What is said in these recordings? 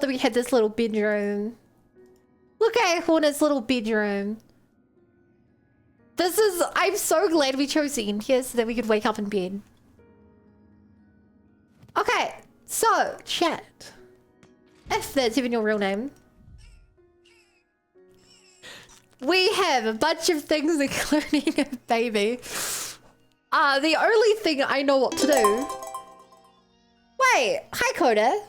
we had this little bedroom. Look at Hornet's little bedroom. I'm so glad we chose to end here so that we could wake up in bed. Okay, so, chat. If that's even your real name. We have a bunch of things, including a baby. The only thing I know what to do... Wait, hi Coda.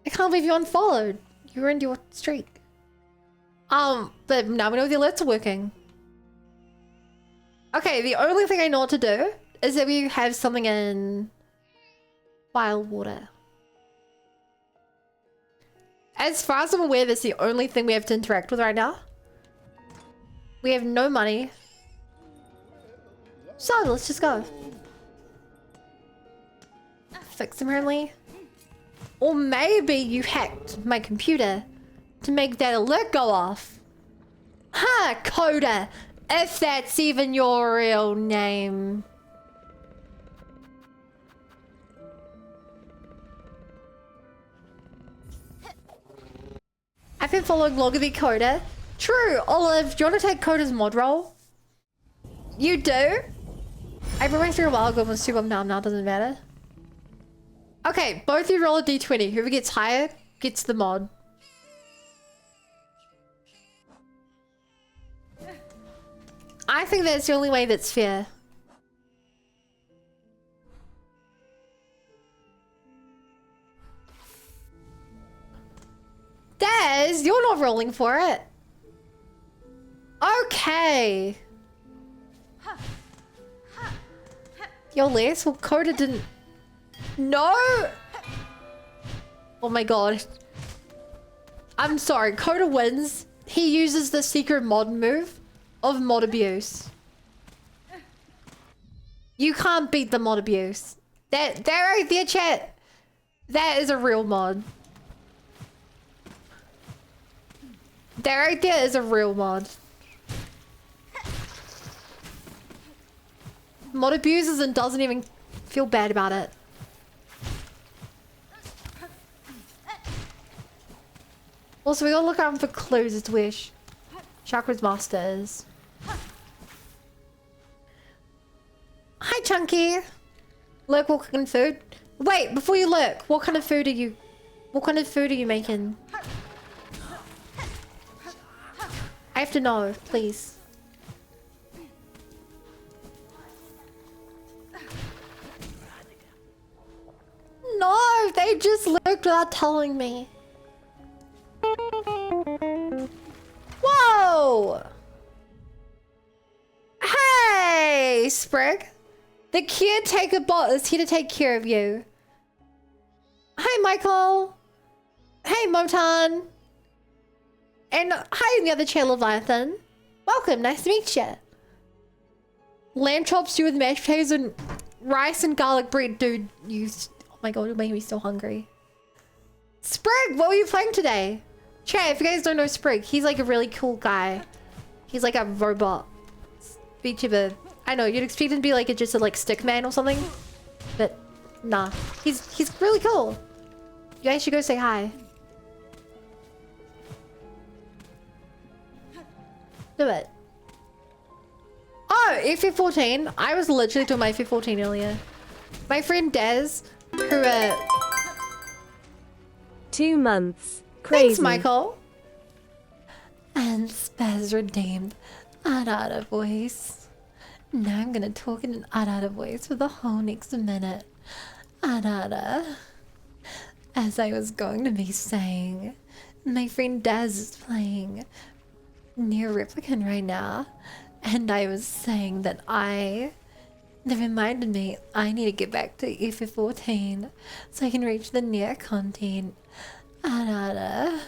I can't believe you unfollowed. You ruined your streak. But now we know the alerts are working. Okay, the only thing I know what to do is that we have something in wild water. As far as I'm aware, that's the only thing we have to interact with right now. We have no money. So, let's just go. Fix apparently. Or maybe you hacked my computer to make that alert go off. Huh, Coda, if that's even your real name. I've been following longer than Coda. True, Olive, do you want to take Coda's mod role? You do? I went through a while ago with Super now, doesn't matter. Okay, both you roll a d20. Whoever gets higher gets the mod. I think that's the only way that's fair. Daz, you're not rolling for it. Okay. Yo, Les, well, Coda didn't... No! Oh my god. I'm sorry, Coda wins. He uses the secret mod move of mod abuse. You can't beat the mod abuse. That right there, chat. That is a real mod. That right there is a real mod. Mod abuses and doesn't even feel bad about it. Also, we gotta look around for clues as to where Chakra's master is. Hi, Chunky. Look, what kind of food? Wait, before you look, what kind of food are you making? I have to know, please. No, they just looked without telling me. Whoa! Hey, Sprig. The caretaker bot is here to take care of you. Hi, Michael. Hey, Motan. And hi, the other chair, Leviathan. Welcome, nice to meet you. Lamb chops stew with mashed potatoes and rice and garlic bread. Dude, oh my god, you're making me so hungry. Sprig, what were you playing today? Chat, if you guys don't know Sprig, he's like a really cool guy. He's like a robot VTuber. I know, you'd expect him to be like just a stick man or something. But nah. He's really cool. You guys should go say hi. Do it. Oh, FF14. I was literally doing my FF14 earlier. My friend Daz, who 2 months. Crazy. Thanks, Michael. And Spaz redeemed Arara voice. Now I'm gonna talk in an Arara voice for the whole next minute. Arara. As I was going to be saying, my friend Daz is playing Near Replicant right now, and I was saying that that reminded me I need to get back to FF14 so I can reach the Near content. Arara.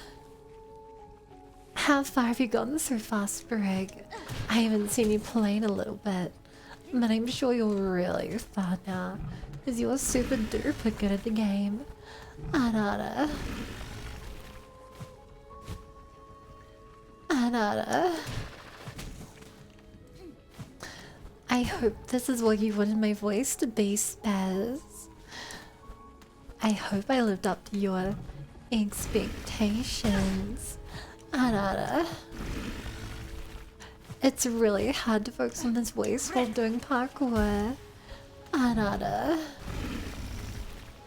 How far have you gotten so far, Sprig? I haven't seen you play in a little bit, but I'm sure you're really far now, because you're super duper good at the game. Arara. Arara. I hope this is what you wanted my voice to be, Spaz. I hope I lived up to your Expectations. Anara. It's really hard to focus on his voice while doing parkour. Anara.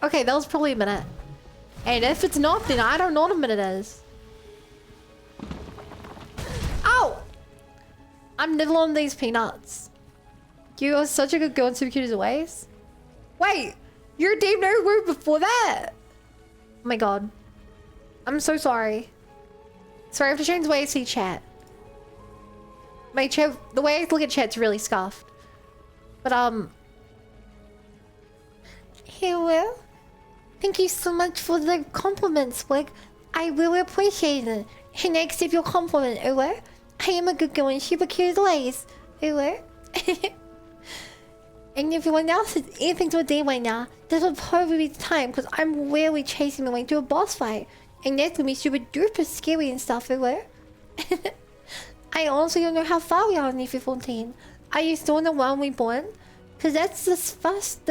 Okay, that was probably a minute. And if it's not, then I don't know what a minute is. Ow! I'm nibbling on these peanuts. You are such a good girl in Super Cute as Always. Wait, you're a Deep Nerd Word before that? Oh my god. I'm so sorry. Sorry, I have to change the way I see chat. My chat, the way I look at chat's really scuffed. But hello. Thank you so much for the compliments, Wick. I really appreciate it. And I accept your compliment, hello. I am a good girl in Super Cute as Always, hello. And if everyone else has anything to do right now, this will probably be the time because I'm really chasing my way to a boss fight. And that's gonna be super duper scary and stuff, hello. I also don't know how far we are in F14. Are you still in the one we born? Because that's the first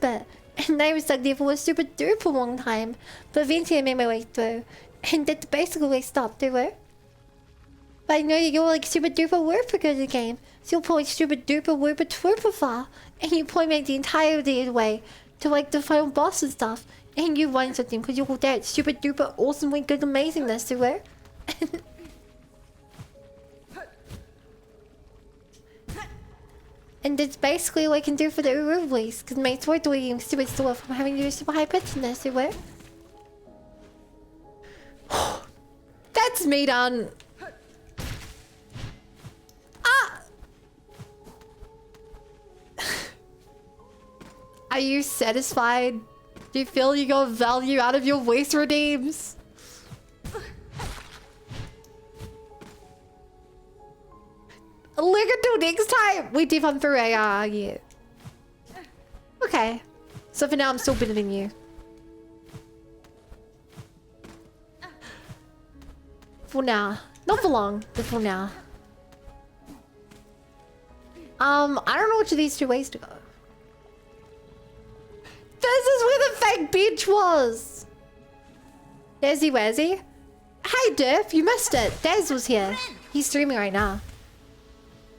bit. And I was stuck there for a super duper long time. But eventually I made my way through. And that's basically where I stopped, hello. But I know you're like super duper whooper good at the game. So you'll probably super duper whooper twooper far. And you probably make the entire way to like the final boss and stuff. And you run something because you're that super duper awesomely good amazingness to her. And that's basically what I can do for the Uru voice. Because my sword doing stupid stuff from having to do super high pitchness to her. That's me done. Ah! Are you satisfied? Do you feel you got value out of your voice redeems? Look until next time! We did on through AR, yeah. Okay. So for now, I'm still better than you. For now. Not for long, but for now. I don't know which of these two ways to go. This is where the fake bench was! Dazzy Wazzy? Hey Diff, you missed it. Daz was here. He's streaming right now.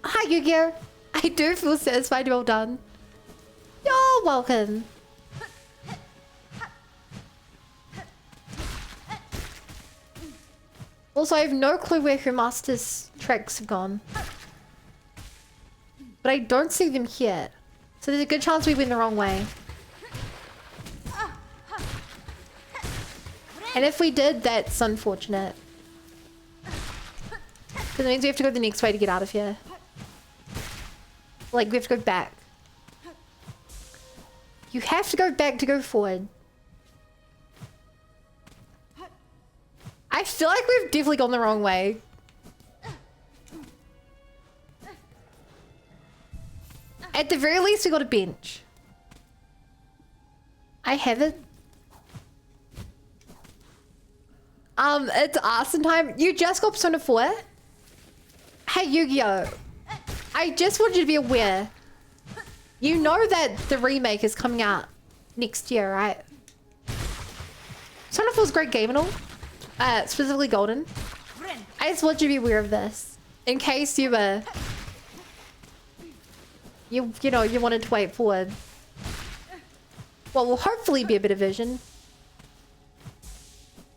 Hi Yu-Gi-Oh! I do feel satisfied, well done. You're welcome. Also, I have no clue where her master's tricks have gone. But I don't see them here. So there's a good chance we went the wrong way. And if we did, that's unfortunate. Because it means we have to go the next way to get out of here. Like, we have to go back. You have to go back to go forward. I feel like we've definitely gone the wrong way. At the very least, we got a bench. I have it. It's Arson time. You just got Persona 4? Hey, Yu-Gi-Oh! I just want you to be aware. You know that the remake is coming out next year, right? Persona 4 is a great game and all. Specifically Golden. I just want you to be aware of this. In case you you know, you wanted to wait for what will hopefully be a bit of vision.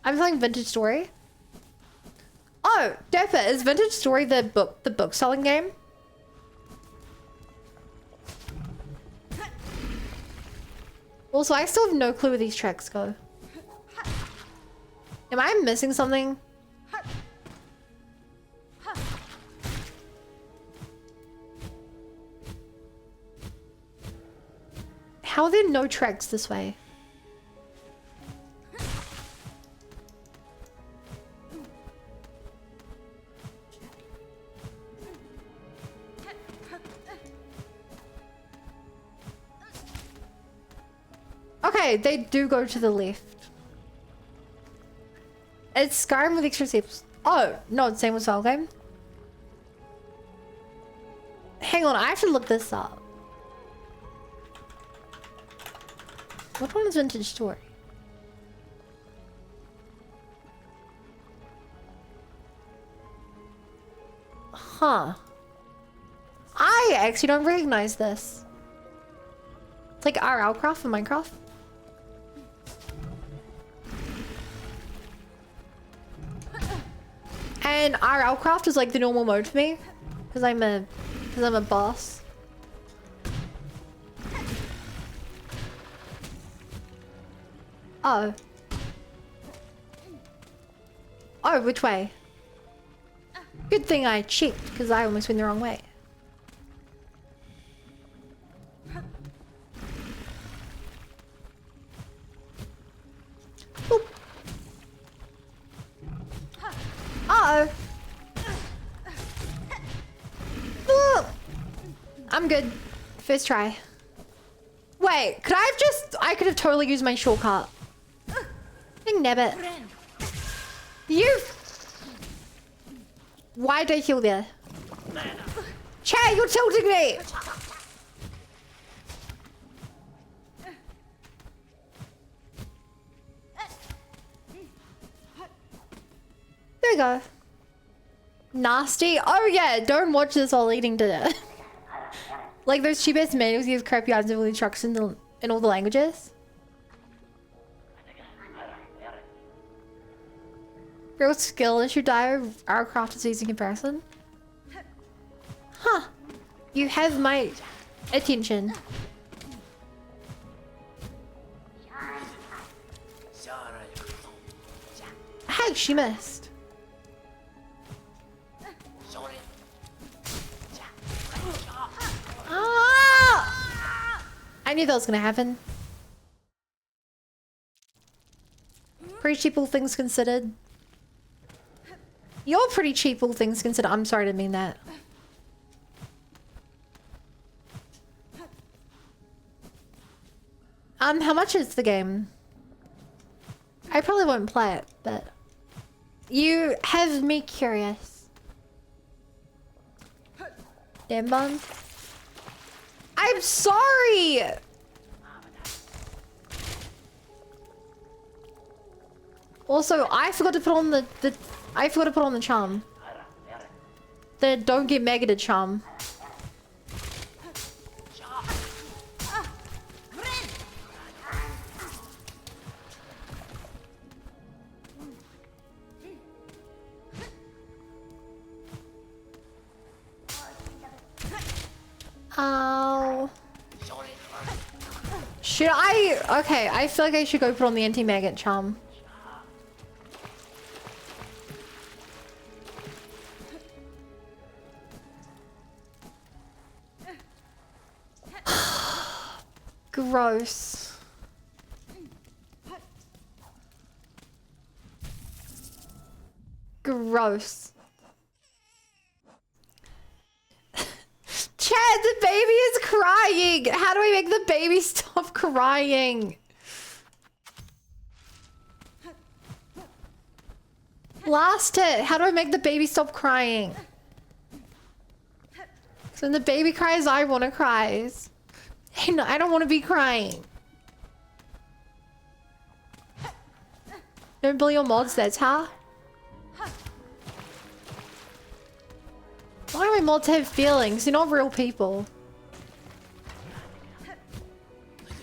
I'm playing Vintage Story. Oh, Dapper, is Vintage Story the book selling game? Also, I still have no clue where these tracks go. Am I missing something? How are there no tracks this way? Okay, they do go to the left. It's Skyrim with extra steps. Oh, no, it's same with Soul Game. Hang on, I have to look this up. What one is Vintage Story? Huh. I actually don't recognize this. It's like RL craft in Minecraft. And RL craft is like the normal mode for me. Because I'm a boss. Oh. Oh, which way? Good thing I checked, because I almost went the wrong way. Boop. Uh-oh. Boop. I'm good. First try. Wait, could I have I could have totally used my shortcut. Dang nabbit. You... Why did I heal there? Chad, you're tilting me! There we go. Nasty. Oh yeah, don't watch this while eating dinner. Like those cheap-ass manuals use crappy items with instructions in all the languages. Real skill issue dire our craft is easy comparison. Huh. You have my attention. Hey, she missed. Ah! I knew that was gonna happen. Pretty cheap all things considered. You're pretty cheap all things considered. I'm sorry to mean that. How much is the game? I probably won't play it, but you have me curious. Damn bun. I'm sorry! Also, I forgot to put on I forgot to put on the charm. The don't get mega charm. Ow. Should I? Okay, I feel like I should go put on the anti-maggot charm. Gross. Gross. Chad, the baby is crying. How do I make the baby stop crying? Last hit. How do I make the baby stop crying? So when the baby cries, I want to cry. Hey, no, I don't want to be crying. Don't bully your mods, that's how. Why do my mods have feelings? They're not real people.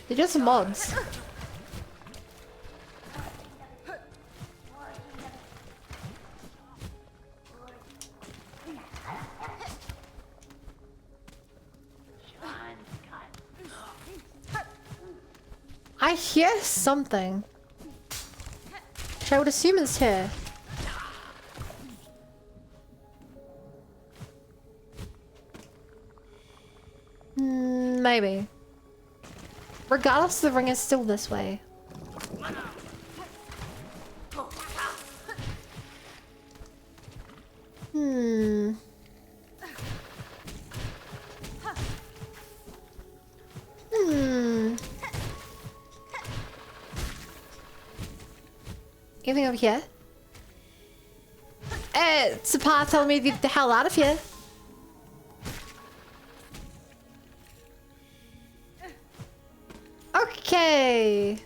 They're just mods. I hear something. Which I would assume is here. Maybe. Regardless, the ring is still this way. Anything over here? It's a path telling me to get the hell out of here. Okay.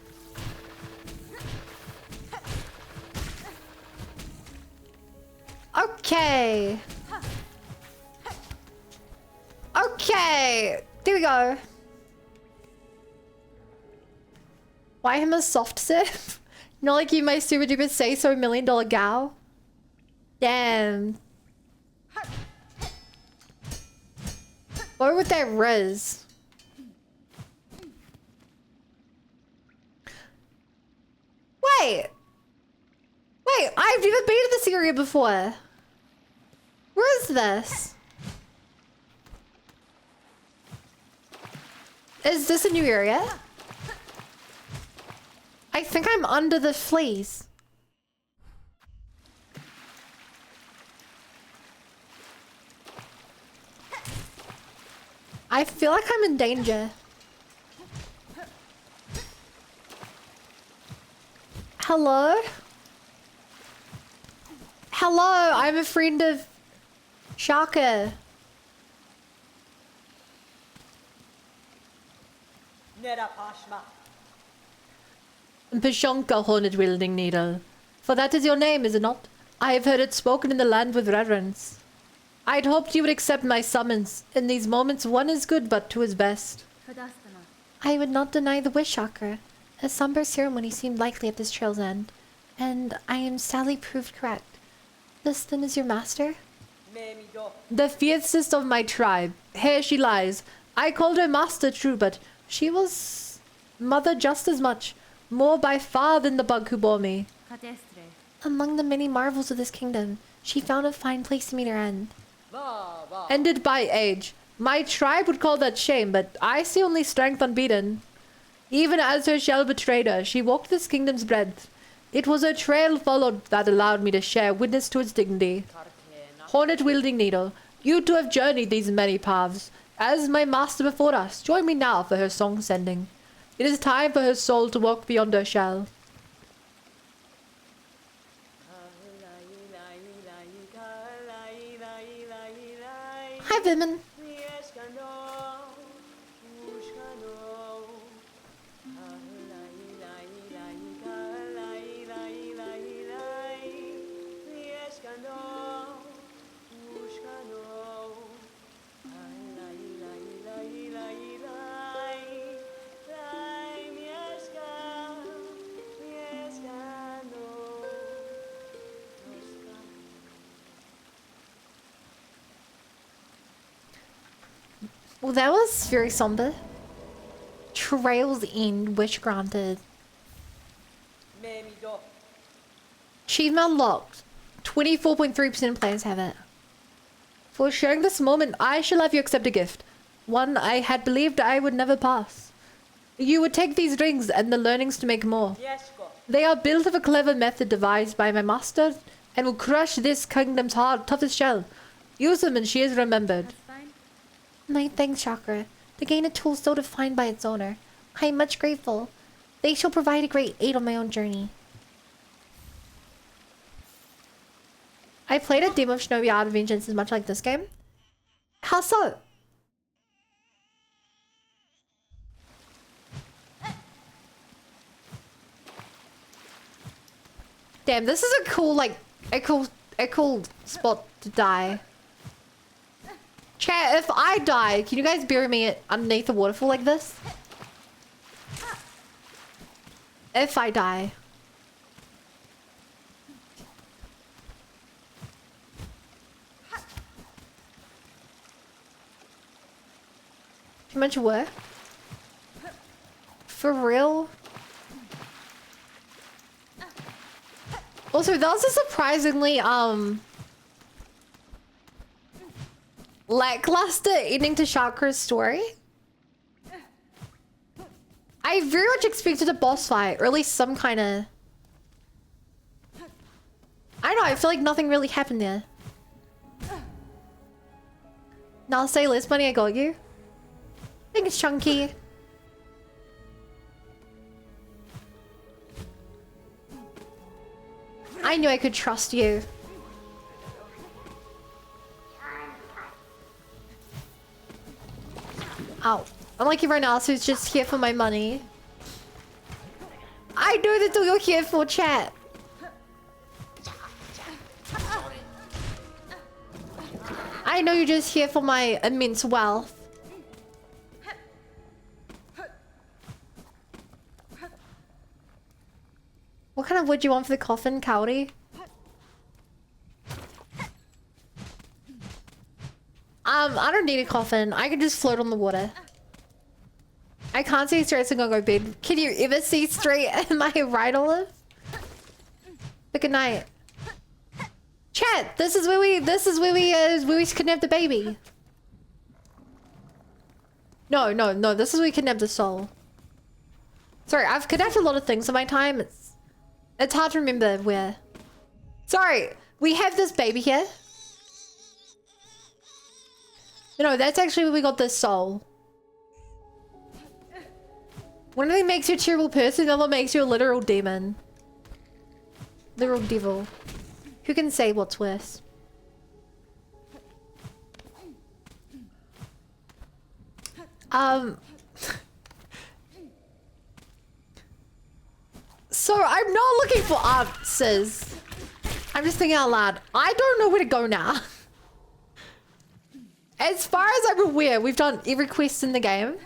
Okay. Okay, there we go. Why him a soft sip? Not like you may super duper say so $1 million gal. Damn. What with that Riz? Wait. Wait, I've never been to this area before. Where is this? Is this a new area? I think I'm under the fleas. I feel like I'm in danger. Hello? Hello, I'm a friend of Shaka. Pashonka, hornet wielding needle. For that is your name, is it not? I have heard it spoken in the land with reverence. I'd hoped you would accept my summons. In these moments, one is good, but two is best. I would not deny the wish, Chakra. A somber ceremony seemed likely at this trail's end, and I am sadly proved correct. This then is your master? The fiercest of my tribe. Here she lies. I called her master, true, but she was mother just as much. More by far than the bug who bore me. Among the many marvels of this kingdom, she found a fine place to meet her end. Ended by age. My tribe would call that shame, but I see only strength unbeaten. Even as her shell betrayed her, she walked this kingdom's breadth. It was her trail followed that allowed me to share witness to its dignity. Hornet-wielding needle, you two have journeyed these many paths. As my master before us, join me now for her song sending. It is time for her soul to walk beyond her shell. Hi, Vimin. Well, that was very somber. Trails End, wish granted. Achievement unlocked. 24.3% of players have it. For sharing this moment, I shall have you accept a gift. One I had believed I would never pass. You would take these rings and the learnings to make more. They are built of a clever method devised by my master and will crush this kingdom's hard, toughest shell. Use them and she is remembered. My thanks, Chakra. To gain a tool so defined by its owner. I am much grateful. They shall provide a great aid on my own journey. I played a demo of Shinobi Art of Vengeance as much like this game. How so? Damn, this is a cool, like, a cool spot to die. Chat, if I die, can you guys bury me underneath the waterfall like this? If I die. Too much work? For real? Also, that was a surprisingly, lackluster ending to Chakra's story. I very much expected a boss fight, or at least some kind of... I don't know, I feel like nothing really happened there. Now say less money, I got you. I think it's chunky. I knew I could trust you. Ow. Unlike everyone else who's just here for my money. I know that's all you're here for, chat. I know you're just here for my immense wealth. wood you want for the coffin, Cowdy? I don't need a coffin. I can just float on the water. I can't see straight, so I'm gonna go bed. Can you ever see straight? Am I right, Olive? But good night. Chat, this is where we kidnap the baby. No, this is where we kidnap the soul. Sorry, I've kidnapped a lot of things in my time. It's hard to remember where. Sorry, we have this baby here. No, that's actually where we got this soul. One thing makes you a terrible person, the other makes you a literal demon. Literal devil. Who can say what's worse? So I'm not looking for answers. I'm just thinking out loud. I don't know where to go now. As far as I'm aware, we've done every quest in the game.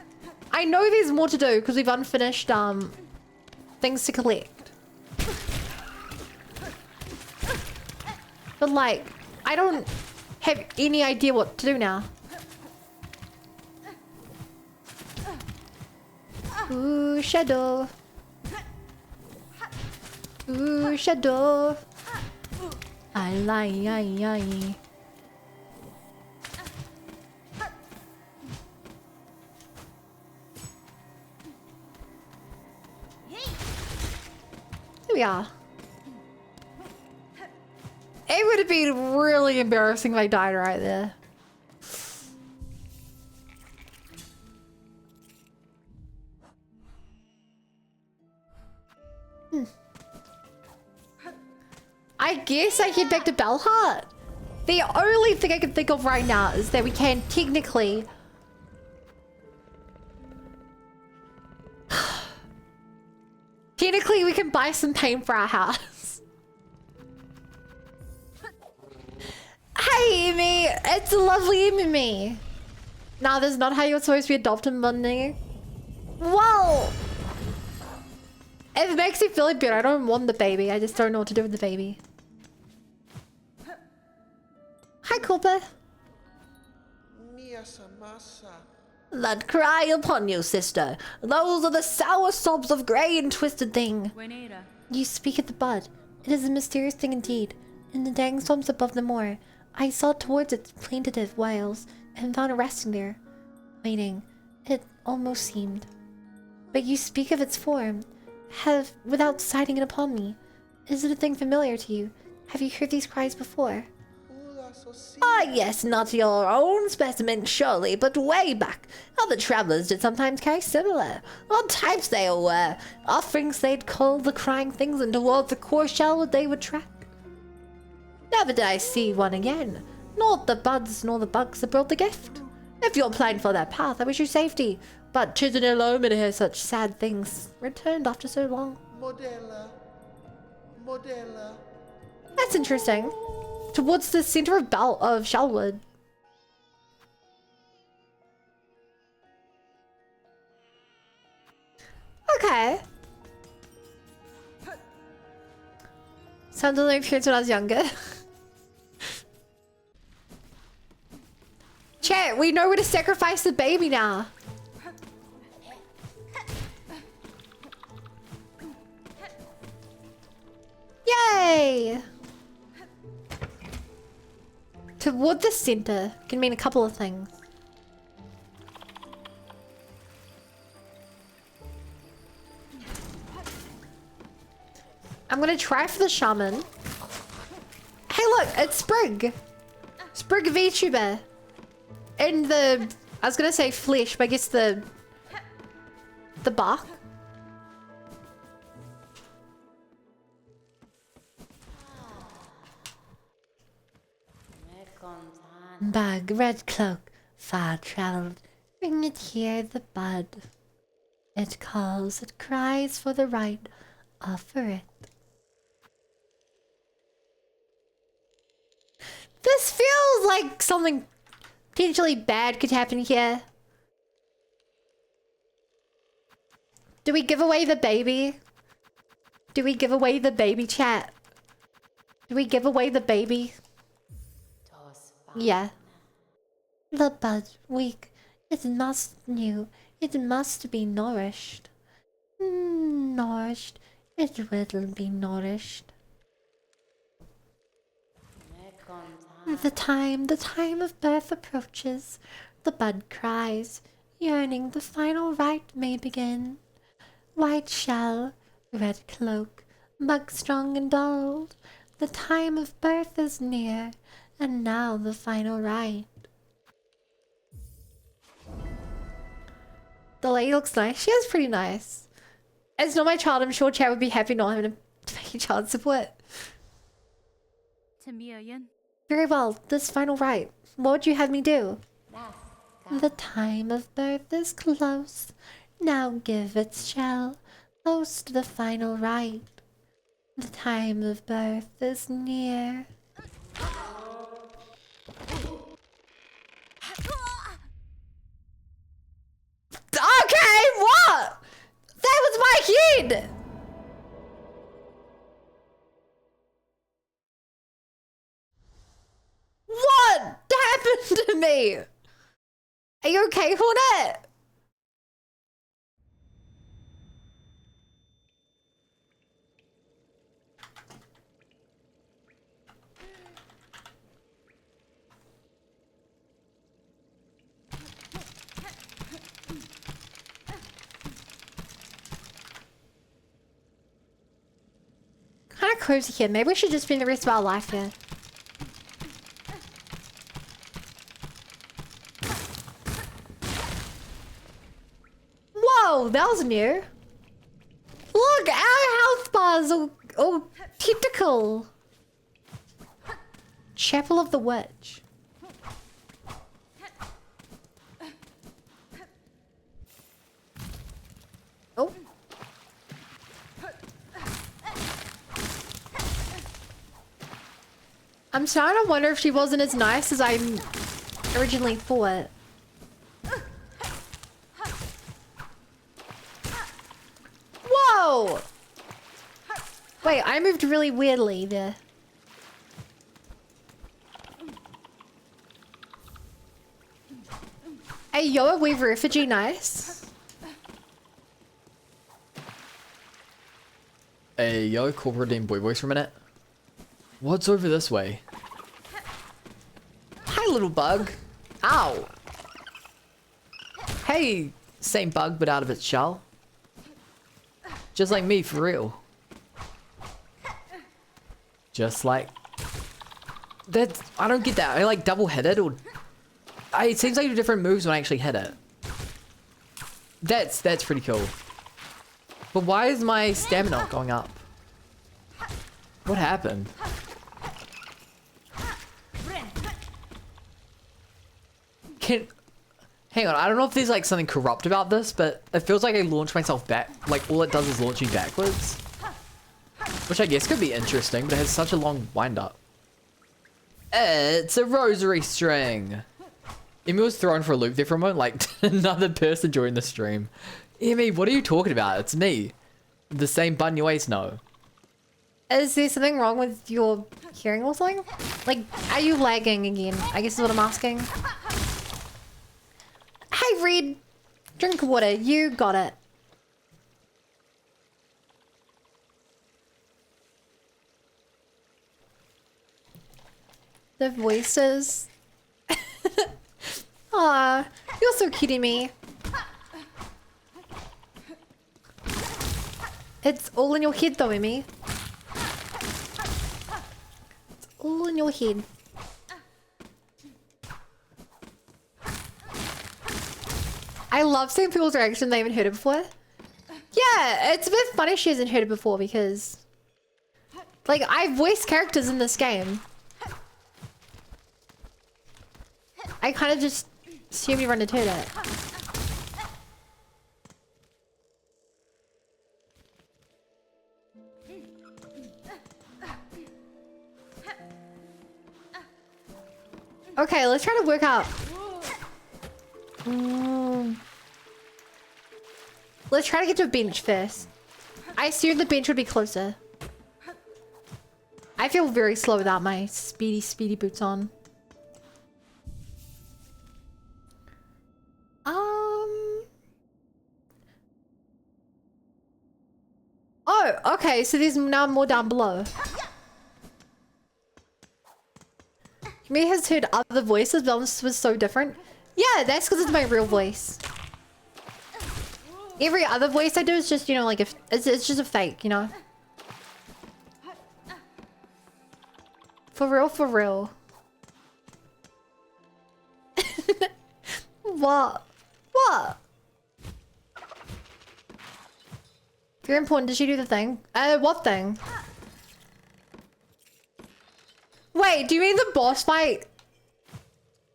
I know there's more to do because we've unfinished things to collect. But like, I don't have any idea what to do now. Ooh, shadow. Ooh, shadow. I lie. Here we are. It would have been really embarrassing if I died right there. I guess I can back to Bellheart. The only thing I can think of right now is that we can technically... Technically, we can buy some paint for our house. Hey, Amy! It's a lovely Amy. Nah, that's not how you're supposed to be adopted, Monday. Whoa! If it makes you feel like better, I don't want the baby. I just don't know what to do with the baby. Hi, Cooper. Let cry upon you, sister. Those are the sour sobs of grey and twisted thing. You speak of the bud. It is a mysterious thing indeed. In the dang swamps above the moor, I saw towards its plaintive wails and found it resting there, waiting. It almost seemed. But you speak of its form, without citing it upon me. Is it a thing familiar to you? Have you heard these cries before? Ah, yes, not your own specimen, surely, but way back. Other travelers did sometimes carry similar. Odd types they all were. Offerings they'd call the crying things, and towards the core shell they would track. Never did I see one again. Not the buds nor the bugs that brought the gift. If you're planning for that path, I wish you safety. But 'tis an ill omen to hear such sad things returned after so long. Modella. That's interesting. Towards the center of Shellwood. Okay. Sounds like my parents when I was younger. Chat, we know where to sacrifice the baby now. Yay! Toward the center can mean a couple of things. I'm gonna try for the shaman. Hey look, it's Sprig. Sprig Vtuber. In the, I was gonna say flesh, but I guess the bark. Bug, red cloak, far traveled, bring it here, the bud. It calls, it cries for the right, offer it. This feels like something potentially bad could happen here. Do we give away the baby? Do we give away the baby, chat? Do we give away the baby? Yeah. The bud weak. It must be nourished. Nourished. It will be nourished. The time of birth approaches. The bud cries, yearning the final rite may begin. White shell, red cloak, bug strong and dulled. The time of birth is near, and now the final rite. The lady looks nice. She is pretty nice. It's not my child. I'm sure Chad would be happy not having to pay child support. Very well. This final rite. What would you have me do? The time of birth is close. Now give its shell. Close to the final rite. The time of birth is near. Okay, what? That was my kid! What happened to me? Are you okay, Hornet? Kind of cozy here. Maybe we should just spend the rest of our life here. Whoa, that was new. Look, our health bars all typical. Chapel of the Witch. Oh. I'm starting to wonder if she wasn't as nice as I originally thought. Whoa! Wait, I moved really weirdly there. Hey, yo, are we refugee nice? Hey, yo, corporate named boy voice for a minute. What's over this way? Hi, little bug. Ow. Hey, same bug, but out of its shell. Just like me, for real. Just like... That, I don't get that. I like double hit it, or... it seems like different moves when I actually hit it. That's pretty cool. But why is my stamina not going up? What happened? Hang on, I don't know if there's like something corrupt about this, but it feels like I launch myself back. Like all it does is launch me backwards. Which I guess could be interesting, but it has such a long wind up. It's a rosary string. Emmy was thrown for a loop there for a moment, like another person joined the stream. Emmy, what are you talking about? It's me. The same button you always know. Is there something wrong with your hearing or something? Like, are you lagging again? I guess is what I'm asking. Hey, Reed. Drink water. You got it. The voices. Aw, you're so kidding me. It's all in your head though, Emmy. It's all in your head. I love seeing people's reaction they haven't heard it before. Yeah, it's a bit funny she hasn't heard it before because... like, I voice characters in this game. I kind of just assume you run into it. Okay, let's try to work out. Let's try to get to a bench first. I I assumed the bench would be closer. I feel very slow without my speedy boots on. Oh, okay, so there's now more down below. Me has heard other voices, but this was so different. Yeah, that's because it's my real voice. Every other voice I do is just, you know, like if it's just a fake, you know. For real, for real. What? What? Very important. Did she do the thing? What thing? Wait, do you mean the boss fight?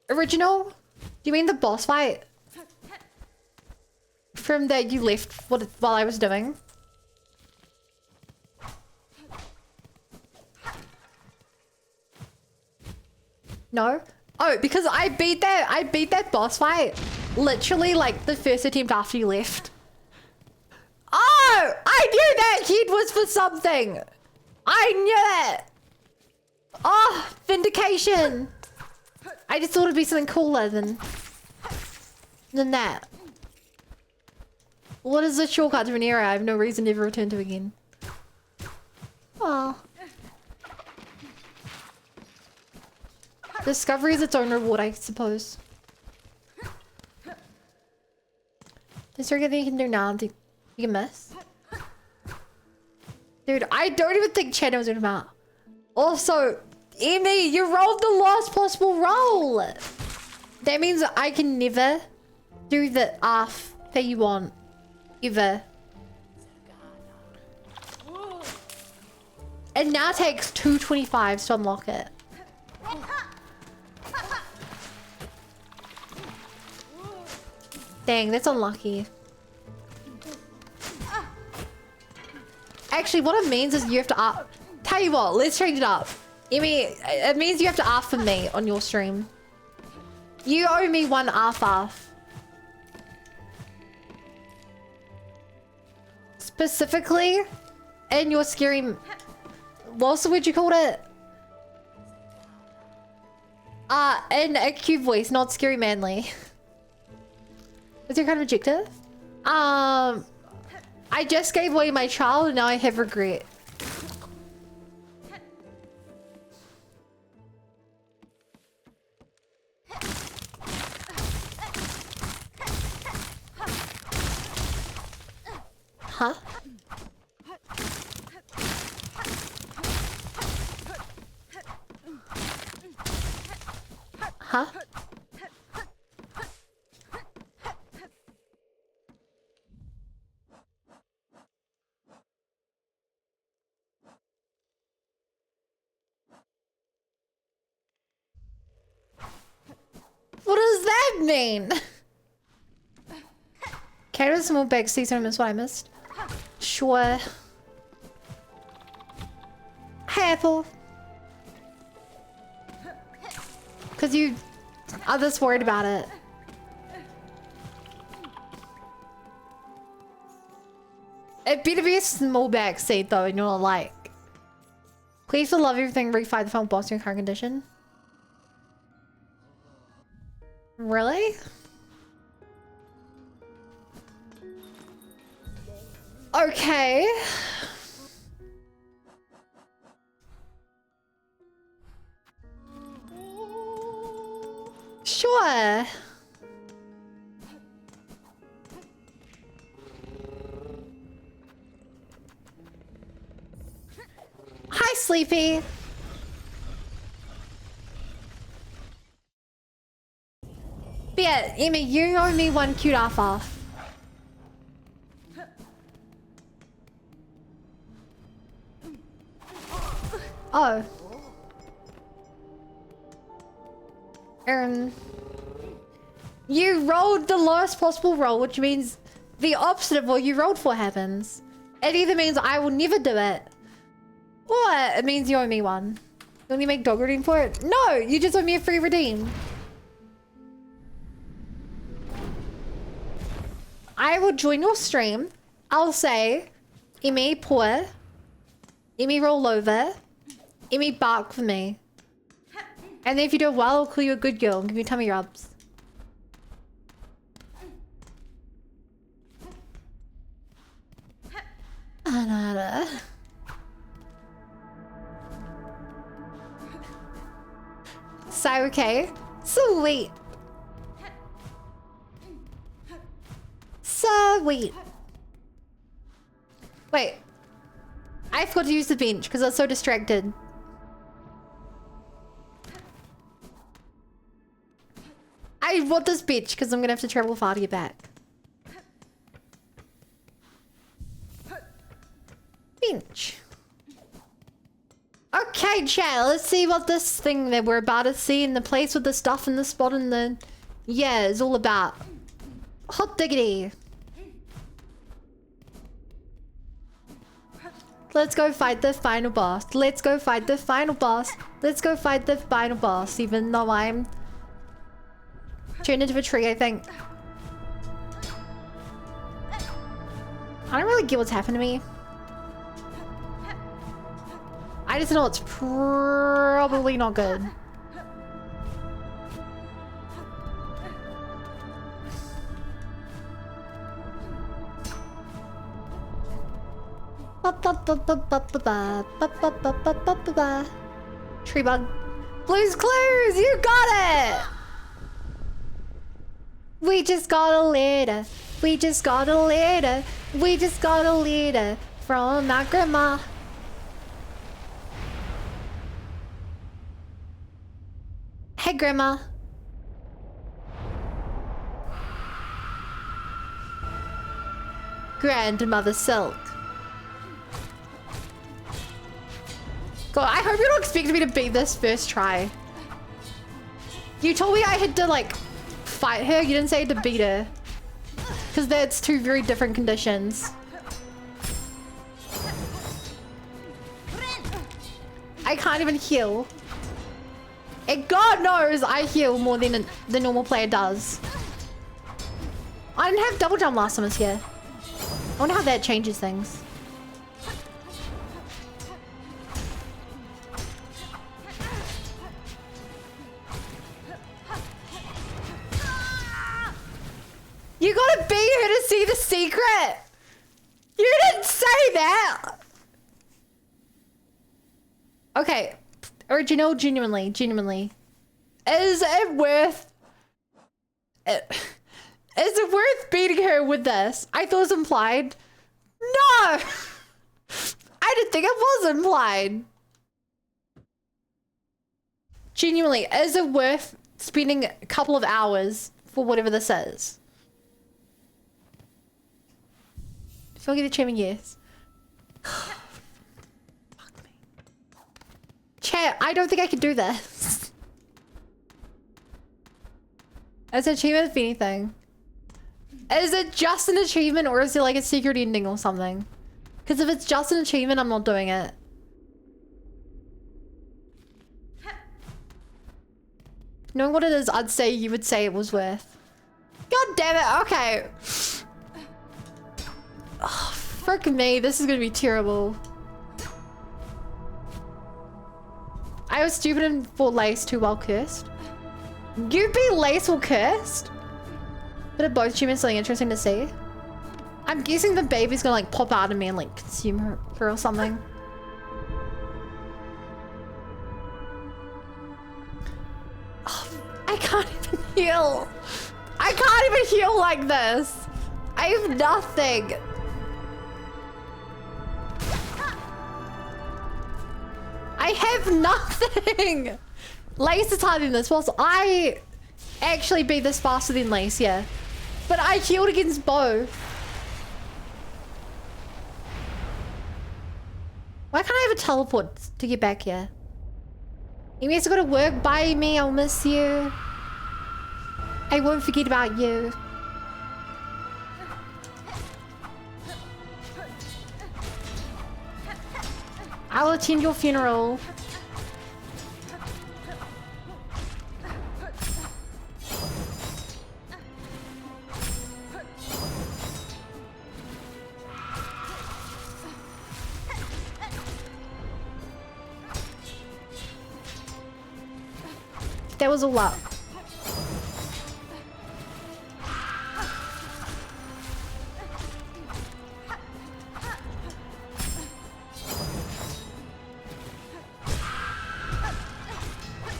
Original? Do you mean the boss fight? From that you left while I was doing? No? Oh, because I beat that boss fight literally like the first attempt after you left. Oh! I knew that kid was for something! I knew it! Oh, vindication! I just thought it'd be something cooler than that. What is the shortcut to an area I have no reason to ever return to again? Oh. Discovery is its own reward, I suppose. Is there anything you can do now that you can miss? Dude, I don't even think Chad knows what I'm about. Also, Emmy, you rolled the last possible roll. That means I can never do the ARF that you want. Ever. It now takes 225 to unlock it. Dang, that's unlucky. Actually, what it means is you have to up. Tell you what, let's change it up. Emmy, it means you have to ARF for me on your stream. You owe me one ARF. Specifically, in your scary... What's the word you called it? In a cute voice, not scary manly. What's your kind of objective? I just gave away my child and now I have regret. Huh? Huh? What does that mean? Carry a small bag, see some is what I missed. Sure. Hey, Apple. Because you are this worried about it. It better be a small bag seat though, and you're not like. Please for the love of everything, refight the film boss in your current condition. Really? Okay. Sure. Hi, Sleepy. But yeah, Emmy, you owe me one cute off. Oh. You rolled the lowest possible roll, which means the opposite of what you rolled for happens. It either means I will never do it, or it means you owe me one. You want me to make dog redeem for it? No, you just owe me a free redeem. I will join your stream. I'll say, Emi, pour. Emi, roll over. Emi, bark for me. And then if you do well, I'll call you a good girl and give you tummy rubs. Anara. So, okay. Sweet. Sweet. Wait. I forgot to use the bench because I was so distracted. I want this bench because I'm gonna have to travel far to get back. Bench. Okay, chat, let's see what this thing that we're about to see in the place with the stuff in the spot in the... Yeah, is all about. Hot diggity. Let's go fight the final boss. Let's go fight the final boss. Let's go fight the final boss, even though I'm turned into a tree, I think. I don't really get what's happened to me. I just know it's probably not good. Tree bug. Blue's Clues! You got it! We just got a letter. We just got a letter. We just got a letter from my grandma. Hey, Grandma. Grandmother Silk. God, I hope you don't expect me to beat this first try. You told me I had to, like, fight her. You didn't say to beat her. Because that's two very different conditions. I can't even heal. And God knows I heal more than the normal player does. I didn't have double jump last time I was here. I wonder how that changes things. You gotta be here to see the secret! You didn't say that! Okay. Original, genuinely. Is it worth... Is it worth beating her with this? I thought it was implied. No! I didn't think it was implied. Genuinely, is it worth spending a couple of hours for whatever this is? If you'll get the chairman, yes. Chat, I don't think I can do this. It's an achievement, if anything. Is it just an achievement or is it like a secret ending or something? Because if it's just an achievement, I'm not doing it. Knowing what it is, I'd say you would say it was worth. God damn it, okay. Oh, frick me, this is gonna be terrible. I was stupid and for Lace too well cursed. You be Lace or cursed? But are both humans something interesting to see? I'm guessing the baby's gonna like pop out of me and like consume her or something. Oh, I can't even heal. I can't even heal like this. I have nothing. I have nothing. Lace is harder than this. Whilst I actually beat this faster than Lace, yeah. But I healed against both. Why can't I have a teleport to get back here? You guys gotta work. Bye me, I'll miss you. I won't forget about you. I'll attend your funeral. That was all luck.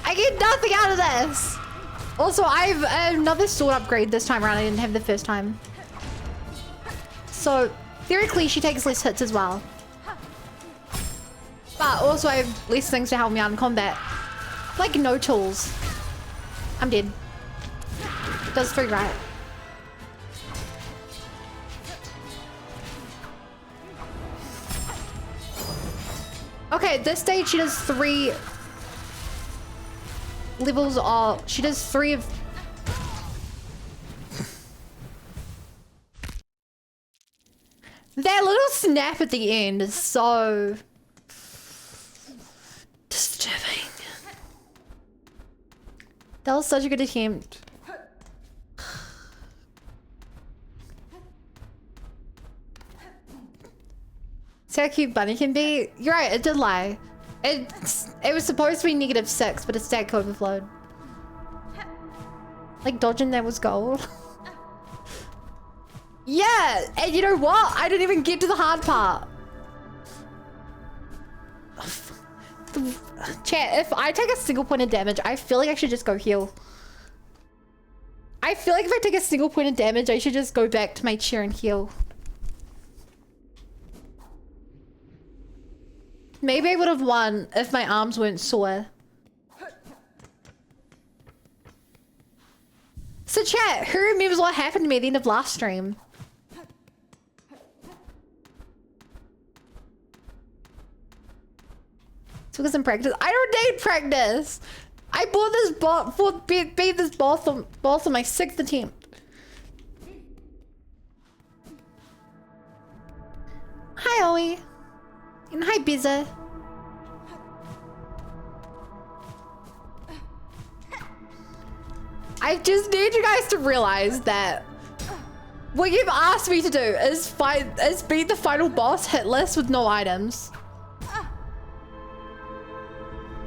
I get nothing out of this. Also, I've another sword upgrade this time around. I didn't have the first time. So, theoretically, she takes less hits as well. But also, I have less things to help me out in combat. Like, no tools. I'm dead. Does 3 right. Okay, at this stage, she does 3 levels of... She does 3 of... That little snap at the end is so... disturbing. That was such a good attempt. See how cute Bunny can be? You're right, it did lie. It was supposed to be -6, but its stack overflowed. Like dodging that was gold. Yeah, and you know what? I didn't even get to the hard part. Chat, if I take a single point of damage, I feel like I should just go heal. I feel like if I take a single point of damage, I should just go back to my chair and heal. Maybe I would have won if my arms weren't sore. So chat, who remembers what happened to me at the end of last stream? It's because I'm practice. I don't need practice. I bought this boss beat this boss on my 6th attempt. Hi Owie. And hi Bizza. I just need you guys to realize that what you've asked me to do is beat the final boss hitless with no items.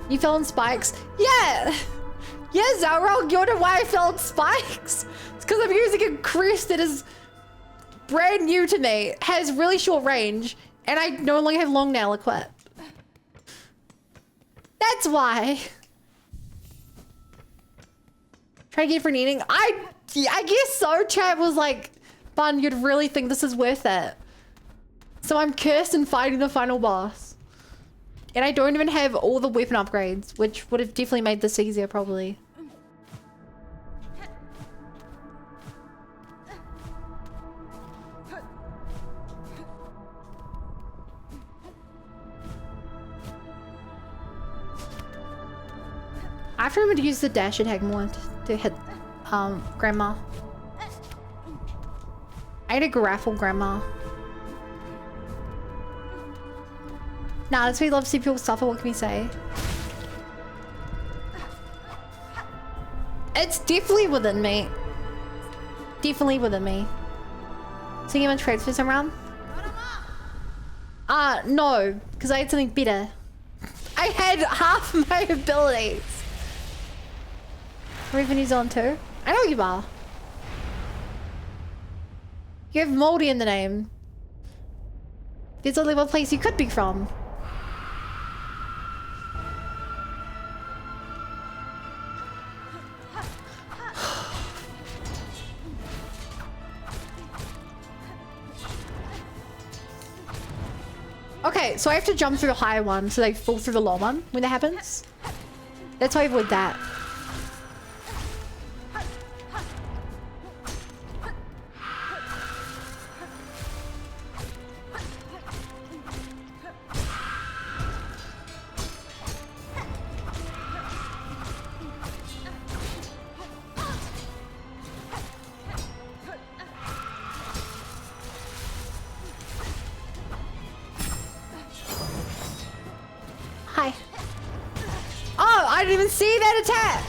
You fell on spikes? Yeah! Yeah, Zalrog, you know why I fell on spikes? It's because I'm using a crest that is brand new to me, has really short range, and I no longer have long nail equipped. That's why. Try to get it for needing. I guess so. Chat was like, Bun, you'd really think this is worth it. So I'm cursed in fighting the final boss. And I don't even have all the weapon upgrades, which would have definitely made this easier, probably. I have to remember to use the dash attack more to hit Grandma. I need to grapple Grandma. Nah, that's why you love to see people suffer, what can we say? It's definitely within me. Definitely within me. So you want to trade for some round? No, because I had something better. I had half my abilities. Are we from New Zealand too? I know you are. You have Moldy in the name. There's only one place you could be from. Okay, so I have to jump through the higher one so they fall through the low one when that happens. That's why I avoid that. Hi. Oh, I didn't even see that attack.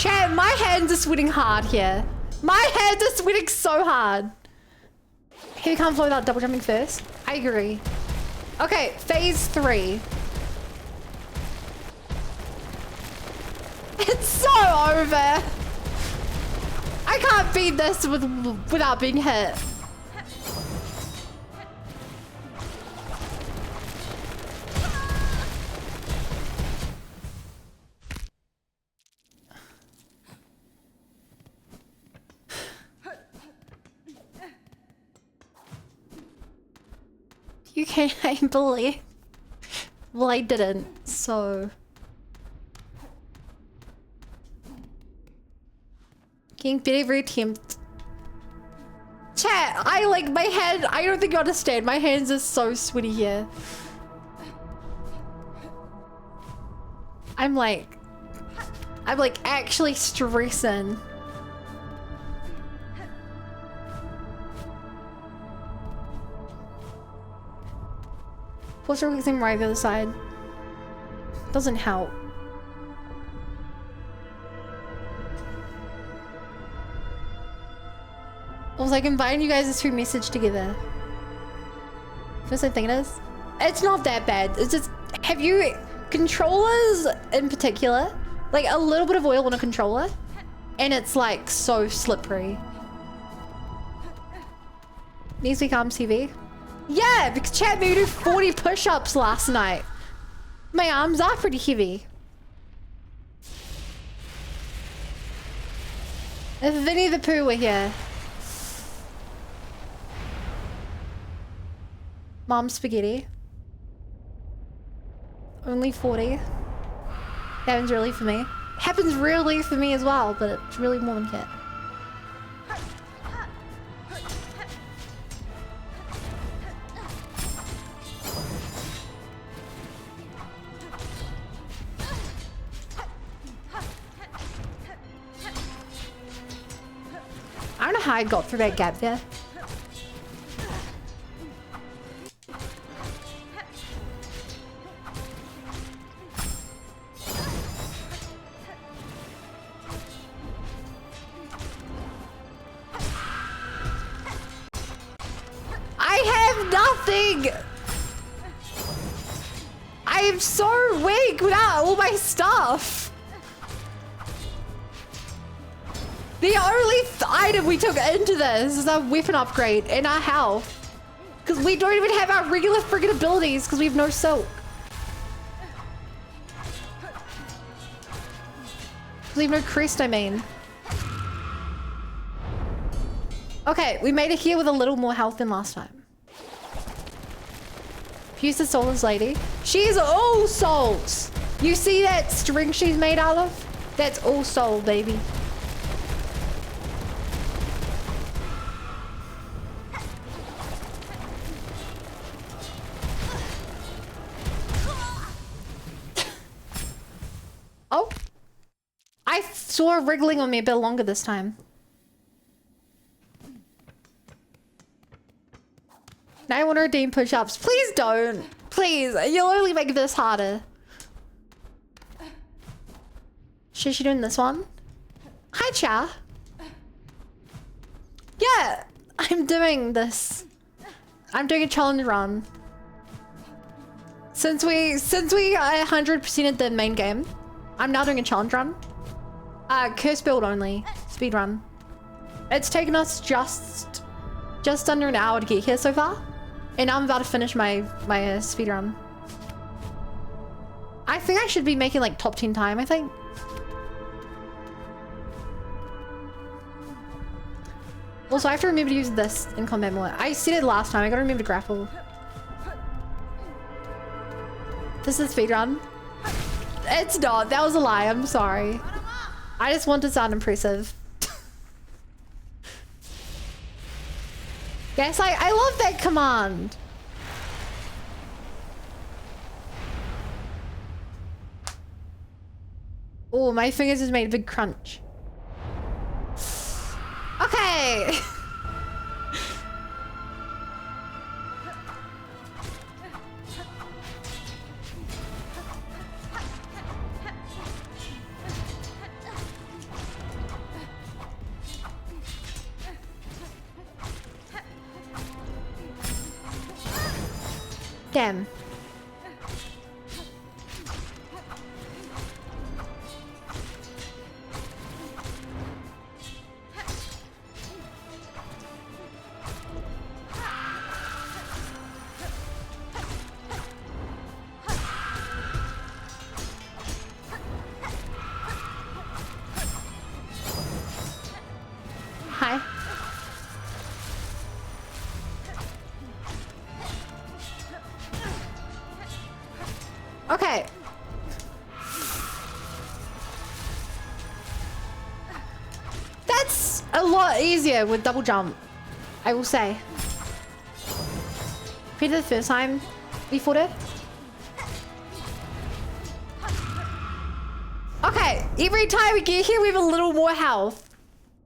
Chat, my hands are sweating hard here. My hands are sweating so hard. Here we can't flow without double jumping first. I agree. Okay, phase 3. It's so over. I can't beat this without being hit. You can't believe. Well, I didn't, so. Getting better every attempt. Chat, I like my hand. I don't think you understand. My hands are so sweaty here. I'm like actually stressing. What's wrong with him right the other side? Doesn't help. I was like inviting you guys to message together. First I think it is. It's not that bad. It's just, have you, controllers in particular, like a little bit of oil on a controller and it's like so slippery. Needs week arms TV. Yeah, because chat made me do 40 push-ups last night. My arms are pretty heavy. If Vinny the Pooh were here. Mom spaghetti. Only 40. Happens really for me. Happens really for me as well, but it's really more than Kit. I don't know how I got through that gap there. I have nothing! I am so weak without all my stuff! The only item we took into this is our weapon upgrade and our health. Because we don't even have our regular friggin' abilities because we have no silk. We have no crest, I mean. Okay, we made it here with a little more health than last time. Here's the soulless lady. She's all souls. You see that string she's made out of? That's all soul, baby. Oh, I saw her wriggling on me a bit longer this time. Now I want to redeem push-ups. Please don't. Please, you'll only make this harder. Should she doing this one? Hi, Cha. Yeah, I'm doing this. I'm doing a challenge run. Since we 100%ed the main game, I'm now doing a challenge run. Curse build only. Speed run. It's taken us just under an hour to get here so far. And now I'm about to finish my speed run. I think I should be making like top 10 time, I think. Also, I have to remember to use this in combat more. I said it last time, I gotta remember to grapple. This is speed run. It's not, that was a lie, I'm sorry. I just want to sound impressive. Yes, I love that command. Oh, my fingers just made a big crunch. Okay. Damn. Hi. Okay. That's a lot easier with double jump, I will say. Compared to the first time we fought it. Okay, every time we get here we have a little more health.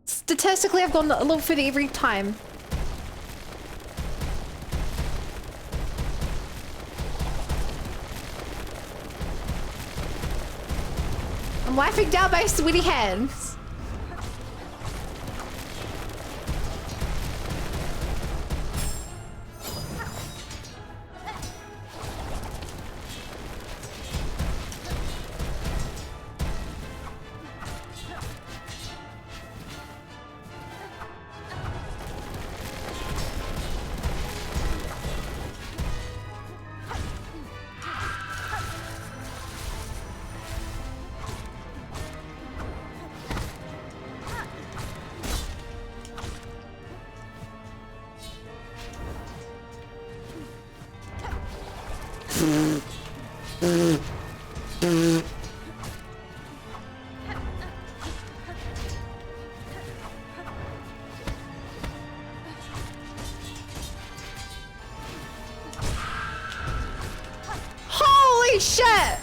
Statistically, I've gone a little further every time. I'm wiping down my sweaty hands. Holy shit!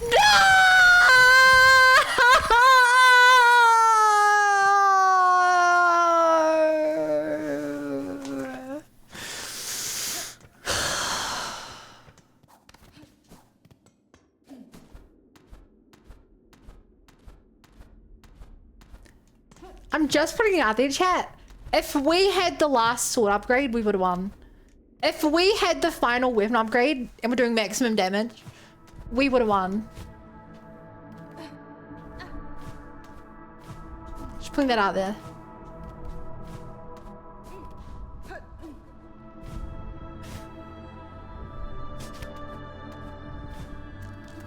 No! I'm just putting it out there, chat. If we had the last sword upgrade, we would have won. If we had the final weapon upgrade and we're doing maximum damage, we would have won. Just putting that out there.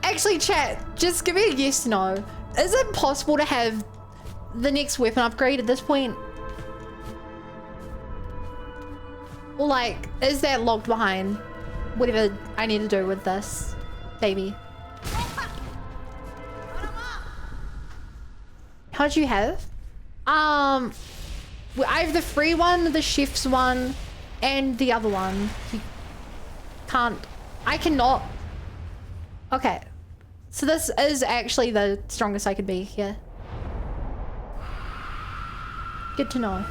Actually, chat, just give me a yes or no. Is it possible to have the next weapon upgrade at this point? Or like, is that locked behind whatever I need to do with this baby? How much you have? I have the free one, the chef's one, and the other one. You can't, I cannot. Okay, so this is actually the strongest I could be here. Good to know.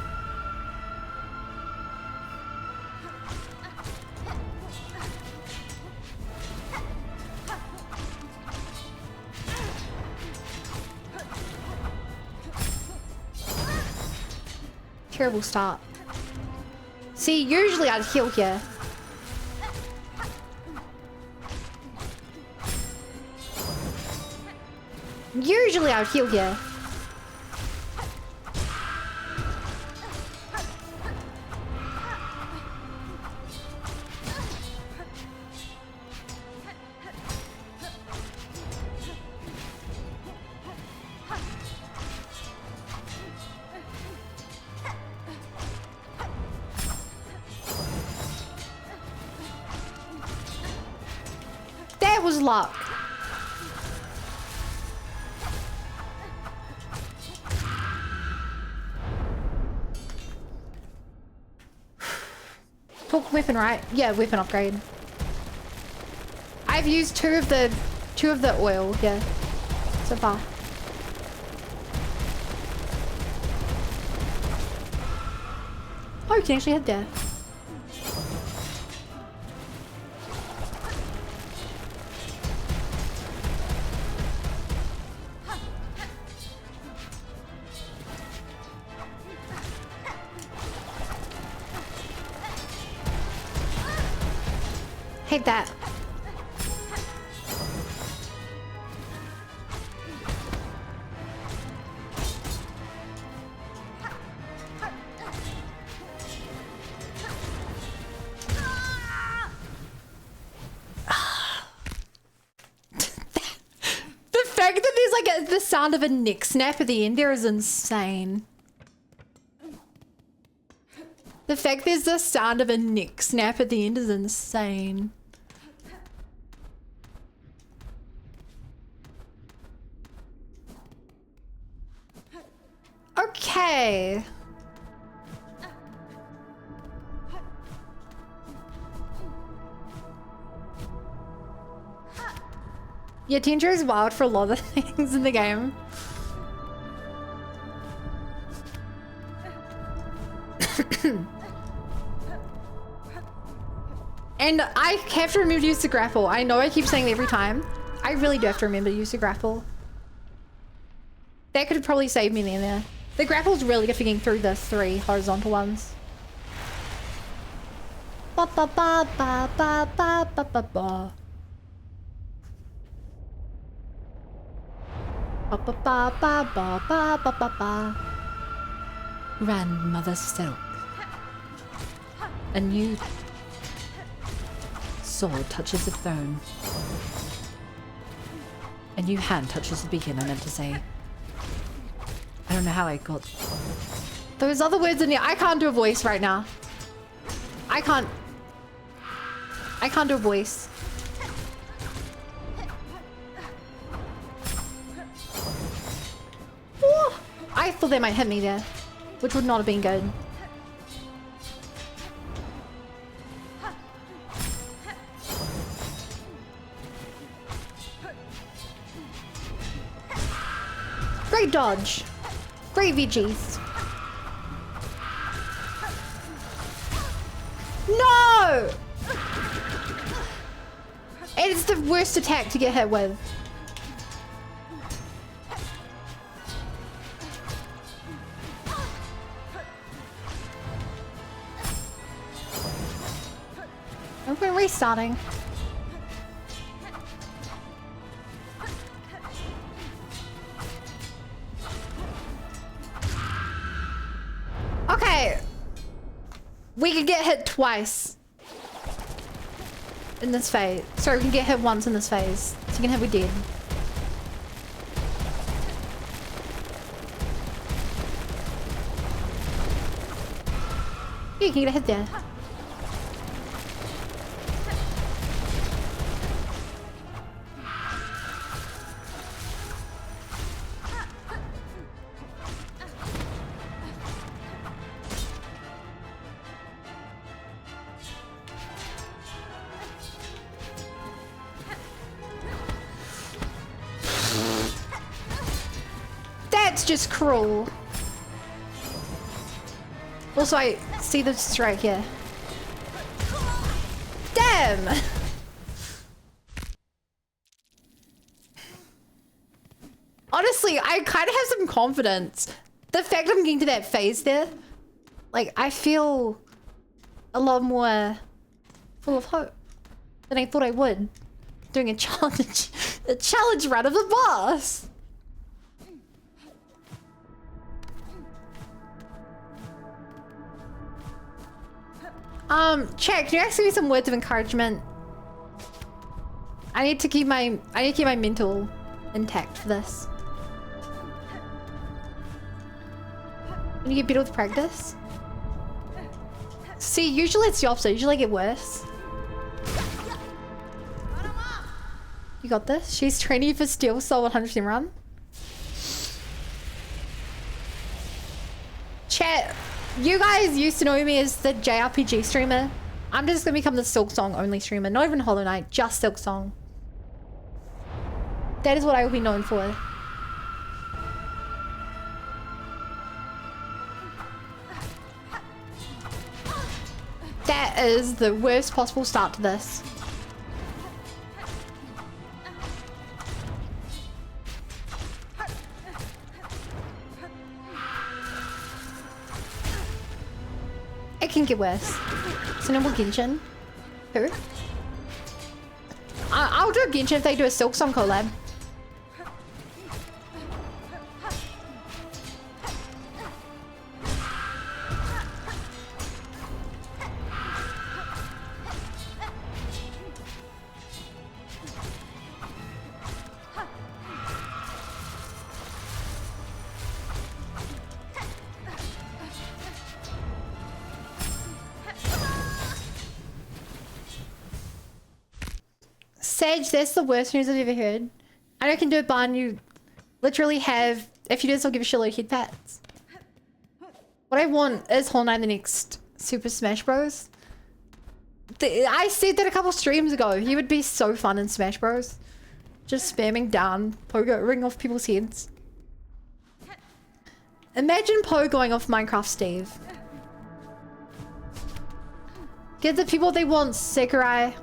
Terrible start. See, usually I'd heal here. Usually I would heal here. That was luck. Talk weapon, right? Yeah, weapon upgrade. I've used two of the oil, yeah, so far. Oh, you can actually hit there. Hate that. The fact that there's like the sound of a neck snap at the end there is insane. The fact there's the sound of a neck snap at the end is insane. Okay. Yeah, Tinder is wild for a lot of things in the game. And I have to remember to use the grapple. I know I keep saying it every time. I really do have to remember to use the grapple. That could have probably saved me there. The grapple's really good for getting through the 3 horizontal ones. Ba ba ba ba ba ba ba ba ba. Ba ba ba ba ba ba ba ba ba. Run, Mother Silk. A new sword touches the throne. A new hand touches the beacon, I meant to say. I don't know how I got those other words in there. I can't do a voice right now. I can't do a voice. Ooh, I thought they might hit me there, which would not have been good. Great dodge. Great VGs. No! It's the worst attack to get hit with. We're restarting. Okay. We can get hit twice in this phase. Sorry, we can get hit once in this phase. So you can have we dead. Yeah, you can get a hit there. That's just cruel. Also, I see the strike here. Damn! Honestly, I kind of have some confidence. The fact I'm getting to that phase there, like, I feel a lot more full of hope than I thought I would doing a challenge run of the boss. Chat, can you actually give me some words of encouragement? I need to keep my mental intact for this. When you get better with practice? See, usually it's the opposite. Usually I get worse. You got this? She's training for Steel Soul 100% run. Chat, you guys used to know me as the JRPG streamer. I'm just gonna become the Silk Song only streamer. Not even Hollow Knight, just Silk Song. That is what I will be known for. That is the worst possible start to this. It can get worse. So no more Genshin. Who? I'll do a Genshin if they do a Silksong collab. Sage, that's the worst news I've ever heard. I know I can do it, Barn. You literally have, if you do this, I'll give you a shitload of head pats. What I want is Whole Knight the next Super Smash Bros. I said that a couple streams ago. He would be so fun in Smash Bros. Just spamming down, Pogo, ring off people's heads. Imagine Poe going off Minecraft Steve. Give the people what they want, Sakurai.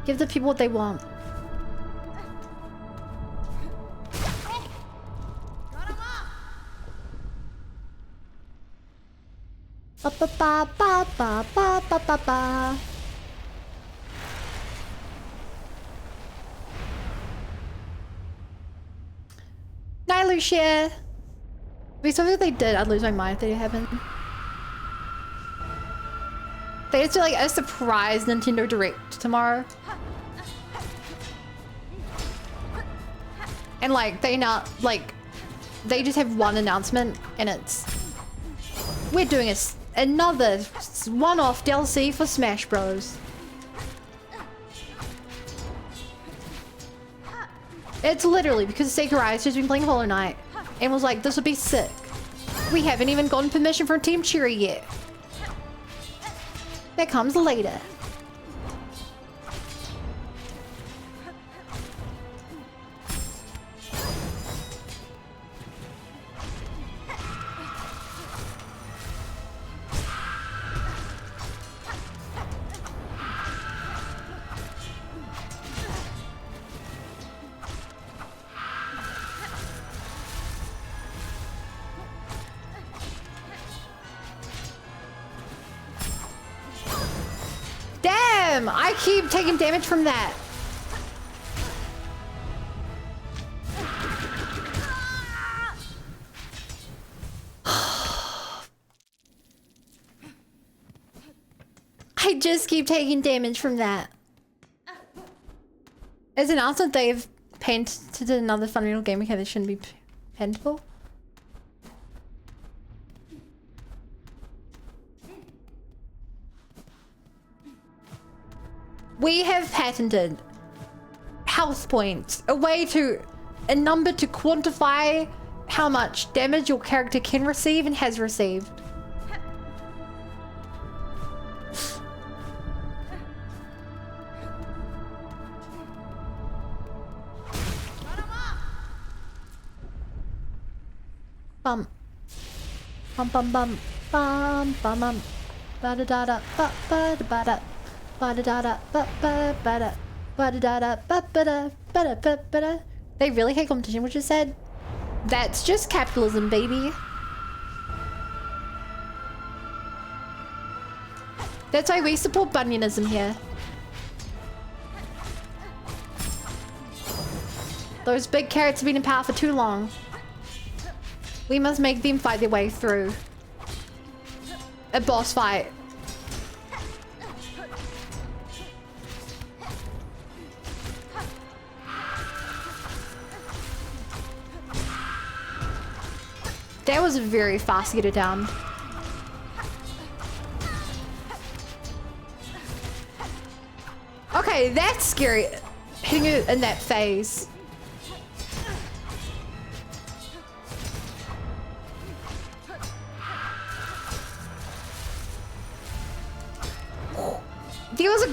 Give the people what they want. Ba ba ba ba ba ba ba ba ba. Night, Lucia. If it's something that they did, I'd lose my mind if they happened. They just do like a surprise Nintendo Direct tomorrow. And like, they not, like, they just have one announcement and it's, we're doing another one-off DLC for Smash Bros. It's literally because Sakurai's just been playing Hollow Knight and was like, this would be sick. We haven't even gotten permission from Team Cherry yet. That comes later. Damn! I keep taking damage from that. I just keep taking damage from that. As an announcement, they've painted another fundamental game mechanic that shouldn't be patentable. We have patented health points, a number to quantify how much damage your character can receive and has received. Bum. Bum bum bum bum bum bum ba da da da ba ba da ba da ba da da da ba ba ba da ba da da da ba ba da ba da ba ba da. They really hate competition, which is sad. That's just capitalism, baby. That's why we support bunionism here. Those big carrots have been in power for too long. We must make them fight their way through a boss fight. That was very fast to get it down. Okay, that's scary. Hitting it in that phase.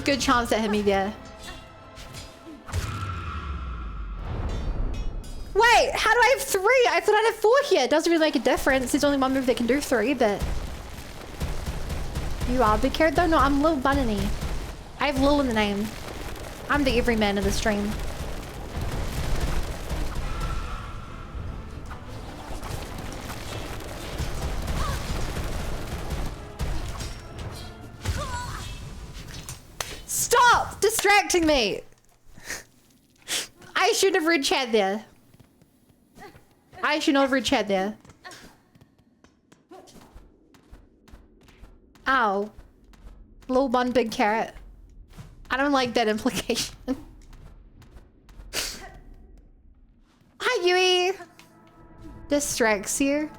Good chance that hit me there. Wait, how do I have 3? I thought I'd have 4 here. It doesn't really make a difference. There's only one move that can do 3, but... You are big carrot though? No, I'm Lil Bunny. I have Lil in the name. I'm the everyman of the stream. Stop distracting me! I should have read chat there. I should not have read chat there. Ow. Little bun, big carrot. I don't like that implication. Hi, Yui. Distracts you.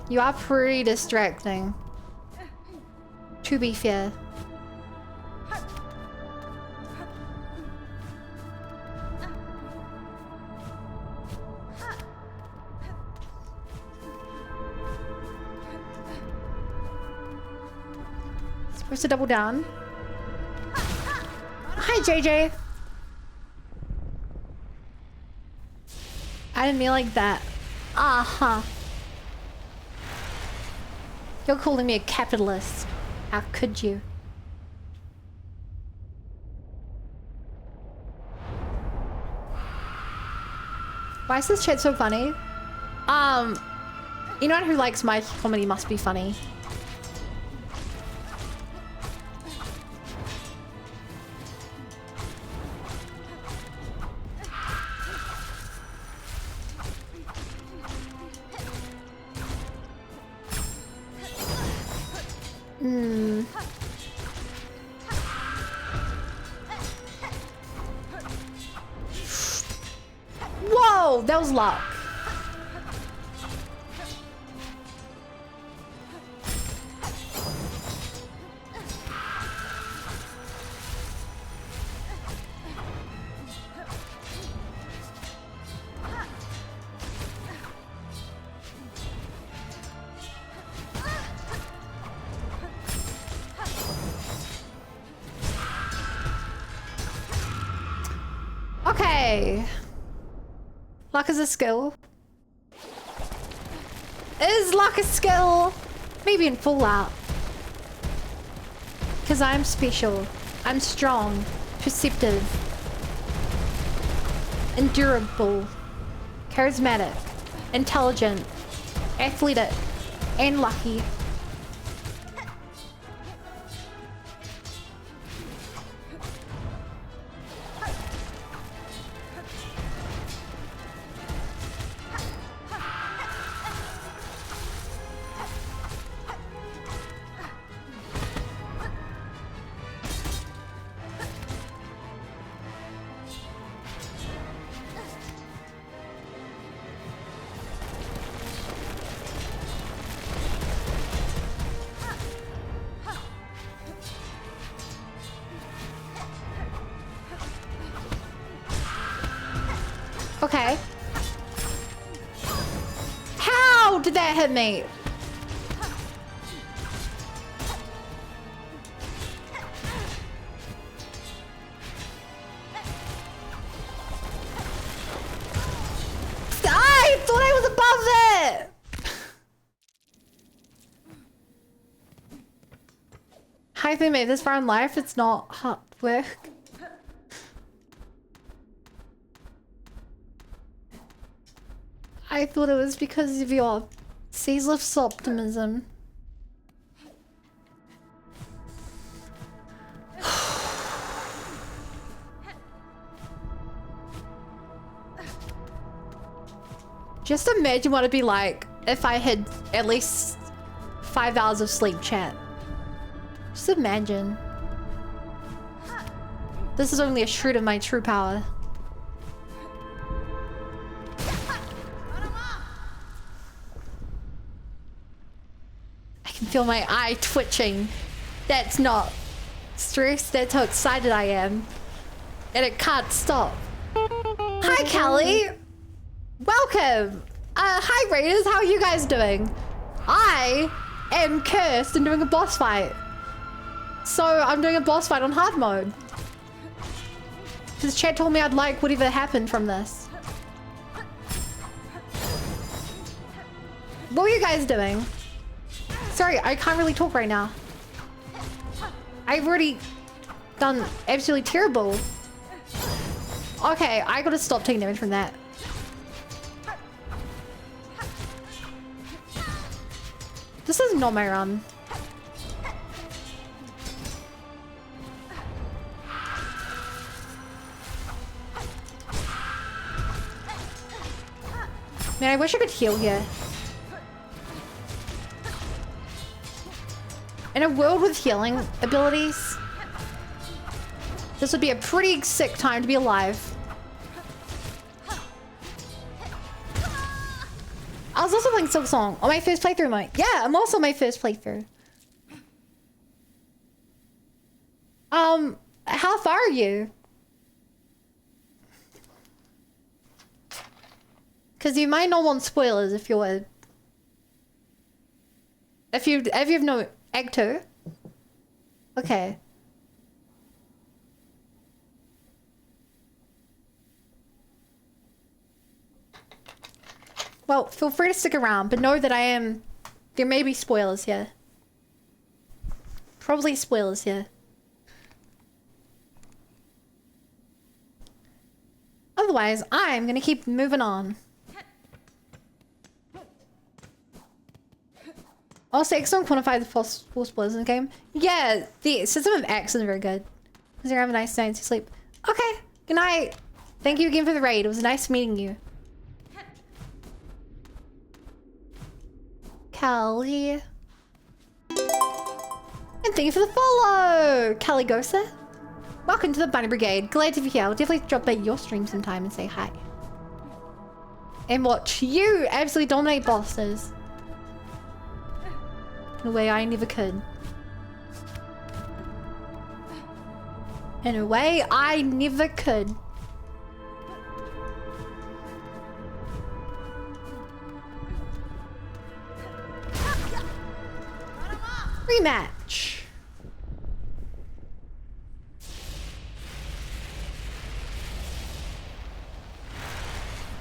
You are pretty distracting. To be fair. Supposed to double down. Hi, JJ. I didn't mean like that. Uh-huh. You're calling me a capitalist. How could you? Why is this chat so funny? Anyone who likes my comedy must be funny. Whoa, that was luck. Okay. Luck is a skill. Is luck a skill? Maybe in Fallout. Because I'm special. I'm strong. Perceptive. Endurable. Charismatic. Intelligent. Athletic. And lucky. Okay. How did that hit me? I thought I was above it! I think maybe this far in life it's not hard work. I thought it was because of your ceaseless optimism. Just imagine what it'd be like if I had at least 5 hours of sleep, chat. Just imagine. This is only a shred of my true power. Feel my eye twitching. That's not stress, that's how excited I am. And it can't stop. Hi, Kelly. Welcome. Hi, Raiders. How are you guys doing? I am cursed and doing a boss fight. So I'm doing a boss fight on hard mode. Because chat told me I'd like whatever happened from this. What were you guys doing? Sorry, I can't really talk right now. I've already done absolutely terrible. Okay, I gotta stop taking damage from that. This is not my run. Man, I wish I could heal here. In a world with healing abilities, this would be a pretty sick time to be alive. I was also playing Silksong on my first playthrough, mate. Yeah, I'm also my first playthrough. How far are you? Because you might not want spoilers if you're... If you've no egg 2. Okay. Well, feel free to stick around, but know that there may be spoilers here. Probably spoilers here. Otherwise, I'm gonna keep moving on. Also, X don't quantify the false spoilers in the game. Yeah, the system of X isn't very good. Because you have a nice night's sleep. Okay, good night. Thank you again for the raid. It was nice meeting you. Callie. And thank you for the follow, Caligosa. Welcome to the Bunny Brigade. Glad to be here. I'll definitely drop by your stream sometime and say hi. And watch you absolutely dominate bosses. In a way I never could. In a way I never could. Rematch.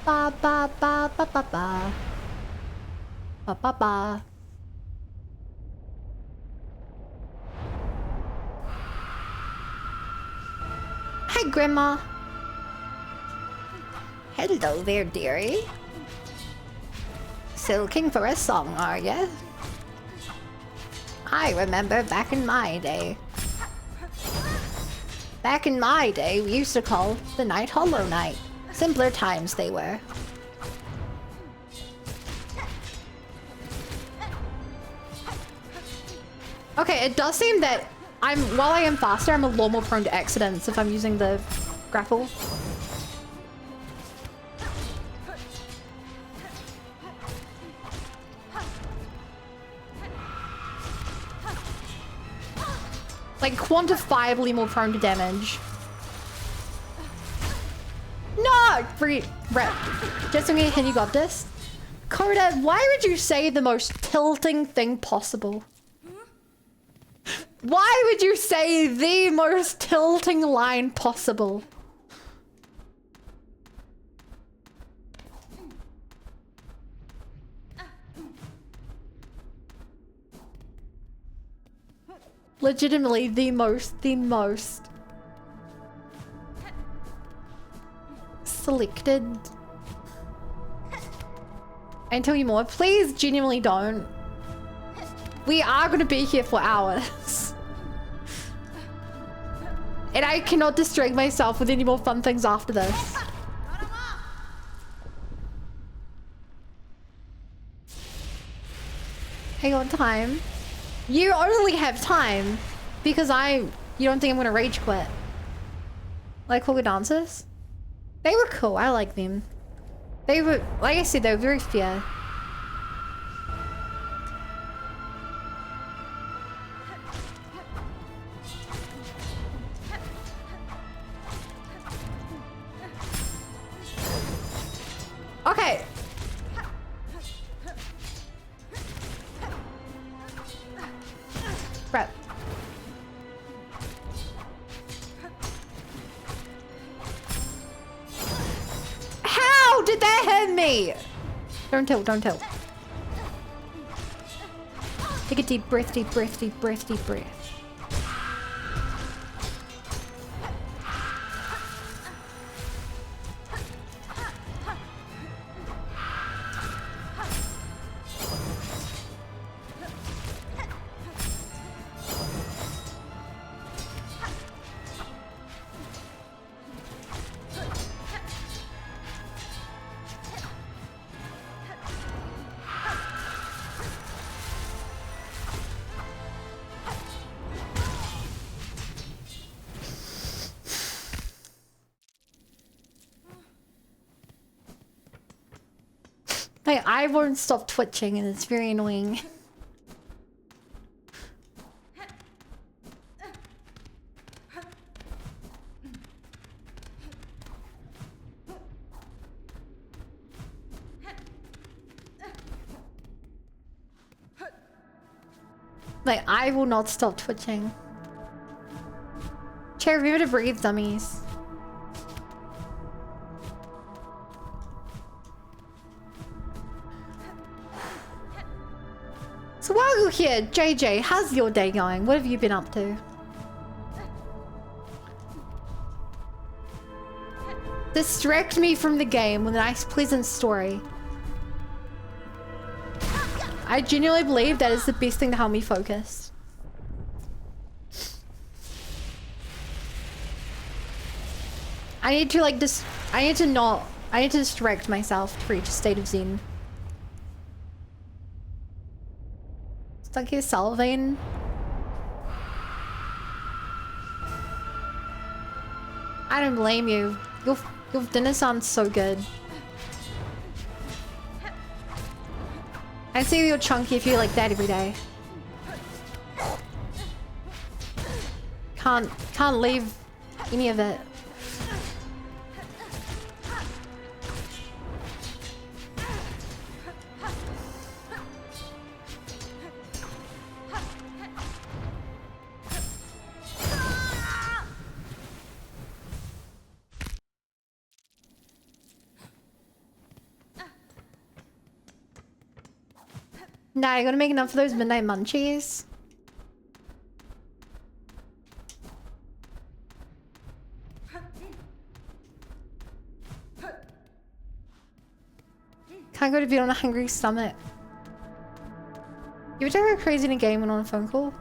Ba ba ba ba ba ba. Ba ba ba. Hi, Grandma. Hello there, dearie. So looking for a song, are ya? I remember back in my day. Back in my day, we used to call the night Hollow Night. Simpler times they were. Okay, it does seem that while I am faster, I'm a lot more prone to accidents if I'm using the grapple. Like, quantifiably more prone to damage. No! Rep. Just so you got this. Coda, why would you say the most tilting thing possible? Why would you say the most tilting line possible? Legitimately the most selected. And tell you more, please genuinely don't. We are gonna be here for hours. And I cannot distract myself with any more fun things after this. Hang on, time. You only have time because you don't think I'm gonna rage quit. Like polka dancers? They were cool, I like them. They were, like I said, they were very fair. Okay. Crap. How did that hit me? Don't tilt, don't tilt. Take a deep breath, deep breath, deep breath, deep breath. My eye won't stop twitching and it's very annoying. My eye will not stop twitching. Chair, remember to breathe, dummies. So while you're here, JJ, how's your day going? What have you been up to? Distract me from the game with a nice, pleasant story. I genuinely believe that is the best thing to help me focus. I need to like I need to distract myself to reach a state of zen. Stuck here salivating. I don't blame you. Your dinner sounds so good. I see you're chunky if you like that every day. Can't leave any of it. Nah, you gotta make enough of those midnight munchies. Can't go to bed on a hungry stomach. You ever go crazy in a game and on a phone call?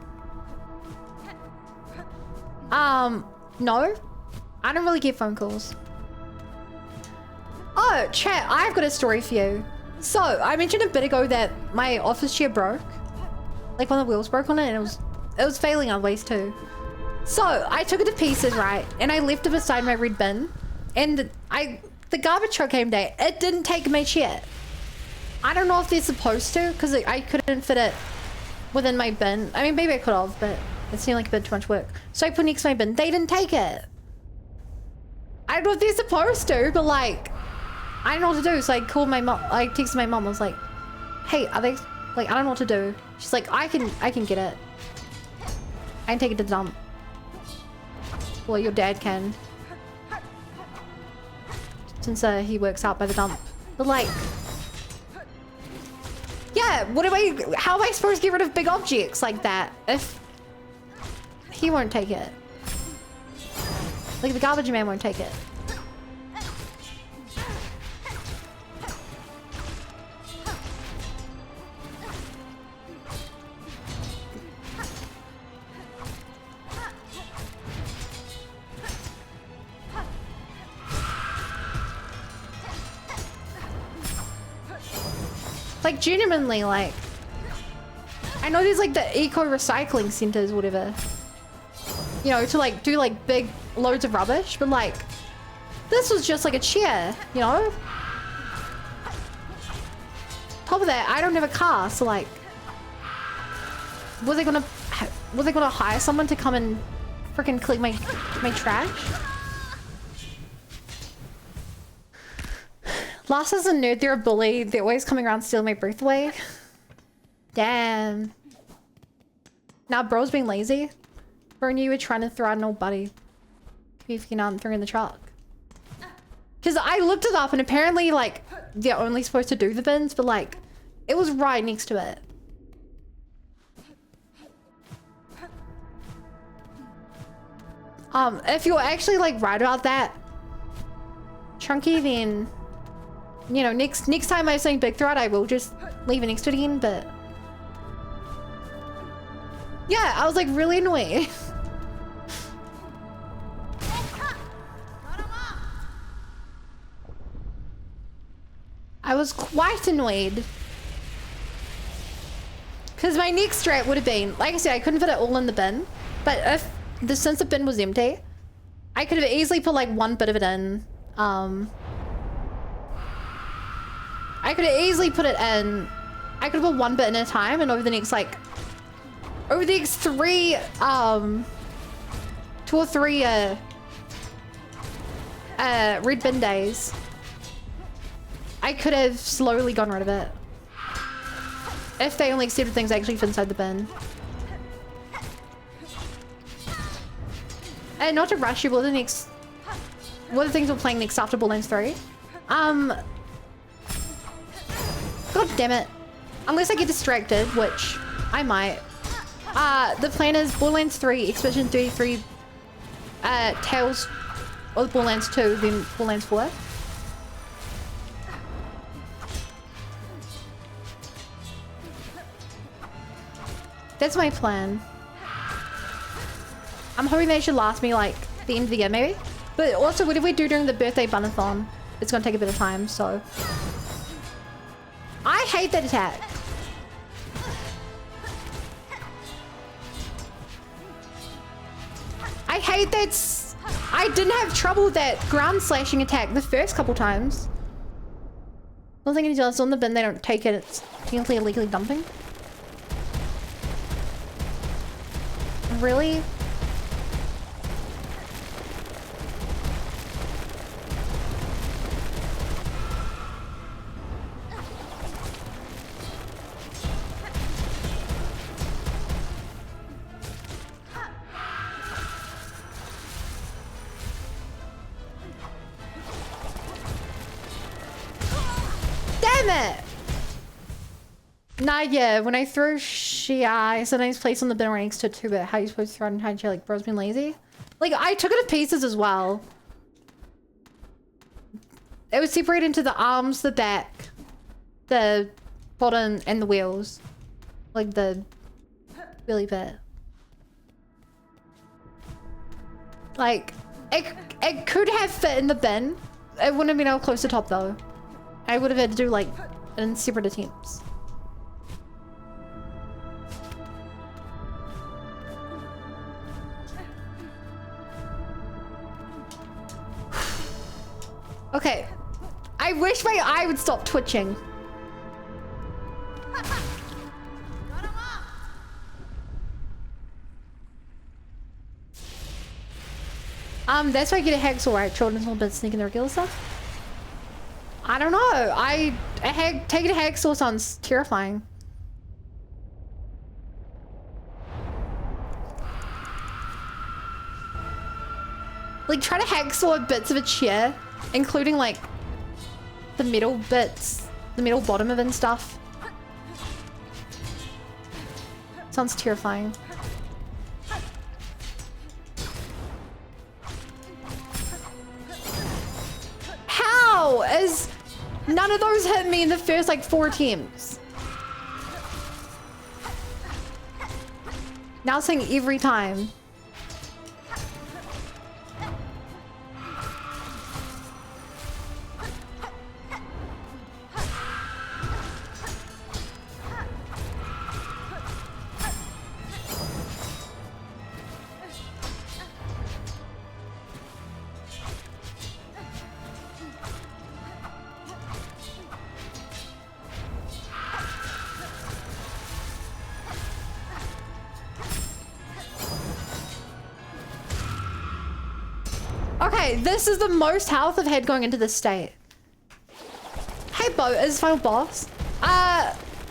No. I don't really get phone calls. Oh, chat, I've got a story for you. So, I mentioned a bit ago that my office chair broke. Like one of the wheels broke on it and it was failing on ways too. So, I took it to pieces, right? And I left it beside my red bin. And the garbage truck came today. It didn't take my chair. I don't know if they're supposed to, because I couldn't fit it within my bin. I mean, maybe I could have, but it seemed like a bit too much work. So I put it next to my bin. They didn't take it. I don't know if they're supposed to, but like, I don't know what to do. So I called my mom. I texted my mom. I was like, "Hey, are they like? I don't know what to do." She's like, "I can get it. I can take it to the dump." Well, your dad can, since he works out by the dump. But like, yeah, how am I supposed to get rid of big objects like that if he won't take it? Like the garbage man won't take it. Like genuinely, like, I know there's like the eco recycling centers, whatever, you know, to like do like big loads of rubbish, but like this was just like a chair, you know. Top of that, I don't have a car, so like, was I gonna hire someone to come and freaking collect my trash? Last is a nerd, they're a bully. They're always coming around stealing my breath away. Damn. Now bro's being lazy. Bro knew you were trying to throw out an old buddy. If you not throw in the truck. Because I looked it up and apparently like they're only supposed to do the bins, but like it was right next to it. If you're actually like right about that, Chunky, then you know next time I say big threat I will just leave it next to it again, but yeah, I was like really annoyed. I was quite annoyed. Because my next strat would have been, like I said, I couldn't fit it all in the bin. But since the bin was empty, I could have easily put like one bit of it in. I could have easily put it in. I could have put one bit in at a time, and over the next 2 or 3 red bin days, I could have slowly gone rid of it. If they only accepted things actually fit inside the bin. And not to rush you, what are the things we're playing next after Borderlands 3? God damn it. Unless I get distracted, which I might. The plan is Borderlands 3, Expedition 33, Tales of Borderlands 2, then Borderlands 4. That's my plan. I'm hoping they should last me like the end of the year maybe. But also whatever we do during the birthday bunathon, it's gonna take a bit of time, so. I hate that attack. I hate that. I didn't have trouble with that ground slashing attack the first couple times. One thing is on the bin, they don't take it, it's technically illegally dumping. Really? Damn it! Nah, yeah, when I throw I sometimes place on the bin right next to it too, but how are you supposed to throw it in high chair? Like, bro's been lazy? Like, I took it to pieces as well. It was separated into the arms, the back, the bottom, and the wheels. Like, the belly bit. Like, it could have fit in the bin. It wouldn't have been able to close the top, though. I would have had to do, like, in separate attempts. Okay, I wish my eye would stop twitching. That's why I get a hacksaw, right? Children's a little bit sneaking the regular stuff. I don't know. Taking a hacksaw sounds terrifying. Like, try to hacksaw bits of a chair, including like the metal bits, the metal bottom of it and stuff. Sounds terrifying. How is none of those hit me in the first like 4 attempts? Now it's saying every time. Okay, this is the most health I've had going into this state. Hey, Bo, is final boss?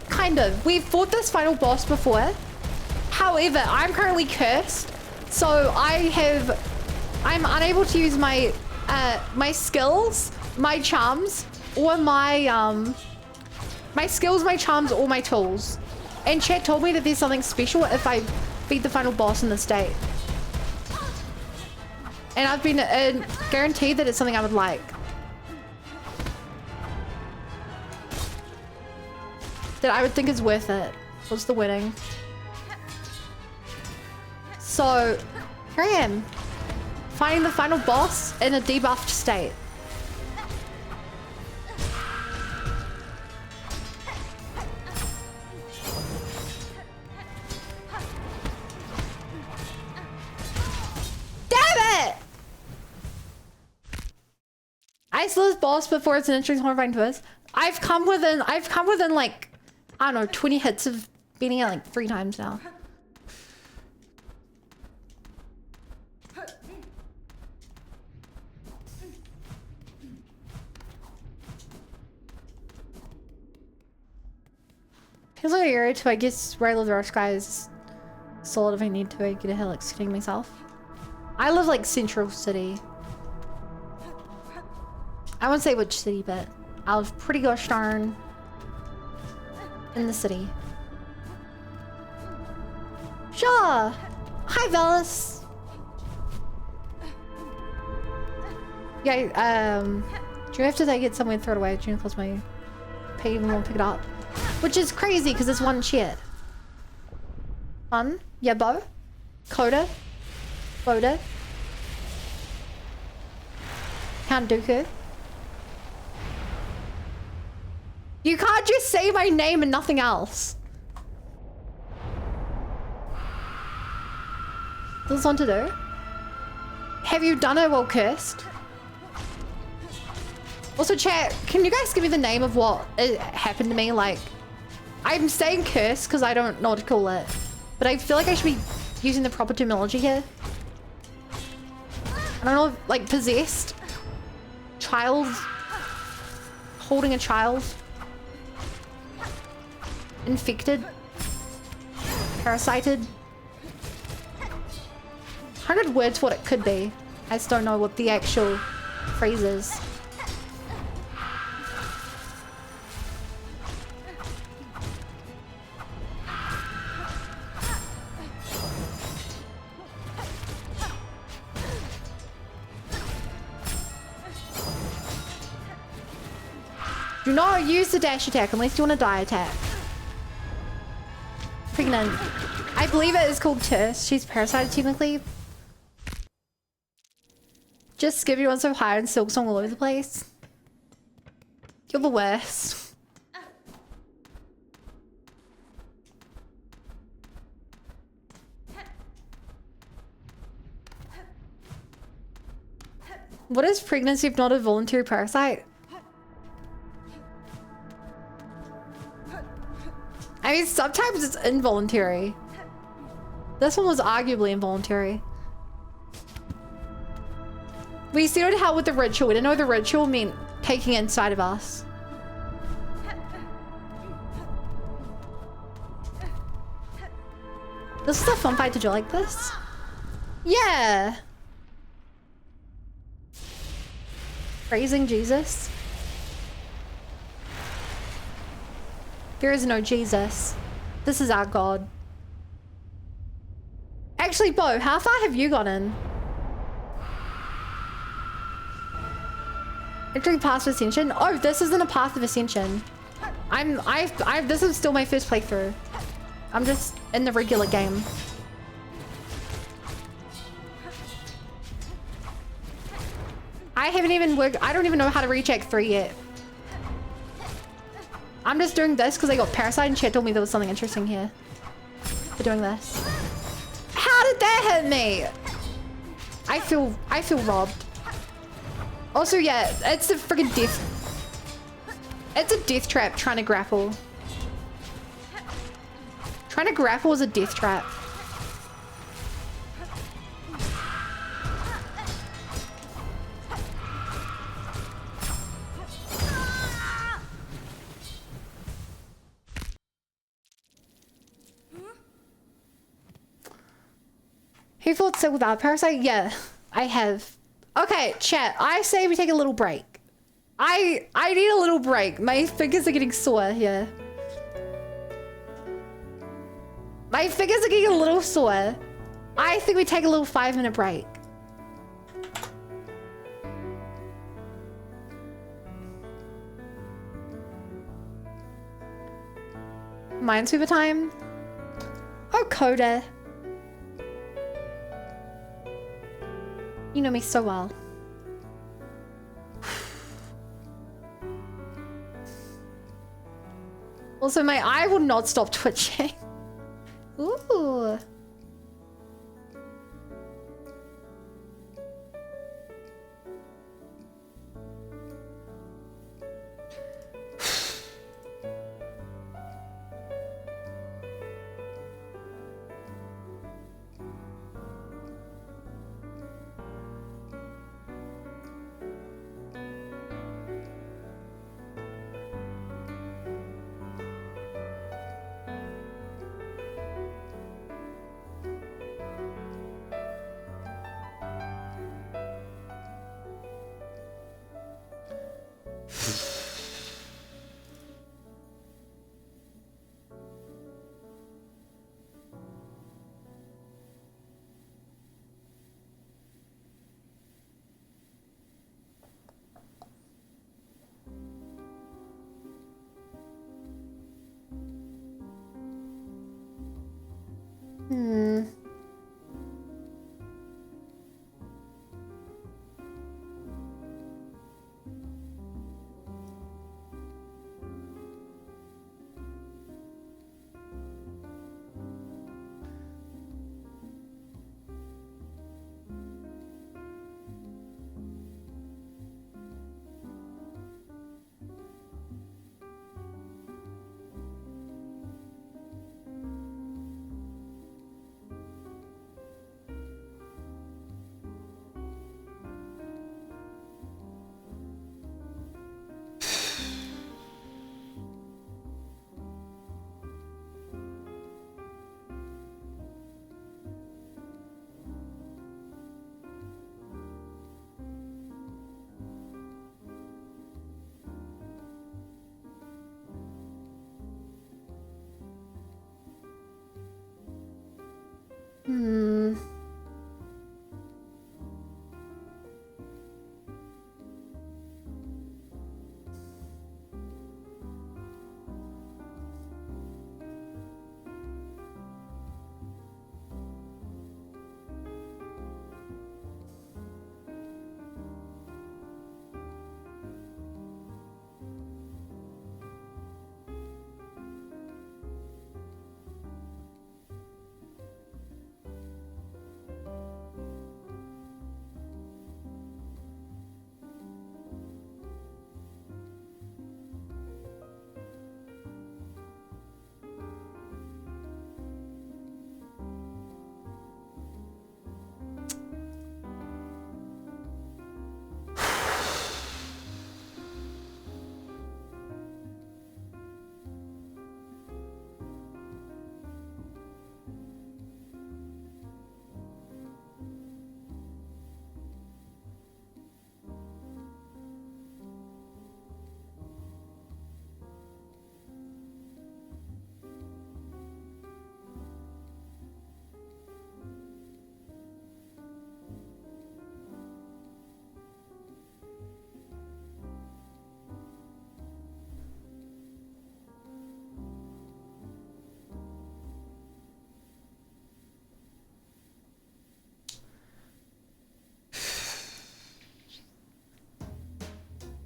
Kind of. We've fought this final boss before. However, I'm currently cursed, so I'm unable to use my my skills, my charms, or my skills, my charms, or my tools. And chat told me that there's something special if I beat the final boss in the state. And I've been guaranteed that it's something I would like. That I would think is worth it. What's the winning? So, here I am. Fighting the final boss in a debuffed state. Damn it! I saw this boss before. It's an interesting, horrifying twist. I've come within like, I don't know, 20 hits of beating it like 3 times now. Feels like an area too. I guess where I live, the Rush Sky is solid if I need to. I get a hell extending myself. I live like Central City. I won't say which city, but I live pretty gosh darn in the city. Sure. Hi, Velas. Yeah, do you have to take it somewhere and throw it away? Do you close my pay and won't pick it up? Which is crazy because it's one shit. Fun? Yeah, Bo? Coda? Boda? Count Dooku? You can't just say my name and nothing else. What's on to do? Have you done it while cursed? Also, chat, can you guys give me the name of what happened to me? Like, I'm saying cursed because I don't know what to call it. But I feel like I should be using the proper terminology here. I don't know, like possessed? Child? Holding a child? Infected? Parasited? 100 words what it could be. I just don't know what the actual phrase is. Do not use the dash attack unless you want to die attack. Pregnant. I believe it is called Terse. She's parasited technically. Just skip you on so high and silk song all over the place. You're the worst. What is pregnancy if not a voluntary parasite? I mean, sometimes it's involuntary. This one was arguably involuntary. We started hell with the ritual. We didn't know the ritual meant taking it inside of us. This is a fun fight. Did you like this? Yeah. Praising Jesus. There is no Jesus. This is our God. Actually, Bo, how far have you gotten? Entering Path of Ascension? Oh, this isn't a Path of Ascension. This is still my first playthrough. I'm just in the regular game. I haven't even worked. I don't even know how to reach Act 3 yet. I'm just doing this because I got parasite and chat told me there was something interesting here. For doing this. How did that hit me? I feel robbed. Also, yeah, it's a freaking death. It's a death trap trying to grapple. Trying to grapple is a death trap. Who fought sick without Parasite? Yeah, I have. Okay, chat. I say we take a little break. I need a little break. My fingers are getting sore here. My fingers are getting a little sore. I think we take a little 5-minute break. Minesweeper time? Oh, Coda. You know me so well. Also, my eye will not stop twitching. Ooh.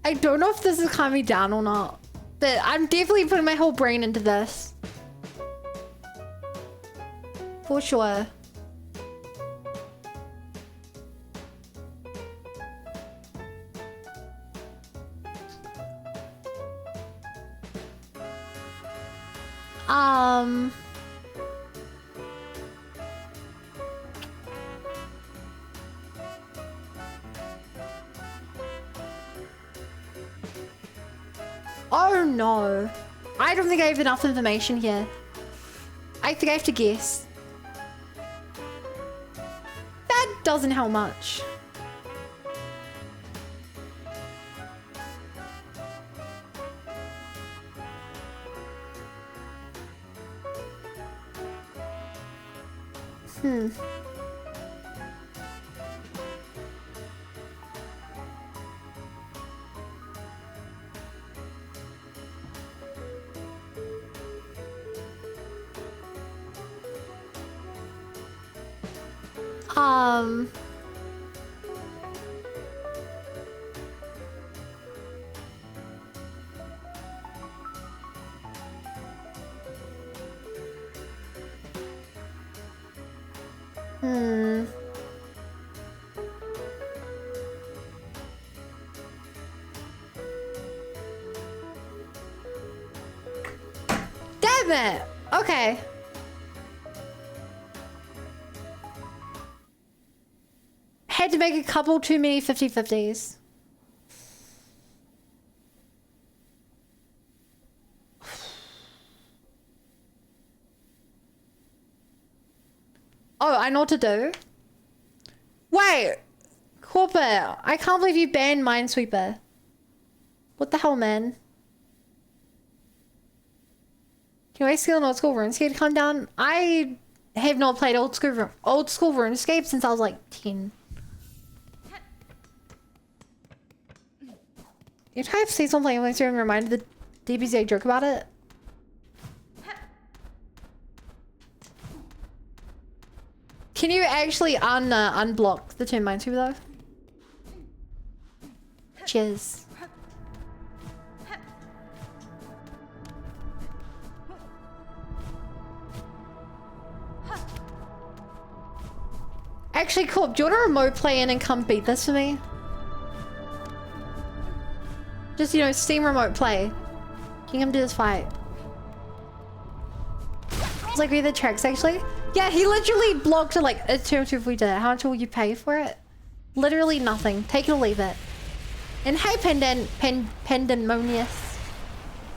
I don't know if this is calming me down or not, but I'm definitely putting my whole brain into this. For sure. Oh no. I don't think I have enough information here. I think I have to guess. That doesn't help much. Hmm. Um. Hmm. Damn it! Okay. Had to make a couple too many 50-50s. Oh, I know what to do. Wait, Corporate, I can't believe you banned Minesweeper. What the hell, man? Can I skill an old school RuneScape to come down? I have not played old school RuneScape since I was like 10. You try to say something like and reminded the DBZ joke about it? Can you actually unblock the term Minesweeper though? Cheers. Actually, cool. Do you want to remote play in and come beat this for me? Just, you know, Steam remote play. Can you come do this fight? It's like, read the tracks actually. Yeah, he literally blocked it like a turn if we did it. How much will you pay for it? Literally nothing. Take it or leave it. And hey, Pandemonious.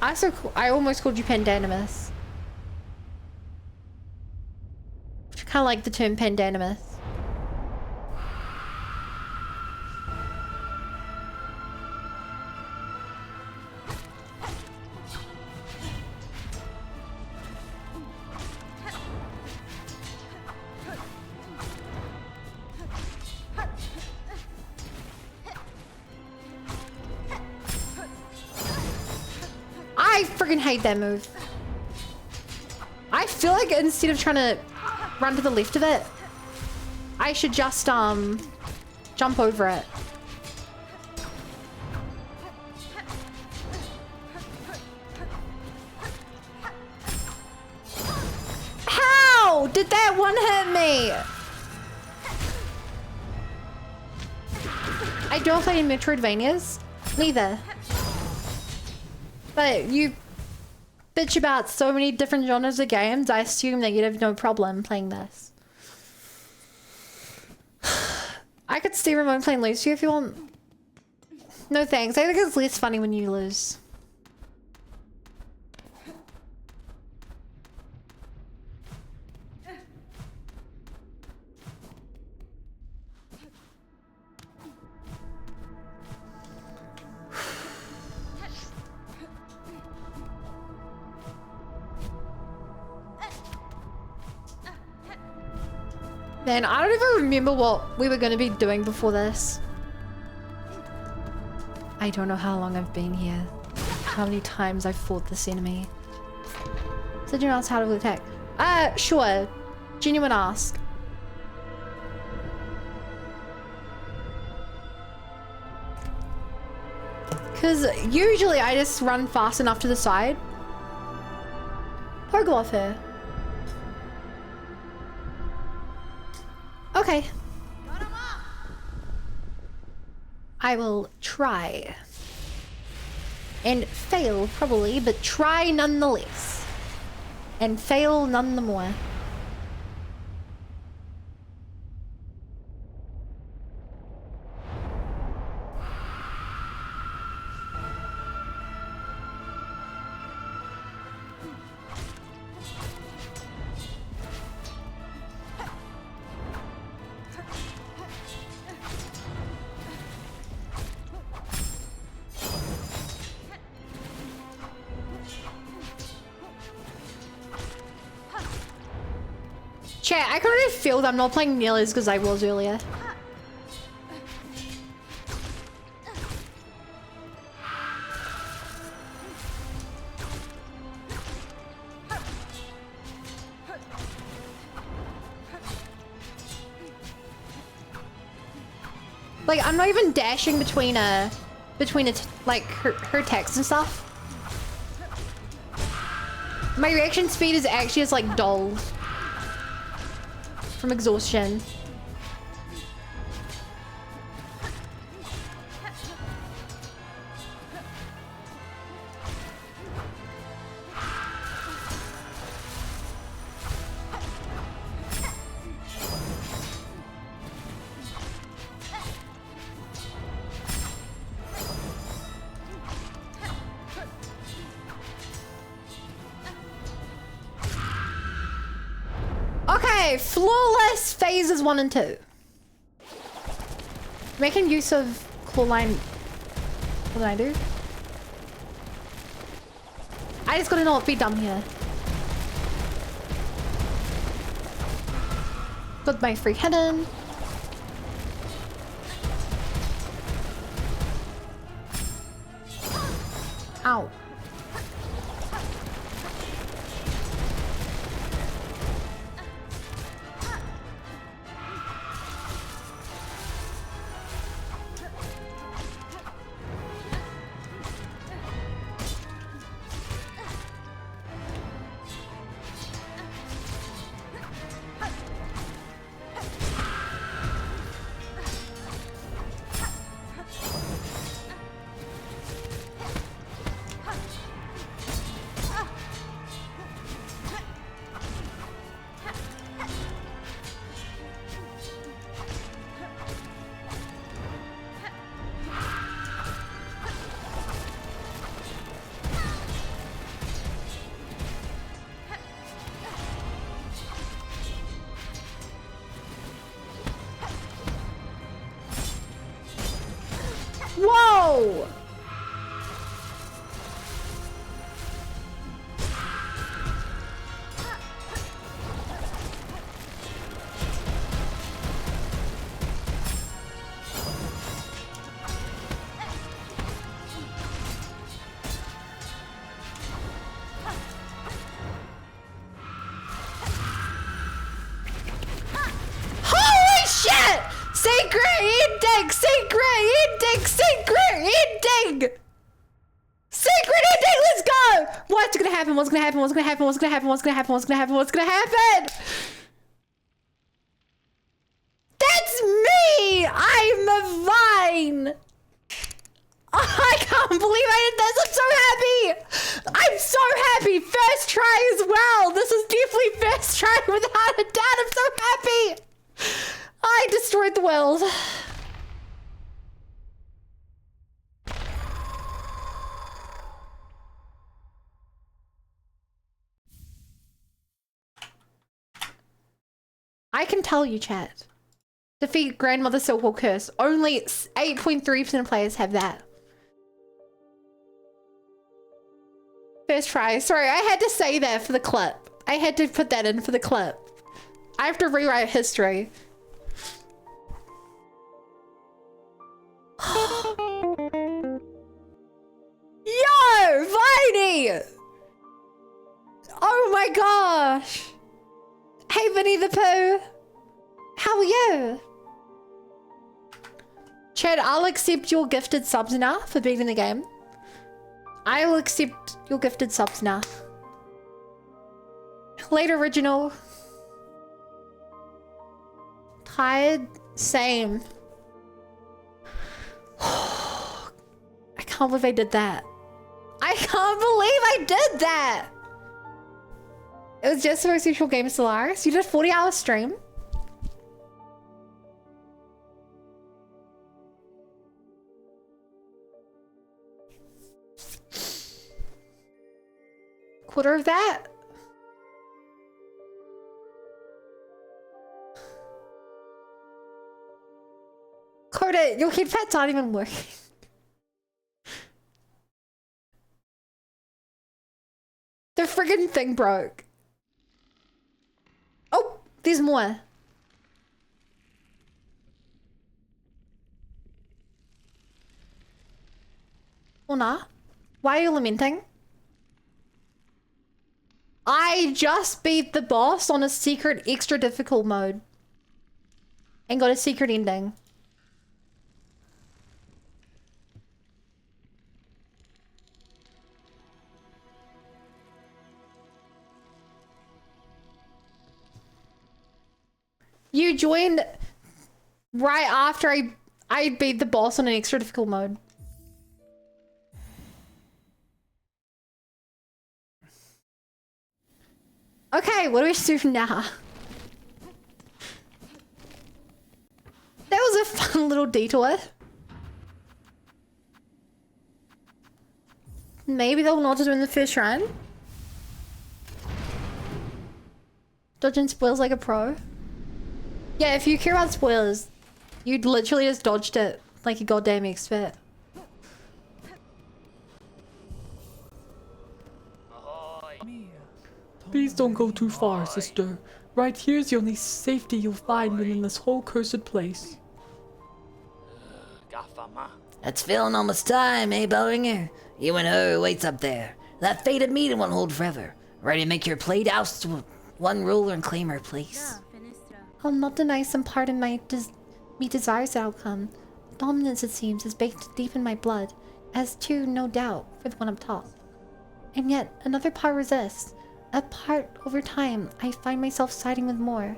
I almost called you Pandanimus. Kind of like the term Pandanimus. I freaking hate that move. I feel like instead of trying to run to the left of it, I should just jump over it. How did that one hit me? I don't play in Metroidvanias. Neither. But you bitch about so many different genres of games, I assume that you'd have no problem playing this. I could stay remote playing lose to you if you want. No thanks. I think it's less funny when you lose. Man, I don't even remember what we were going to be doing before this. I don't know how long I've been here. How many times I've fought this enemy. So do you ask how to attack? Sure. Genuine ask. Because usually I just run fast enough to the side. Pokeball off her. Okay. I will try. And fail, probably, but try nonetheless. And fail none the more. Chat, I can already feel that I'm not playing nearly as good as I was earlier. Like, I'm not even dashing between like her text and stuff. My reaction speed is actually just like dull from exhaustion. Okay, flawless phases 1 and 2. Making use of claw line. What did I do? I just gotta not be dumb here. Got my free hidden. Ow. Whoa! Holy shit! Secret ending! Secret ending! Secret ending! Secret ending! Let's go! What's gonna happen? What's gonna happen? What's gonna happen? What's gonna happen? What's gonna happen? What's gonna happen? What's gonna happen? That's me! I'm a vine! I can't believe I did this! I'm so happy! I'm so happy! First try as well! This is definitely first try without a doubt! I'm so happy! I destroyed the world. I can tell you, chat. Defeat Grandmother Silkwall Curse. Only 8.3% of players have that. First try. Sorry, I had to say that for the clip. I had to put that in for the clip. I have to rewrite history. Yo, Viney! Oh my gosh! Hey, Vinny the Pooh! How are you? Chad, I'll accept your gifted subs now for being in the game. I'll accept your gifted subs now. Late original. Tired? Same. I can't believe I did that. I can't believe I did that! It was just for Social Game Solaris. You did a 40-hour stream? Quarter of that? Coda, your headphones aren't even working. The friggin' thing broke. Oh, there's more. Or not? Why are you lamenting? I just beat the boss on a secret extra difficult mode. And got a secret ending. You joined right after I beat the boss on an extra difficult mode. Okay, what do we do now? That was a fun little detour. Maybe they'll not do in the first run. Dodging spoils like a pro. Yeah, if you care about spoilers, you'd literally just dodged it like a goddamn expert. Please don't go too far, sister. Right here's the only safety you'll find within this whole cursed place. It's feeling almost time, eh, Bellinger? You and her waits up there. That fated meeting won't hold forever. Ready to make your play to oust one ruler and claim her place. I'll not deny some part of me desires the outcome. Dominance, it seems, is baked deep in my blood, as too, no doubt, for the one up top. And yet, another part resists. A part, over time, I find myself siding with more.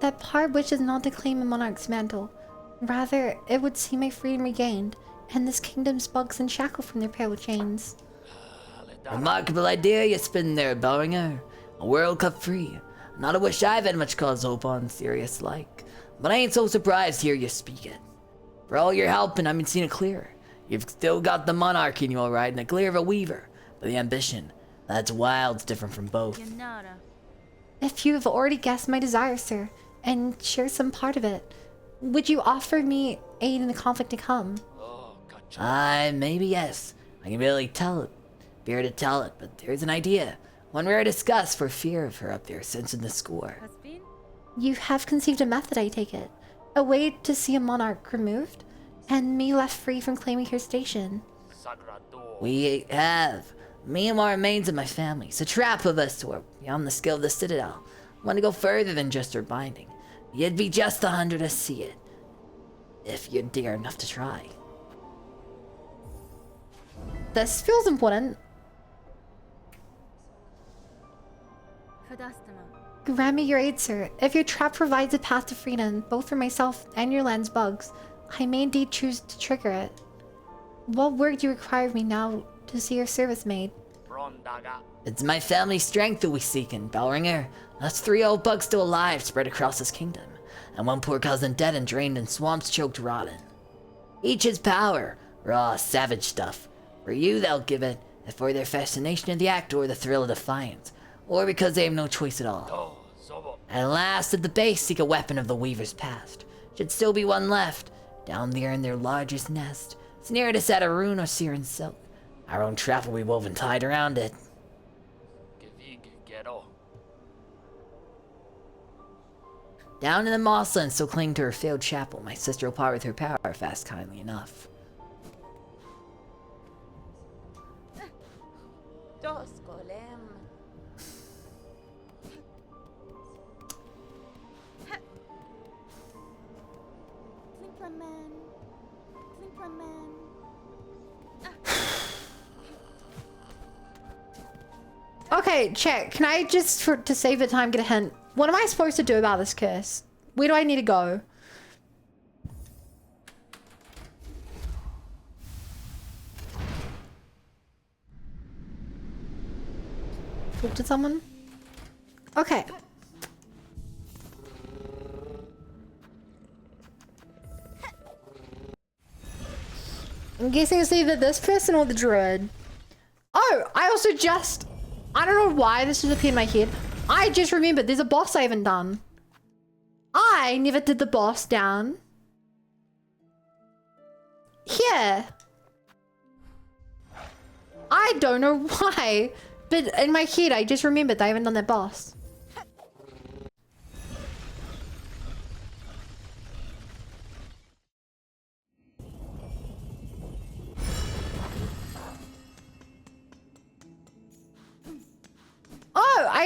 That part wishes not to claim a monarch's mantle. Rather, it would see my freedom regained, and this kingdom's bugs unshackled from their pale chains. Remarkable idea you spin there, Bellinger. A World Cup free. Not a wish I've had much cause to hope on, serious like. But I ain't so surprised to hear you speak it. For all your help, and I've been seeing it clear. You've still got the monarch in you alright, and the glare of a weaver. But the ambition, that's wild's different from both. If you have already guessed my desire, sir, and share some part of it, would you offer me aid in the conflict to come? Aye, maybe yes. I can barely tell it. Bear to tell it, but there's an idea. One rare discuss for fear of her up there sensing the score. You have conceived a method, I take it. A way to see a monarch removed, and me left free from claiming her station. We have. Me and what remains of my family. It's a trap of us who are beyond the skill of the Citadel. Want to go further than just her binding. You'd be just 100 to see it. If you'd dare enough to try. This feels important. Grant me your aid, sir. If your trap provides a path to freedom, both for myself and your land's bugs, I may indeed choose to trigger it. What work do you require of me now to see your service made? It's my family's strength that we seek in Belringer. That's 3 old bugs still alive spread across this kingdom, and 1 poor cousin dead and drained in swamps choked rotten. Each his power, raw, savage stuff. For you they'll give it, if for their fascination of the act or the thrill of defiance, or because they have no choice at all. At last, at the base, seek a weapon of the Weaver's past. Should still be one left, down there in their largest nest. Snared us at a rune or searing silk. Our own trap will be woven tied around it. Down in the mossland, still cling to her failed chapel, my sister will part with her power fast kindly enough. Okay, check. Can I just, to save the time, get a hint? What am I supposed to do about this curse? Where do I need to go? Talk to someone? Okay. I'm guessing it's either this person or the druid. Oh, I also just... I don't know why this just appeared in my head. I just remembered there's a boss I haven't done. I never did the boss down here. I don't know why, but in my head I just remembered that I haven't done that boss.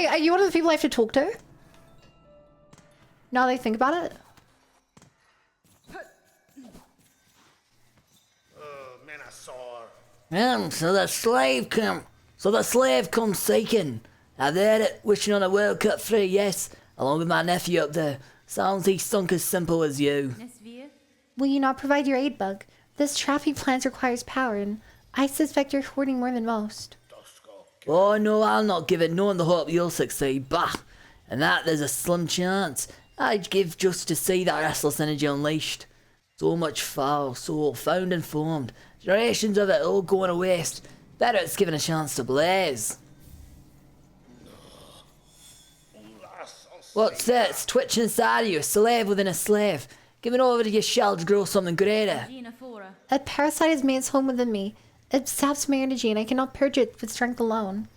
are you one of the people I have to talk to? Now they think about it? So the slave comes seeking. I've heard it, wishing on a World Cup 3, yes, along with my nephew up there. Sounds he sunk as simple as you. Will you not provide your aid, Bug? This trapping plant requires power, and I suspect you're hoarding more than most. Oh no, I'll not give it none the hope you'll succeed, bah! And that there's a slim chance. I'd give just to see that restless energy unleashed. So much foul soul found and formed. Generations of it all going to waste. Better it's given a chance to blaze. What's that? It's twitching inside of you, a slave within a slave. Give it over to your shell to grow something greater. A parasite has made its home within me. It saps my energy and I cannot purge it with strength alone.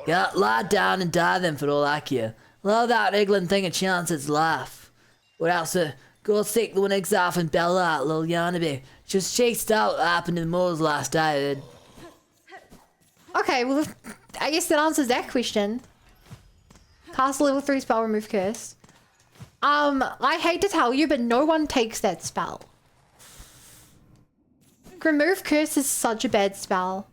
Yeah, lie down and die then for all I care. Allow that wriggling thing a chance its life. Or else, go seek the one exile from Bella, little Yarnaby. She was chased out what happened in the moors last I heard. Okay, well, I guess that answers that question. Cast a level 3 spell, remove curse. I hate to tell you, but no one takes that spell. Remove curse is such a bad spell.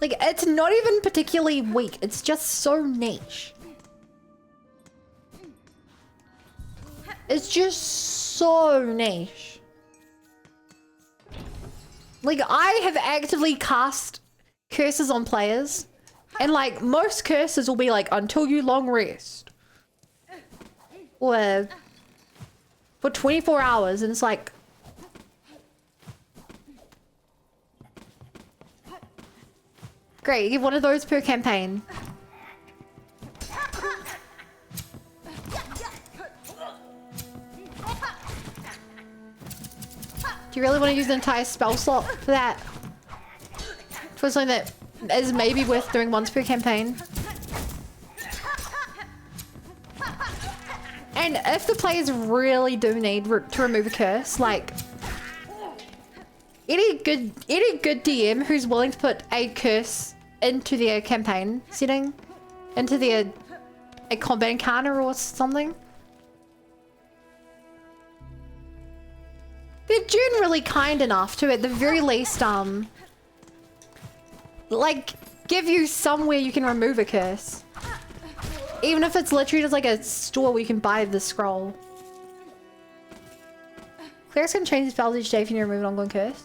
Like, it's not even particularly weak. It's just so niche. It's just so niche. Like, I have actively cast curses on players. And, like, most curses will be, like, until you long rest. Or for 24 hours. And it's like... Great, you get one of those per campaign. Do you really want to use an entire spell slot for that? For something that is maybe worth doing once per campaign? And if the players really do need to remove a curse, like... Any good DM who's willing to put a curse into their campaign setting, into their a combat encounter or something, they're generally kind enough to, at the very least, like, give you somewhere you can remove a curse. Even if it's literally just like a store where you can buy the scroll. Clerics can change spells each day if you remove an ongoing curse.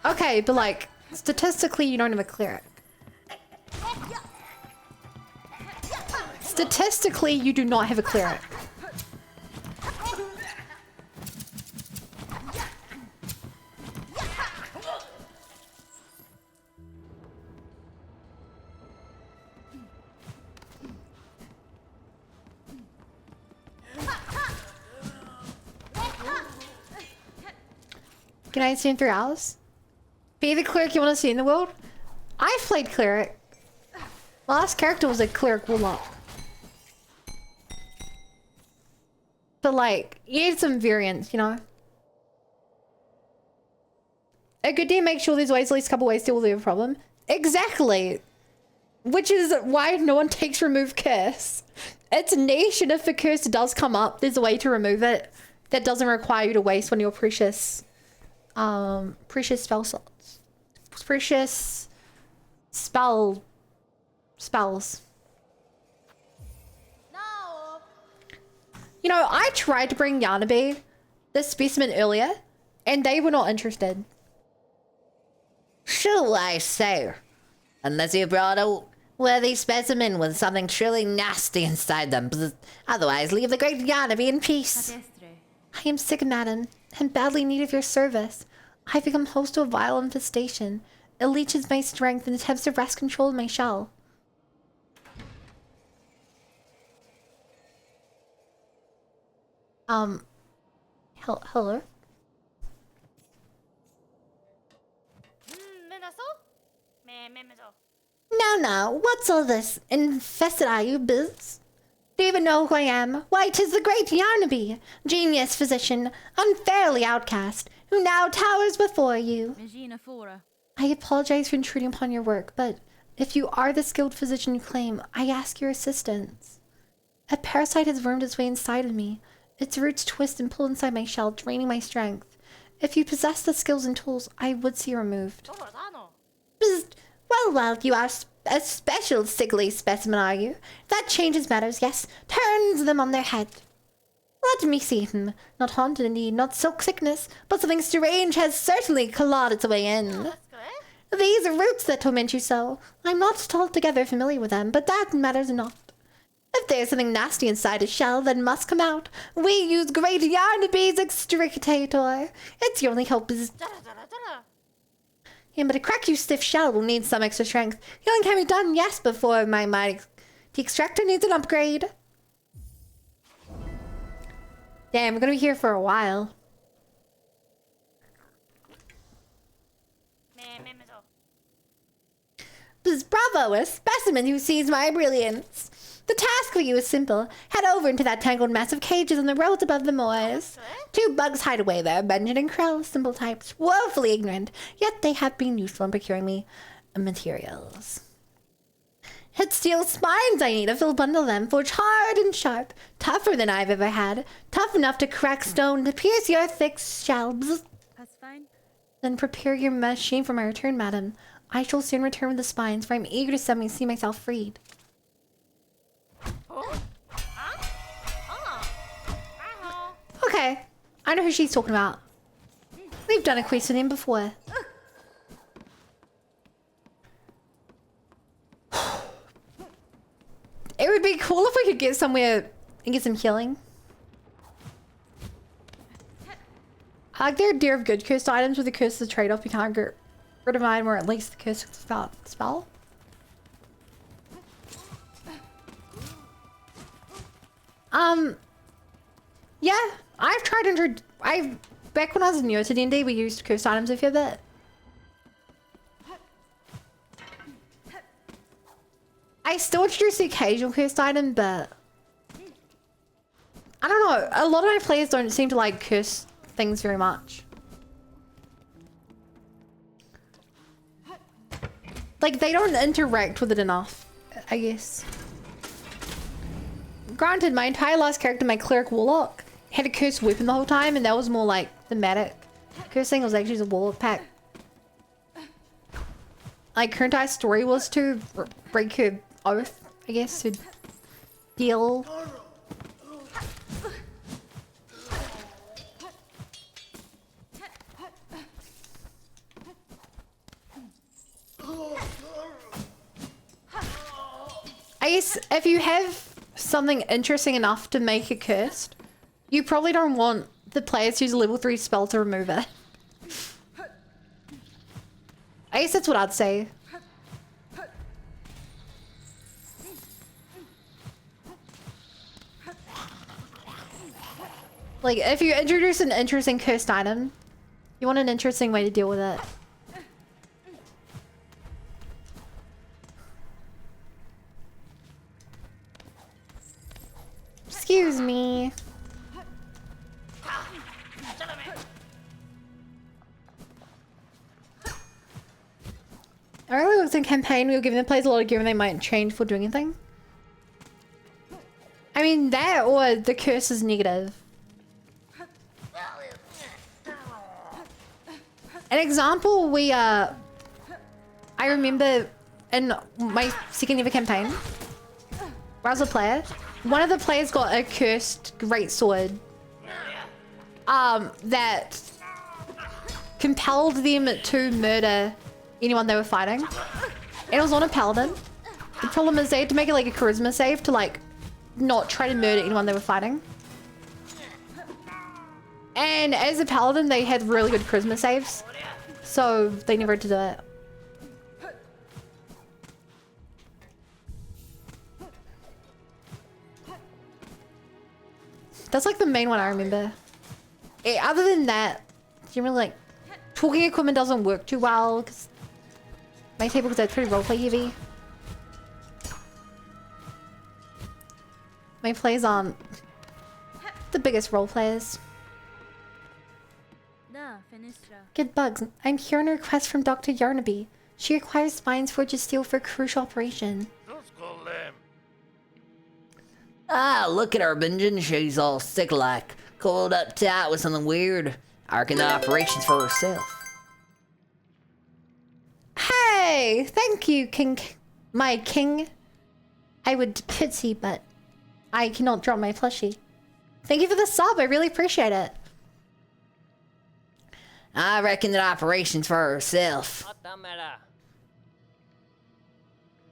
Okay, but like, statistically you don't have a cleric. Statistically, you do not have a cleric. Can I see in 3 hours? Be the cleric you want to see in the world? I've played cleric. My last character was a cleric warlock. But like, you need some variance, you know? A good DM makes sure there's ways, at least a couple ways to deal with the problem. Exactly! Which is why no one takes remove curse. It's niche, and if a curse does come up, there's a way to remove it that doesn't require you to waste one of your precious spell slots. Precious spells. No. You know, I tried to bring Yarnaby this specimen earlier, and they were not interested. Shall I say? Unless you brought a worthy specimen with something truly nasty inside them. Otherwise, leave the great Yarnaby in peace. I am sick, madam, and badly in need of your service. I've become host to a vile infestation. It leeches my strength and attempts to wrest control of my shell. Hello? No, what's all this infested are you, biz? Do you even know who I am? Why, 'tis the great Yarnaby, genius physician, unfairly outcast, who now towers before you. I apologize for intruding upon your work, but if you are the skilled physician you claim, I ask your assistance. A parasite has wormed its way inside of me. Its roots twist and pull inside my shell, draining my strength. If you possess the skills and tools, I would see removed. Bzz. Well, you are a special sickly specimen, are you? That changes matters, yes. Turns them on their head. Let me see. Not haunted indeed, not silk sickness, but something strange has certainly clawed its way in. These roots that torment you so. I'm not altogether familiar with them, but that matters not. If there's something nasty inside a shell that must come out, we use great Yarnaby's extricator. It's your only hope is... Yeah, but to crack you stiff shell will need some extra strength. Healing can be done, yes, before my the extractor needs an upgrade. Damn, we're gonna be here for a while. Bravo, a specimen who sees my brilliance. The task for you is simple. Head over into that tangled mass of cages on the roads above the moors. 2 bugs hide away there, Benjamin and Krell, simple types, woefully ignorant, yet they have been useful in procuring me materials. It's steel spines I need, a full bundle of them, forged hard and sharp, tougher than I've ever had, tough enough to crack stone, to pierce your thick shells. That's fine. Then prepare your machine for my return, madam. I shall soon return with the spines, for I'm eager to suddenly see myself freed. Okay, I know who she's talking about. We've done a quest with him before. It would be cool if we could get somewhere and get some healing. I like their Deer of Good cursed items with the curse of the trade-off. You can't get rid of mine, or at least the curse spell. Yeah, I've tried back when I was newer to D&D, we used cursed items a fair bit. I still introduce the occasional cursed item, but I don't know. A lot of my players don't seem to like curse things very much. Like, they don't interact with it enough, I guess. Granted, my entire last character, my cleric warlock, had a cursed weapon the whole time, and that was more like thematic. Cursing was actually the warlock pack. Like, her entire story was to break her oath, I guess, to deal. I guess if you have something interesting enough to make it cursed, you probably don't want the players to use a level 3 spell to remove it. I guess that's what I'd say. Like, if you introduce an interesting cursed item, you want an interesting way to deal with it. Excuse me. Earlier it was in campaign, we were giving the players a lot of gear and they might change for doing anything. I mean, that or the curse is negative. An example, I remember in my second ever campaign, where I was a player, one of the players got a cursed greatsword that compelled them to murder anyone they were fighting. And it was on a paladin. The problem is they had to make it like a charisma save to like not try to murder anyone they were fighting. And as a paladin, they had really good charisma saves, so they never had to do it. That's like the main one I remember. Other than that, generally like talking equipment doesn't work too well because my table, because that's pretty roleplay heavy. My plays aren't the biggest role players. Good bugs. I'm here on a request from Dr. Yarnaby. She requires spines forged of steel for a crucial operation. Ah, look at her binging. She's all sick-like, coiled up tight with something weird. I reckon the operation's for herself. Hey! Thank you, King. My king. I would pity, but I cannot drop my plushie. Thank you for the sub. I really appreciate it. I reckon that operation's for herself.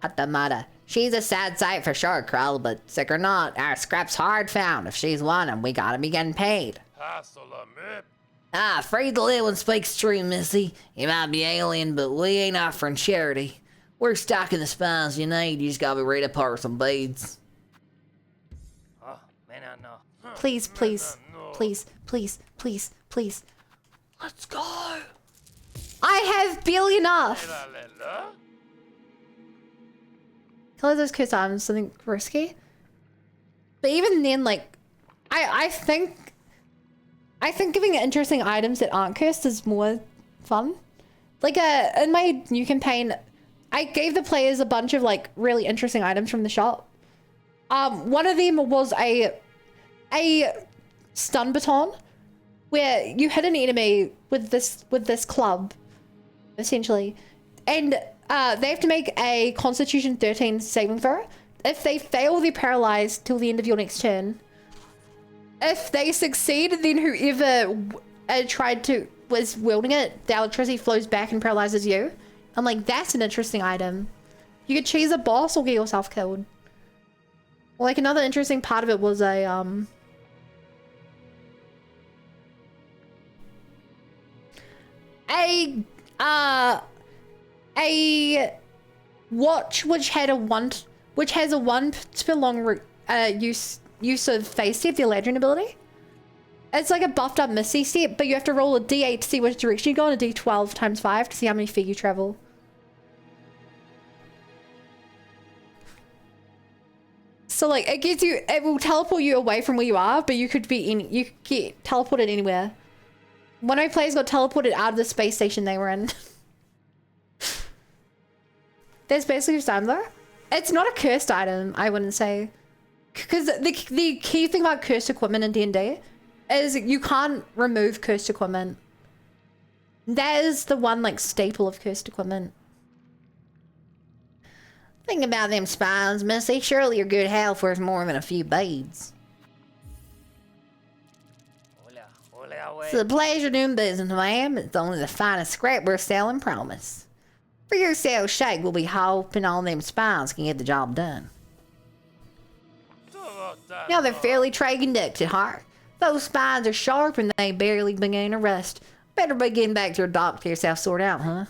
Hatamada. She's a sad sight for sure, Krull, but sick or not, our scrap's hard found. If she's one, and we gotta be getting paid. Afraid the little one speaks true, Missy. You might be alien, but we ain't offering charity. We're stocking the spines you need. You just gotta be ready to part some beads. Please, please, please, please, please, please. Let's go. I have barely enough. Color those cursed items something risky. But even then, like, I think giving interesting items that aren't cursed is more fun. Like, in my new campaign, I gave the players a bunch of like really interesting items from the shop. One of them was a stun baton, where you hit an enemy with this club, essentially, and they have to make a Constitution 13 saving throw. If they fail, they're paralyzed till the end of your next turn. If they succeed, then whoever was wielding it, the electricity flows back and paralyzes you. I'm like, that's an interesting item. You could cheese a boss or get yourself killed. Like, another interesting part of it was a watch which has a 1 per long use of phase step, the Eladrin ability. It's like a buffed up Misty step, but you have to roll a d8 to see which direction you go and a d12 times 5 to see how many feet you travel. So like it will teleport you away from where you are, but you could get teleported anywhere. One of my players got teleported out of the space station they were in. There's basically just time though. It's not a cursed item, I wouldn't say. Because the key thing about cursed equipment in D&D is you can't remove cursed equipment. That is the one like staple of cursed equipment. Think about them spines, Missy. Surely your good health worth more than a few beads. It's a pleasure doing business, ma'am. It's only the finest scrap we're selling, promise. For your sales shake, we'll be hoping all them spines can get the job done. Now they're fairly trade conducted, Hart. Those spines are sharp and they barely begin to rust. Better be getting back to your dock to get yourself sorted out, huh?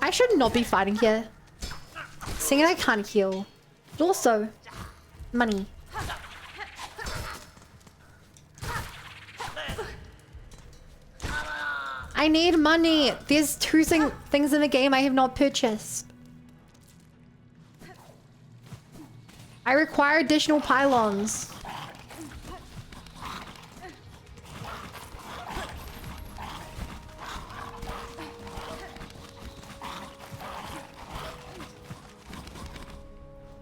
I should not be fighting here. Seeing I can't heal. But also, money. I need money. There's two things in the game I have not purchased. I require additional pylons.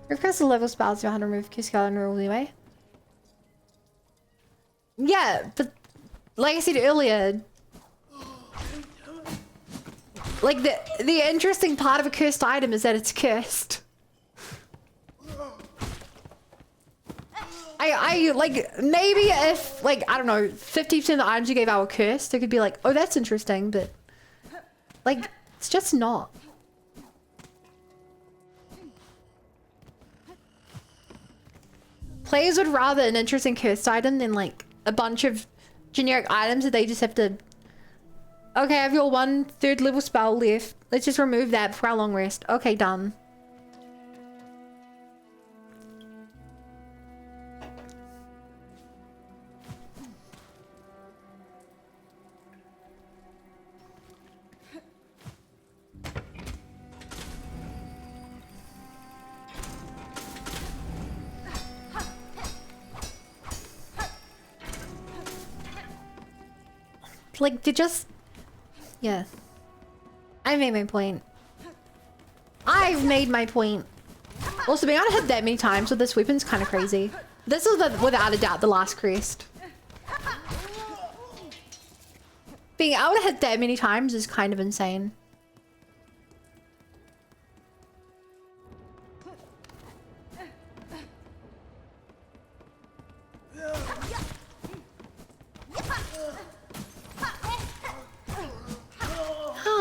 Request the level spells to how to remove Q-Scale and rule anyway. Yeah, but like I said earlier, like the interesting part of a cursed item is that it's cursed. I like maybe if like I don't know 50% of the items you gave out were cursed, it could be like, oh that's interesting, but like it's just not. Players would rather an interesting cursed item than like a bunch of generic items that they just have to. Okay, I have your 1/3 level spell left. Let's just remove that for our long rest. Okay, done. Like, they just... Yeah. I made my point. I've made my point. Also, being able to hit that many times with this weapon's kind of crazy. This is, without a doubt, the last crest. Being able to hit that many times is kind of insane.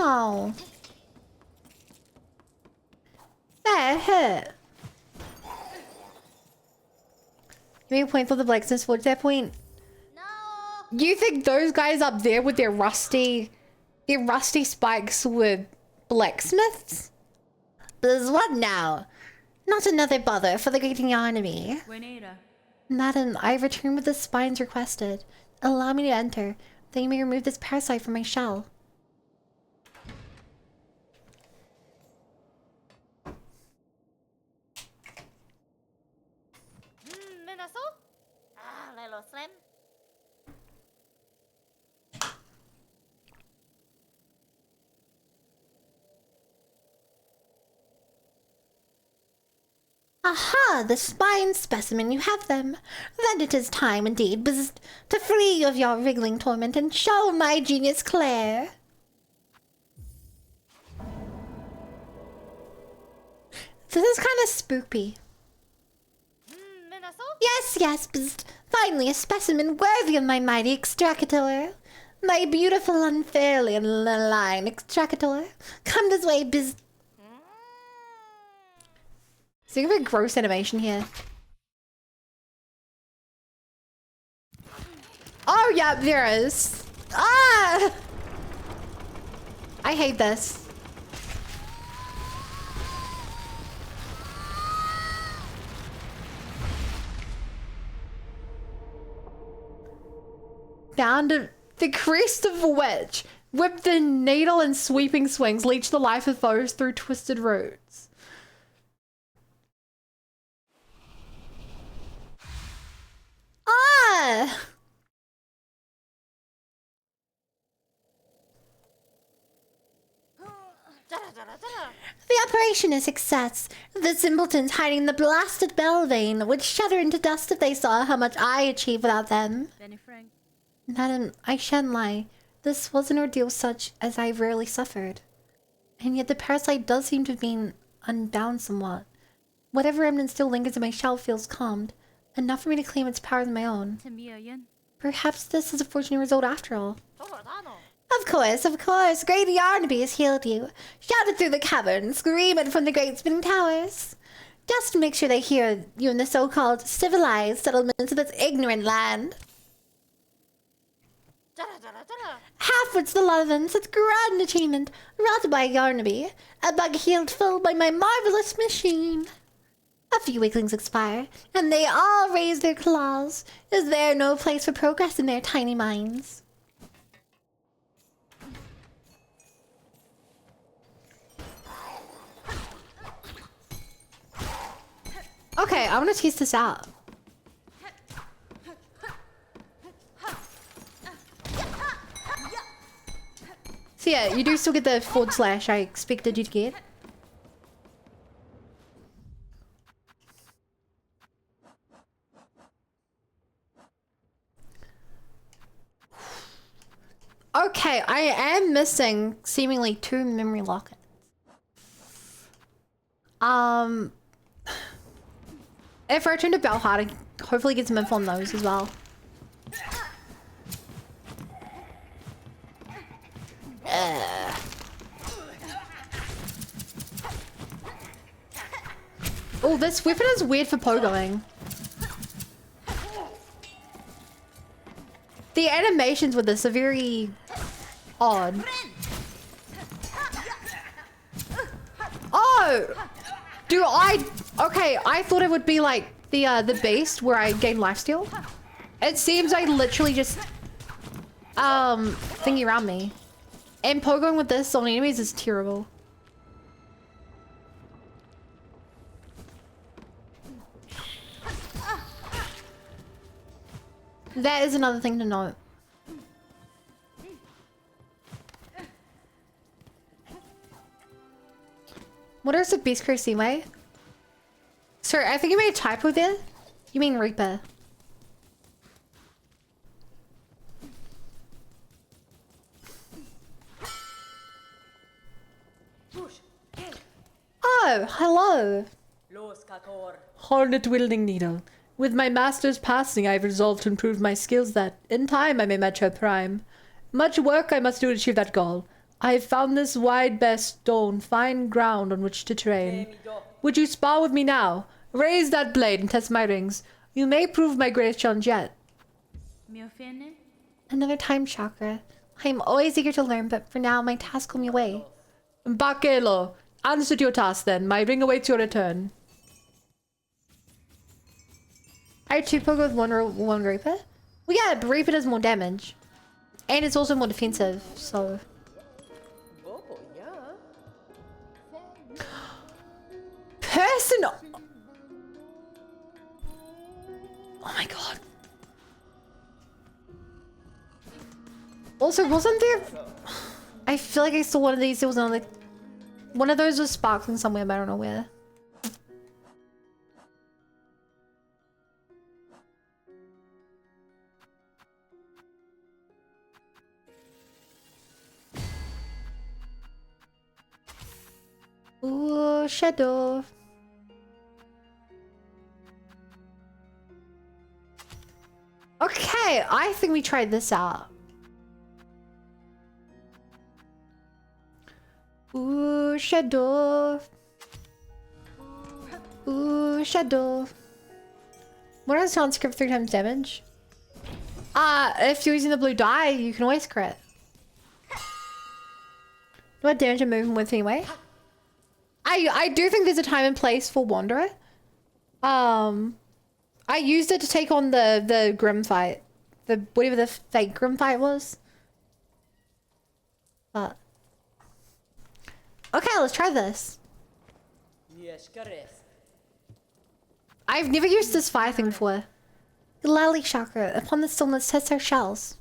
Oh. That hit. You make a point for the blacksmiths. What's that point? No. You think those guys up there with their rusty spikes were blacksmiths? There's what now? Not another bother for the greeting army. Madam, I return with the spines requested. Allow me to enter. Then you may remove this parasite from my shell. Aha, the spine specimen, you have them. Then it is time indeed to free you of your wriggling torment and show my genius Claire. This is kind of spoopy. Yes, yes, bzzt. Finally a specimen worthy of my mighty extractor. My beautiful, unfairly aligned extractor. Come this way, bzzt. Think of a gross animation here. Oh, yeah, there is. Ah! I hate this. Bound of the crest of a witch. Whip the needle and sweeping swings. Leech the life of foes through twisted roots. Ah! The operation is a success. The simpletons hiding in the blasted Belvane would shudder into dust if they saw how much I achieved without them. Madam, I shan't lie. This was an ordeal such as I rarely suffered. And yet the parasite does seem to have been unbound somewhat. Whatever remnant still lingers in my shell feels calmed. Enough for me to claim its power as my own. Perhaps this is a fortunate result after all. Of course. Great Yarnaby has healed you. Shout it through the cavern, scream it from the great spinning towers. Just to make sure they hear you in the so-called civilized settlements of this ignorant land. Halfward's the lot of them, such grand achievement, wrought by Yarnaby. A bug healed full by my marvelous machine. A few weaklings expire, and they all raise their claws. Is there no place for progress in their tiny minds? Okay, I want to test this out. So yeah, you do still get the / I expected you to get. Okay, I am missing seemingly 2 memory lockets. If I return to Belhard, I hopefully get some info on those as well. Oh, this weapon is weird for pogoing. The animations with this are very odd. Oh! Okay, I thought it would be like the beast where I gain lifesteal. It seems I literally just thingy around me. And pogoing with this on enemies is terrible. That is another thing to note. What is the beast curse anyway? Sorry, I think you made a typo there. You mean Reaper. Oh, hello. Hornet-wielding needle. With my master's passing, I have resolved to improve my skills that, in time, I may match her prime. Much work I must do to achieve that goal. I have found this wide bare stone, fine ground on which to train. Would you spar with me now? Raise that blade and test my rings. You may prove my greatest challenge yet. Another time chakra. I am always eager to learn, but for now, my task will me away. Bakelo, answer to your task then. My ring awaits your return. I two poke with one Reaper? Well, yeah, but Reaper does more damage. And it's also more defensive, so... Personal! Oh my god. Also, wasn't there... I feel like I saw one of these. It was on like... One of those was sparkling somewhere, but I don't know where. Ooh, shadow. Okay, I think we tried this out. Ooh, shadow. Ooh, shadow. What does chance crit 3 times damage? If you're using the blue die, you can always crit. What damage I'm moving with anyway? I do think there's a time and place for Wanderer. I used it to take on the Grim fight. Whatever the fake Grim fight was. But okay, let's try this. I've never used this fire thing before. The Lally Chakra. Upon the stillness, test our shells.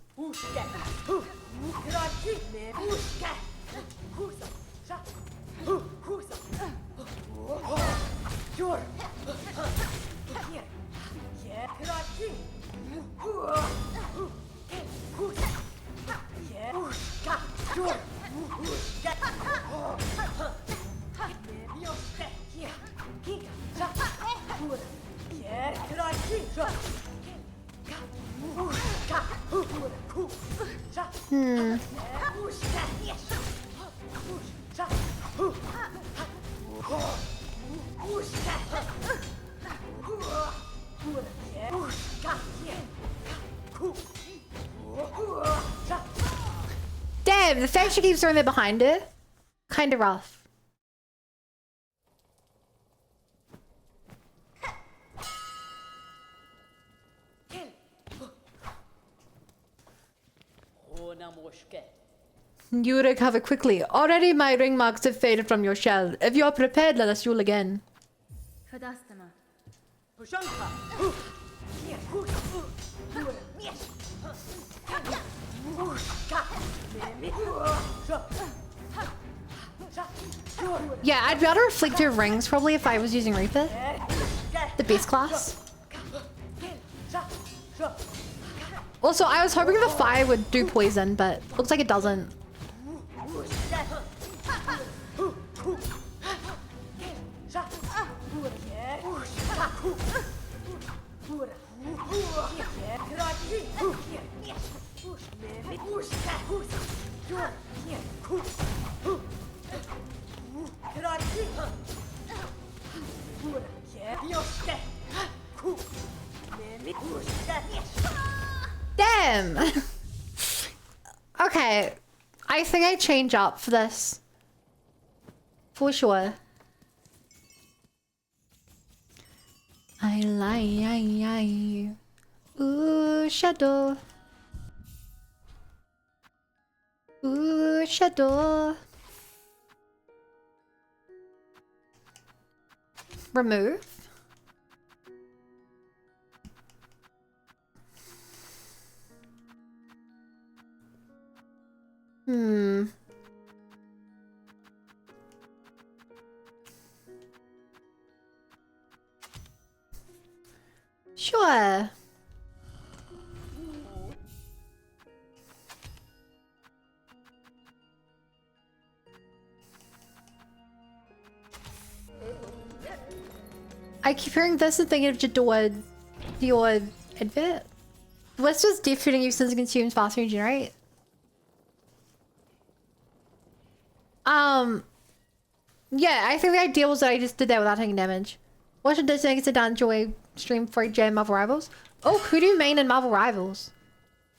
Damn, the fact she keeps throwing it behind her. Kinda rough. You recover quickly. Already my ring marks have faded from your shell. If you are prepared, let us duel again. Yeah, I'd rather reflect your rings probably if I was using Reaper. The base class. Also, I was hoping the fire would do poison, but looks like it doesn't. Damn! Okay, I think I change up for this. For sure. I lie. Ooh, shadow. Ooh, shadow. Remove. Sure. I keep hearing this and thinking of your advert. What's just deep feeding you since it consumes faster and regenerate? Yeah, I think the idea was that I just did that without taking damage. What should this make it down enjoy stream for Jam Marvel Rivals? Oh, who do you main in Marvel Rivals?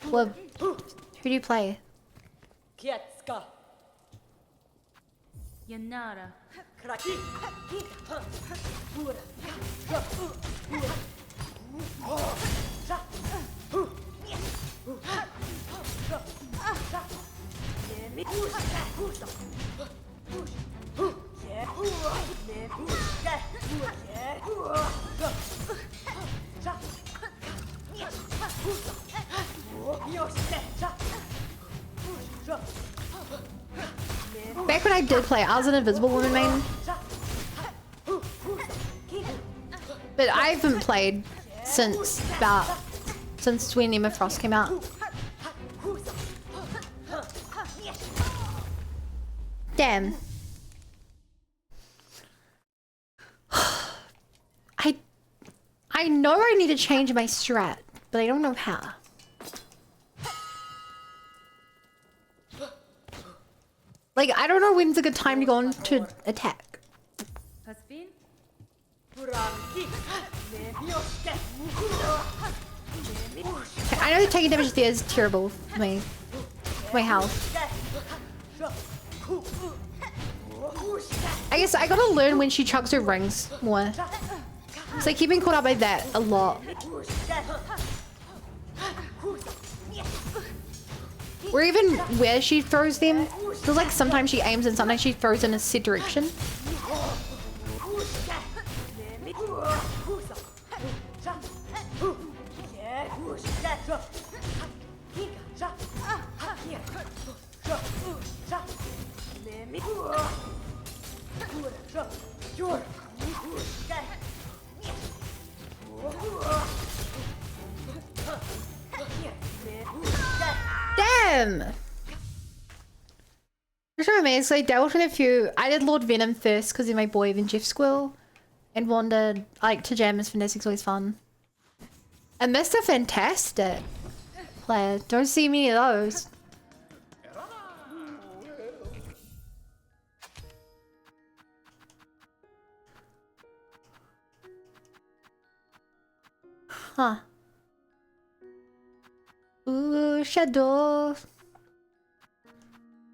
Well, who do you play? Kietska. Yanara. Back when I did play, I was an Invisible Woman main. But I haven't played since when Emma Frost came out. Damn. I know I need to change my strat, but I don't know how. Like, I don't know when's a good time to go on to attack. I know that taking damage there is terrible for me. My health. I guess I gotta learn when she chucks her rings more. So I keep being caught up by that a lot. Or even where she throws them. Feels like sometimes she aims and sometimes she throws in a set direction. Damn! Just amazed, I dealt with a few. I did Lord Venom first because of my boy even Jeff Squill, and wandered like to jam as Fantastic's always fun. And Mr. Fantastic player. Don't see many of those. Huh. Ooh, shadow.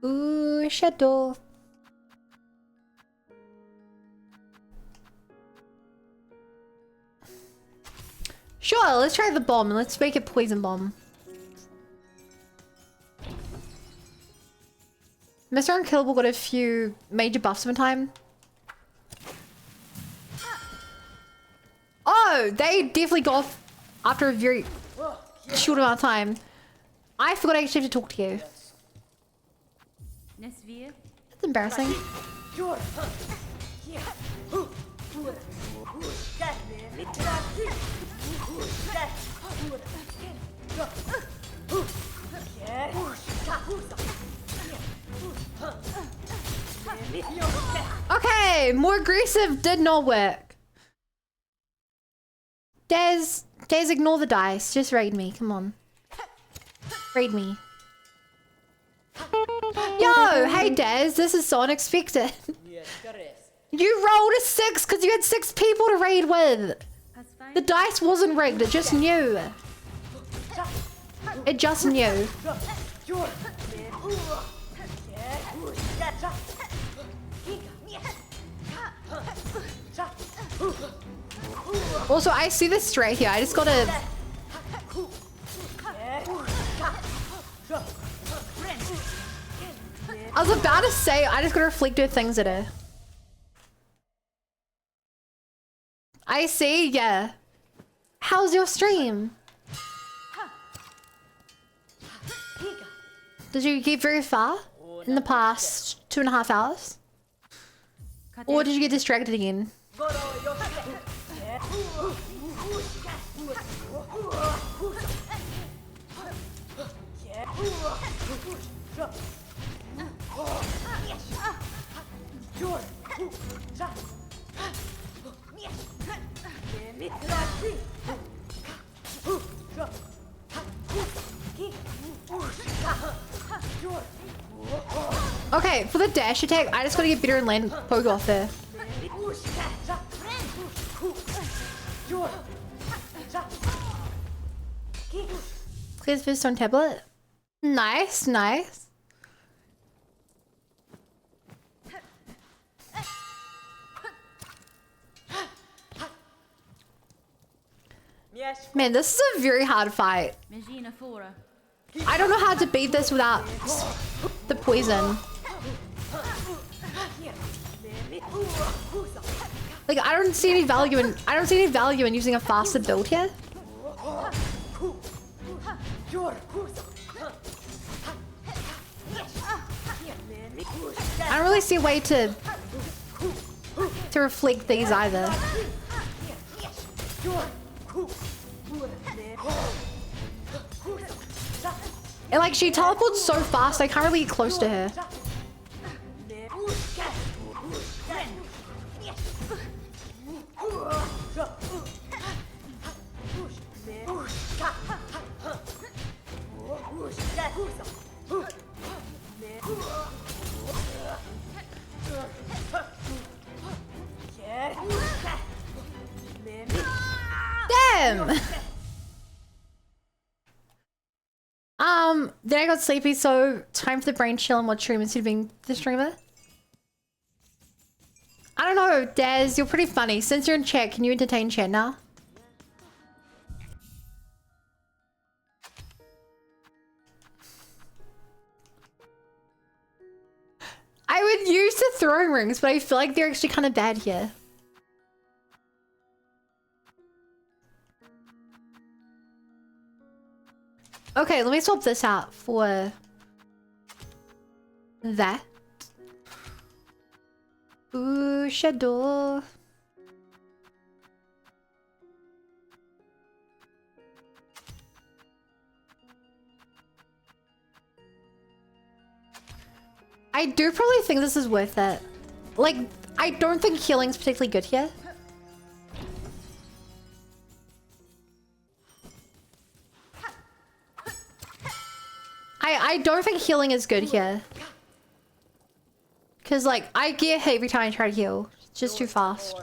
Ooh, shadow. Sure, let's try the bomb and let's make it poison bomb. Mr. Unkillable got a few major buffs in time. Oh, they definitely got off after a very short amount of time. I forgot I actually have to talk to you. That's embarrassing. Okay, more aggressive did not work. Des, ignore the dice. Just raid me. Come on. Raid me. Yo, hey Des, this is so unexpected. You rolled a 6 because you had 6 people to raid with. The dice wasn't rigged, it just knew. It just knew. Also, I see this straight here. I just gotta... I was about to say, I just gotta reflective things at her. I see, yeah. How's your stream? Did you get very far in the past 2.5 hours? Or did you get distracted again? Okay, for the dash attack, I just gotta get better and land poke off there. Clears fist on tablet. Nice, nice. Man, this is a very hard fight. I don't know how to beat this without the poison. Like I don't see any value in using a faster build here. I don't really see a way to reflect these either. And like she teleports so fast, I can't really get close to her. Damn! Then I got sleepy, so time for the brain chill and watch stream instead of being the streamer. I don't know, Daz, you're pretty funny. Since you're in chat, can you entertain chat now? I would use the throwing rings, but I feel like they're actually kind of bad here. Okay, let me swap this out for that. Ooh, shadow. I do probably think this is worth it. Like, I don't think healing's particularly good here. I don't think healing is good here. Cause like, I get hit every time I try to heal. It's just too fast.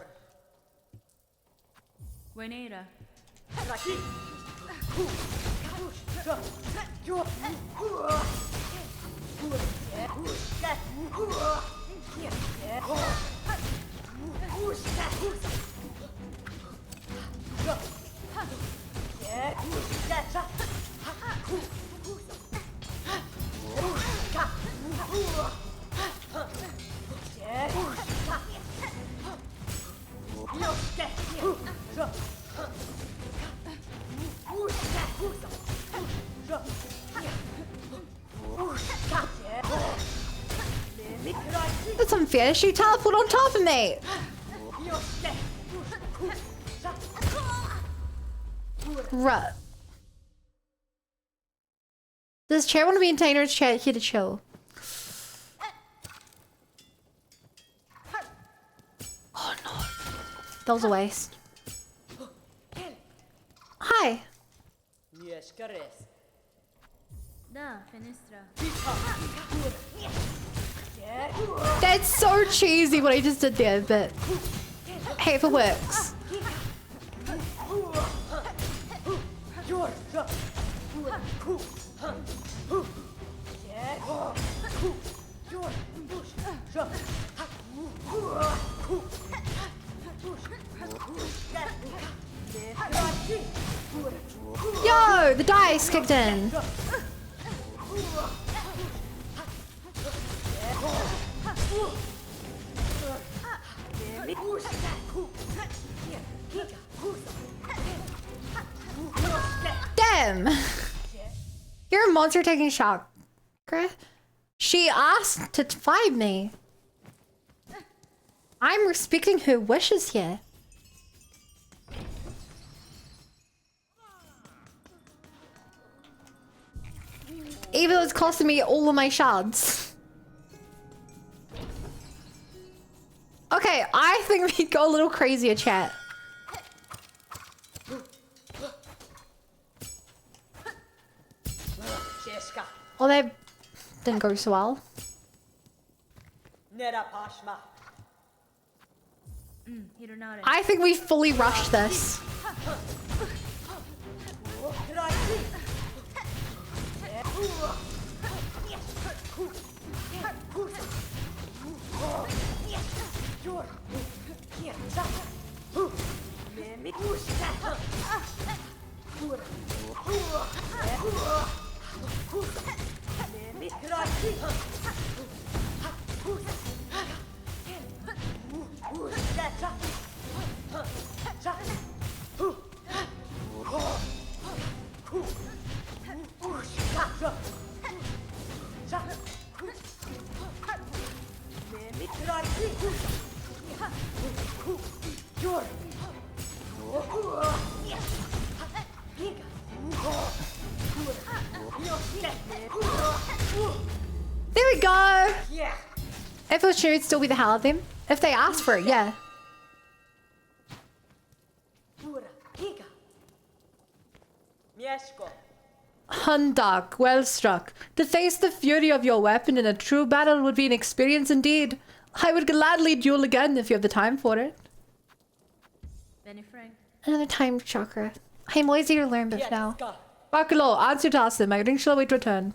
That's unfair. She teleported on top of me. Right. Does chair want to be entertained or is chair here to chill? Oh no. That was a waste. Hi. That's so cheesy what I just did there, but hey, if it works. Yo, the dice kicked in. Damn! You're a monster taking shock. She asked to fight me. I'm respecting her wishes here. Even though it's costing me all of my shards. Okay, I think we go a little crazier, chat. Cheska. Well, that didn't go so well. Nera pashma. I think we fully rushed this. There we go. If it was true, it'd still be the hell of them. If they asked for it, yeah. Hundak, well struck. To face the fury of your weapon in a true battle would be an experience indeed. I would gladly duel again if you have the time for it. Another time chakra. I'm always here to learn but now. Bakulo, answer to ask them. My ring shall wait return.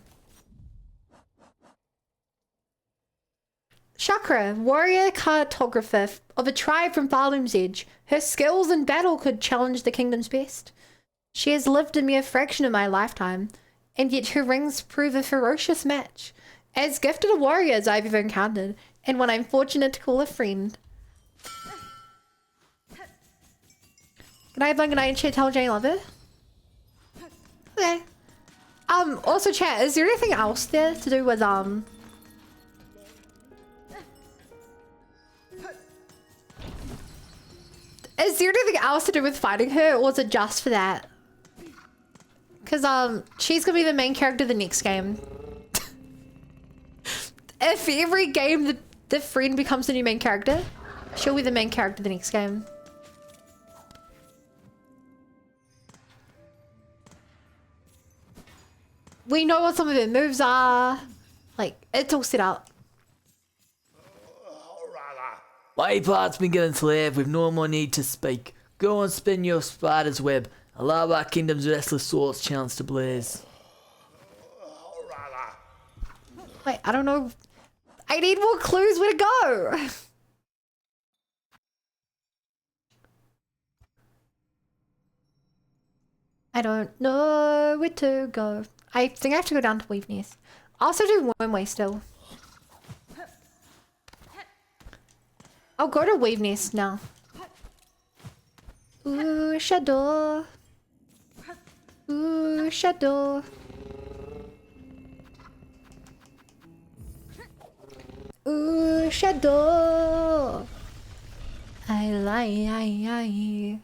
Chakra, warrior cartographer of a tribe from Thalum's Edge. Her skills in battle could challenge the kingdom's best. She has lived a mere fraction of my lifetime, and yet her rings prove a ferocious match. As gifted a warrior as I've ever encountered, and one I'm fortunate to call a friend. Good night, Bun. Good night, chat. Tell Jane I love it. Okay. Also, chat, is there anything else there to do with, is there anything else to do with fighting her, or was it just for that? Because, she's gonna be the main character of the next game. If every game the friend becomes the new main character, she'll be the main character of the next game. We know what some of her moves are. Like, it's all set up. My parts begin to live with no more need to speak. Go and spin your spider's web. Allow our kingdom's restless swords chance to blaze. Wait, I don't know. I need more clues where to go. I don't know where to go. I think I have to go down to Weaveness. I also do Wormway still. I'll go to Weaveness now. Ooh, shadow. Ooh, shadow. Ooh, shadow. I lie.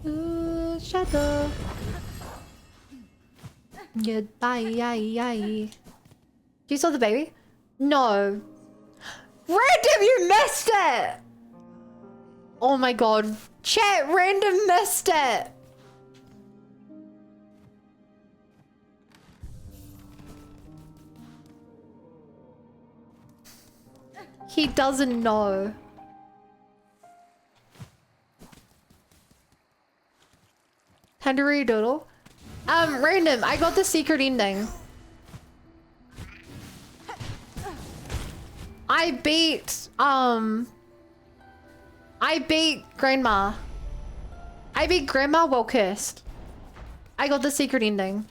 Ooh, shadow. Goodbye. You saw the baby? No. Random, you missed it! Oh my god. Chat, Random missed it! He doesn't know. Tandoori Doodle. Random, I got the secret ending. I beat Grandma. I beat Grandma well cursed. I got the secret ending.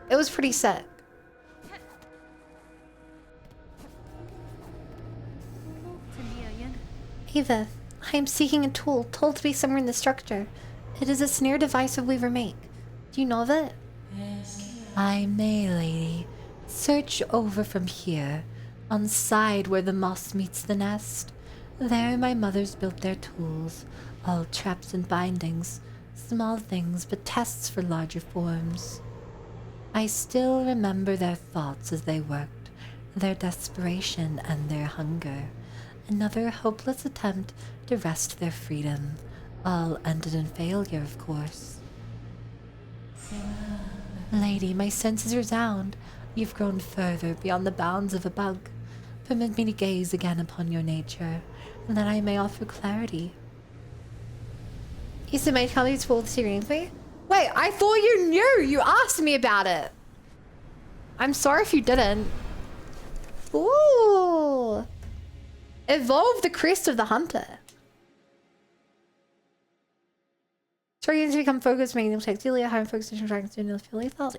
It was pretty sick. Eva, I am seeking a tool told to be somewhere in the structure. It is a snare device of Weaver make. Do you know of it? I may, lady. Search over from here, on side where the moss meets the nest. There my mothers built their tools. All traps and bindings, small things but tests for larger forms. I still remember their thoughts as they worked, their desperation and their hunger. Another hopeless attempt to wrest their freedom. All ended in failure, of course. Lady, my senses resound. You've grown further beyond the bounds of a bug. Permit me to gaze again upon your nature, and that I may offer clarity. Is the maid colors full seriously? Wait, I thought you knew! You asked me about it! I'm sorry if you didn't. Ooh! Evolve the crest of the hunter. Trying to become focused, making them take Delia, high focus, and trying to feel lethality.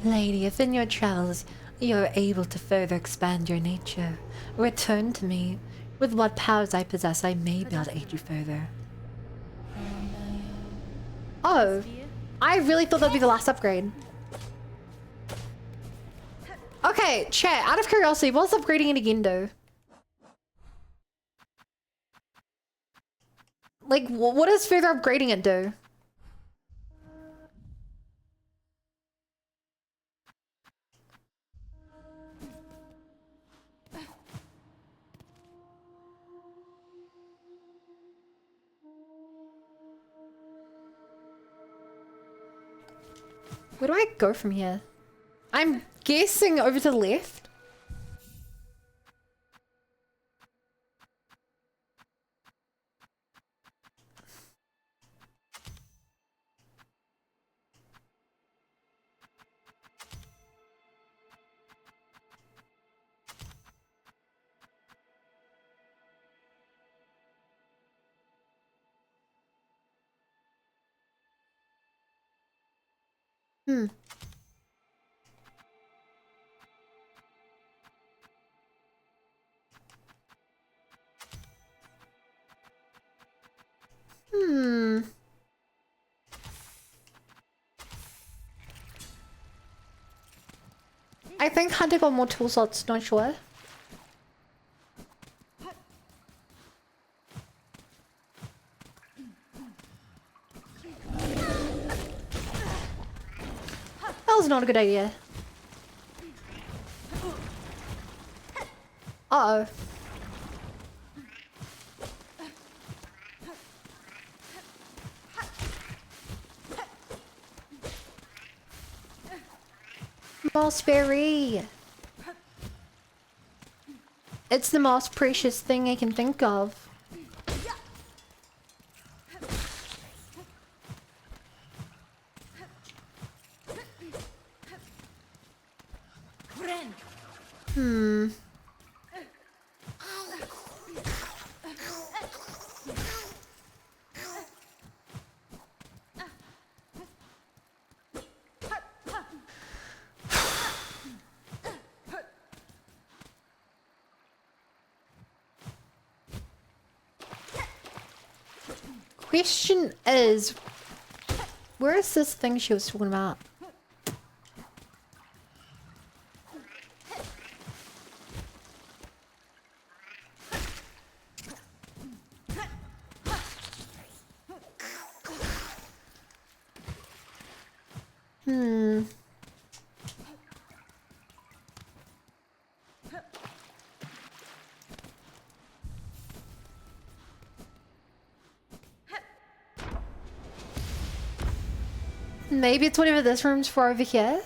Lady, if in your travels you are able to further expand your nature, return to me. With what powers I possess, I may be able to aid you further. Oh, I really thought that'd be the last upgrade. Okay, chat, out of curiosity, what's upgrading it again do? Like, what does further upgrading it do? Where do I go from here? I'm guessing over to the left. Hmm. Hmm. I think Hunter got more tool slots, not sure. That was not a good idea. Uh-oh. Mossberry. It's the most precious thing I can think of. Hmm. Question is, where is this thing she was talking about? Hmm. Maybe it's whatever this room's for over here?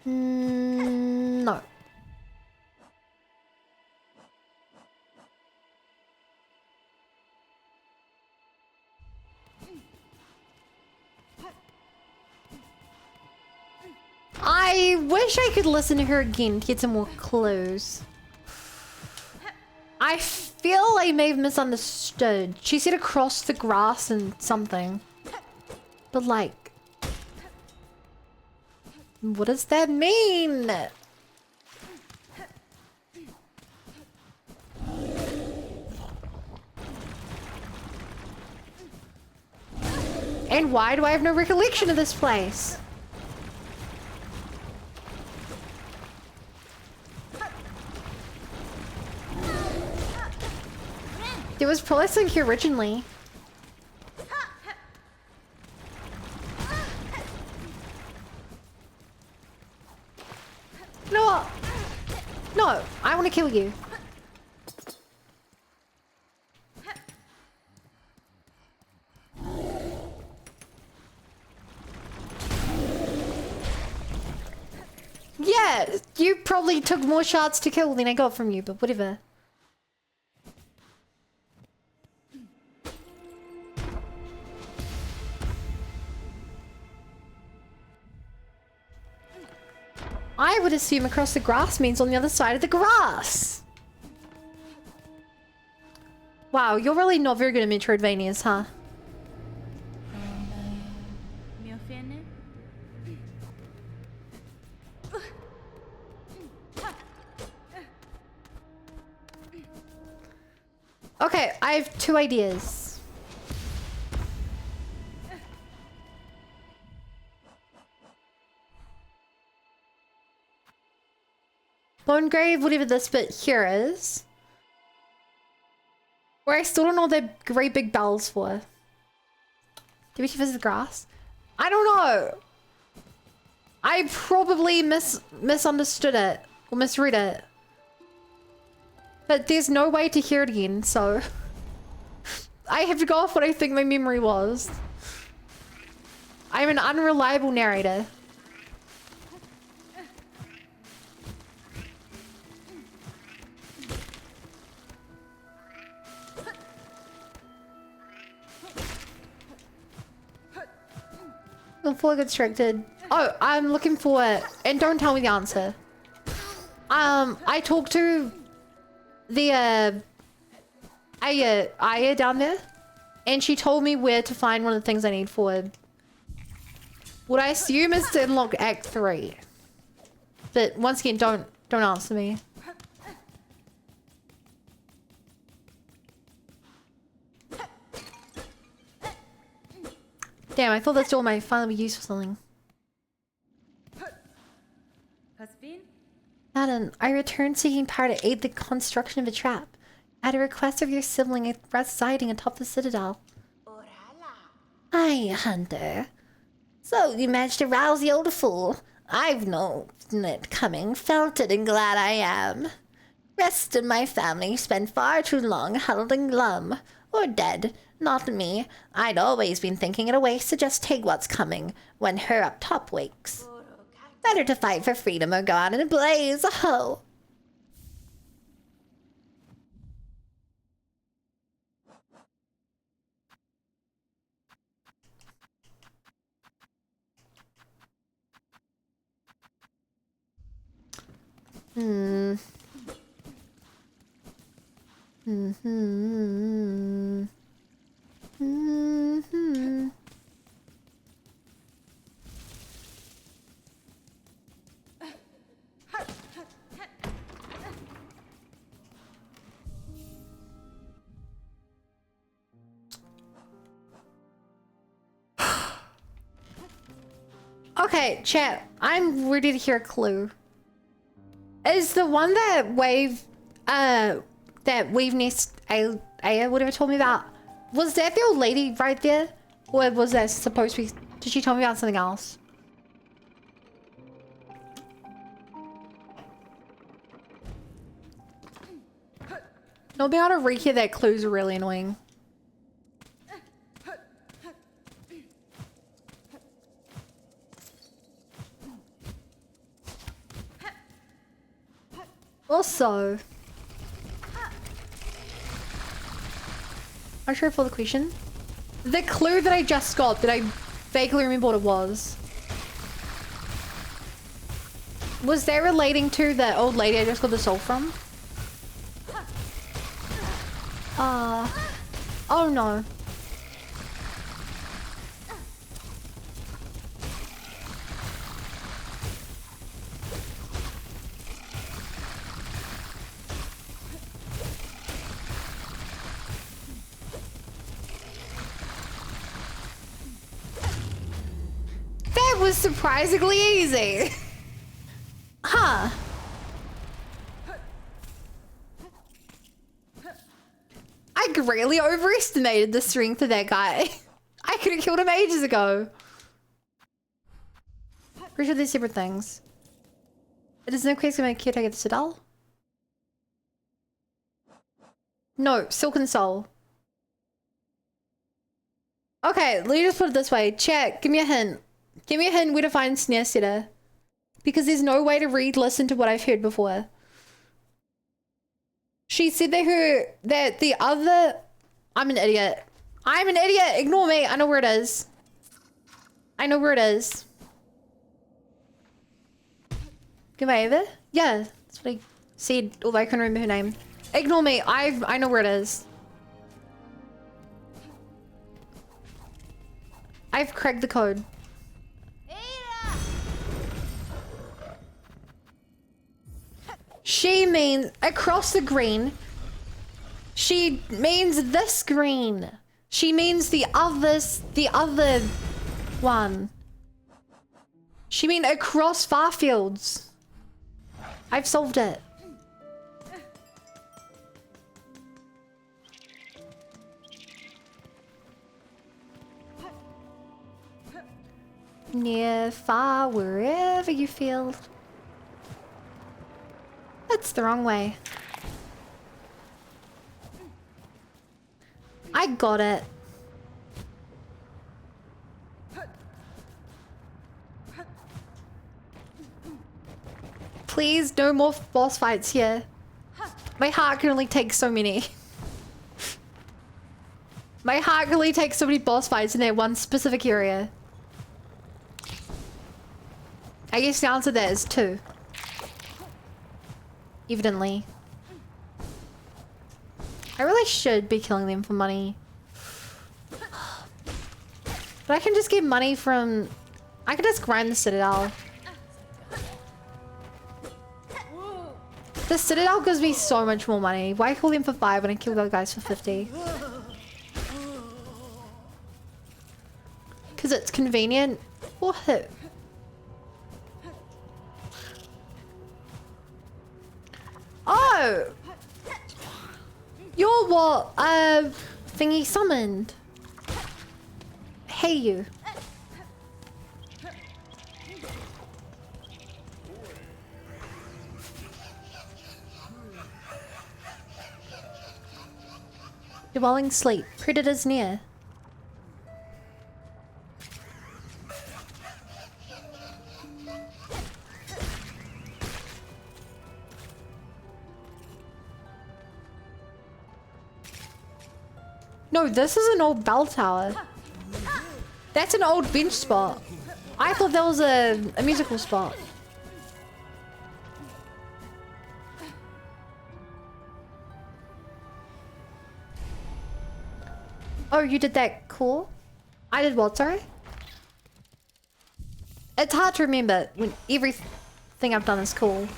No. I wish I could listen to her again to get some more clues. I feel I may have misunderstood. She said across the grass and something. But like... what does that mean? And why do I have no recollection of this place? There was probably something here originally. You know what? No, I want to kill you. Yeah, you probably took more shots to kill than I got from you, but whatever. I would assume across the grass means on the other side of the grass. Wow, you're really not very good at Metroidvanias, huh? Okay, I have two ideas. Bone grave, whatever this bit here is. Where I still don't know what the great big bell's for. Did we visit the grass? I don't know. I probably misunderstood it or misread it. But there's no way to hear it again, so I have to go off what I think my memory was. I'm an unreliable narrator. Before I get distracted. Oh, I'm looking for it. And don't tell me the answer. I talked to the Aya down there, and she told me where to find one of the things I need for what I assume is to unlock Act 3. But once again, don't answer me. Damn, I thought that door might finally be used for something. Madam, I returned seeking power to aid the construction of a trap. At a request of your sibling residing atop the citadel. Aye, Hunter. So you managed to rouse the old fool. I've known it coming, felt it, and glad I am. Rest and my family spent far too long huddled and glum. Or dead. Not me. I'd always been thinking it a waste to just take what's coming when her up top wakes. Better to fight for freedom or go out in a blaze. Ho! Okay, chat. I'm ready to hear a clue. Is the one that Wave Nest Aya would have told me about, was that the old lady right there? Or was that supposed to be, did she tell me about something else? Not being able to re-hear that clue is really annoying. Also, I'm sure for the question. The clue that I just got that I vaguely remember what it was that relating to the old lady I just got the soul from? Oh no. That was surprisingly easy. Huh. I greatly overestimated the strength of that guy. I could have killed him ages ago. Pretty sure they're separate things. It is no quest to make caretaker the Citadel. No, Silken Soul. Okay, let me just put it this way. Chat, give me a hint. Give me a hint where to find Snare Setter. Because there's no way to listen to what I've heard before. She said that the other... I'm an idiot. I'm an idiot. Ignore me. I know where it is. I know where it is. Give I over? Yeah, that's what I said, although I couldn't remember her name. Ignore me. I know where it is. I've cracked the code. She means across the green. She means this green. She means the other one. She means across Farfields. I've solved it. Near, far, wherever you feel. That's the wrong way. I got it. Please, no more boss fights here. My heart can only take so many. My heart can only take so many boss fights in that one specific area. I guess the answer to that is 2. Evidently. I really should be killing them for money. But I can just get money from... I can just grind the Citadel. The Citadel gives me so much more money. Why kill them for 5 when I kill the other guys for 50? Because it's convenient. Or who? Oh! You're what? Thingy summoned. Hey, you. Dwelling sleep. Predators near. No, this is an old bell tower. That's an old bench spot. I thought that was a musical spot. Oh, you did that? Cool. I did what, sorry? It's hard to remember when everything I've done is cool.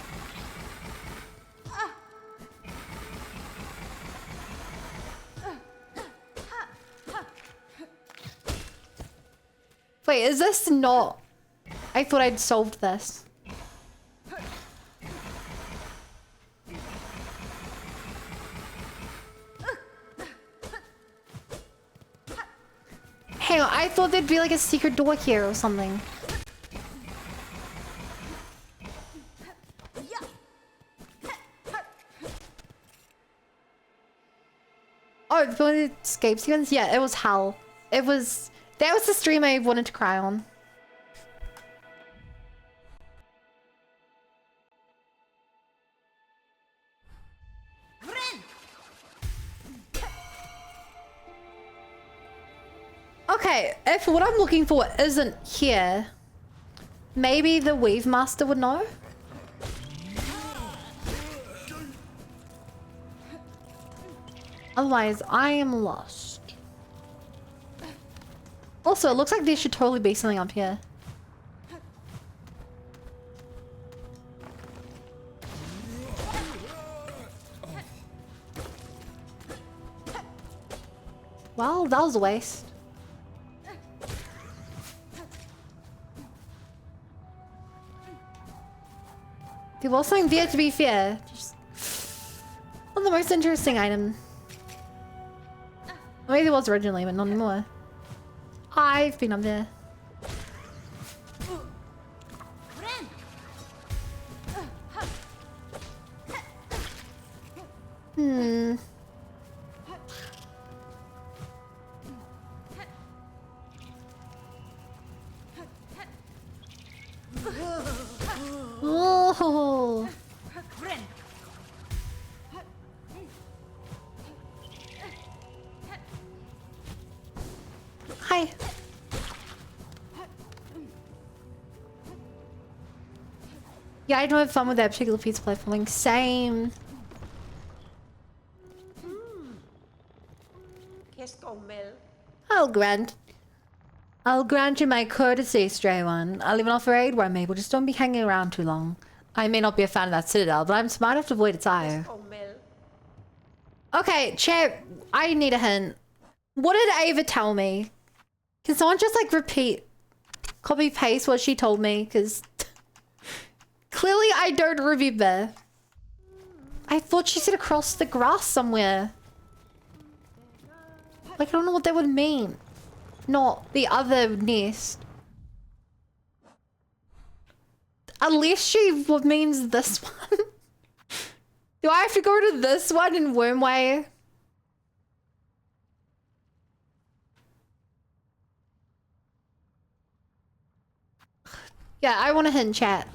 Wait, is this not... I thought I'd solved this. Hang on, I thought there'd be like a secret door here or something. Oh, the escape sequence? Yeah, it was hell. It was... That was the stream I wanted to cry on. Okay, if what I'm looking for isn't here, maybe the Weave Master would know? Otherwise, I am lost. Also, it looks like there should totally be something up here. Well, that was a waste. There was something there, to be fair. Just not the most interesting item. Maybe there was originally, but not anymore. I've been up there. Hmm. Oh. Hi. Yeah, I don't have fun with that particular piece of platforming. Same. I'll grant you my courtesy, stray one. I'll even offer aid where I'm able. Just don't be hanging around too long. I may not be a fan of that citadel, but I'm smart enough to avoid its ire. Okay, chat. I need a hint. What did Ava tell me? Can someone just like repeat, copy paste what she told me? Because clearly I don't remember. I thought she said across the grass somewhere. Like, I don't know what that would mean. Not the other nest. Unless she means this one. Do I have to go to this one in Wormway? Yeah, I want a hint, chat.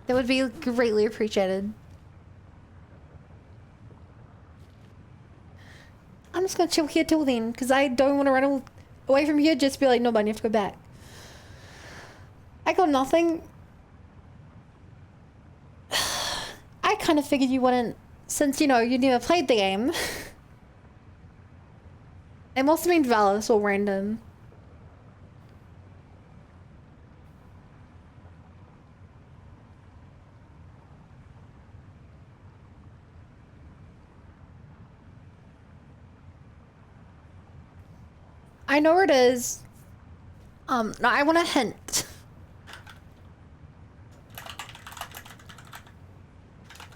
That would be greatly appreciated. I'm just gonna chill here till then, because I don't want to run away from here. Just be like, no, man, you have to go back. I got nothing. I kind of figured you wouldn't, since, you know, you never played the game. It must have been Valis or random. I know where it is. No, I want a hint.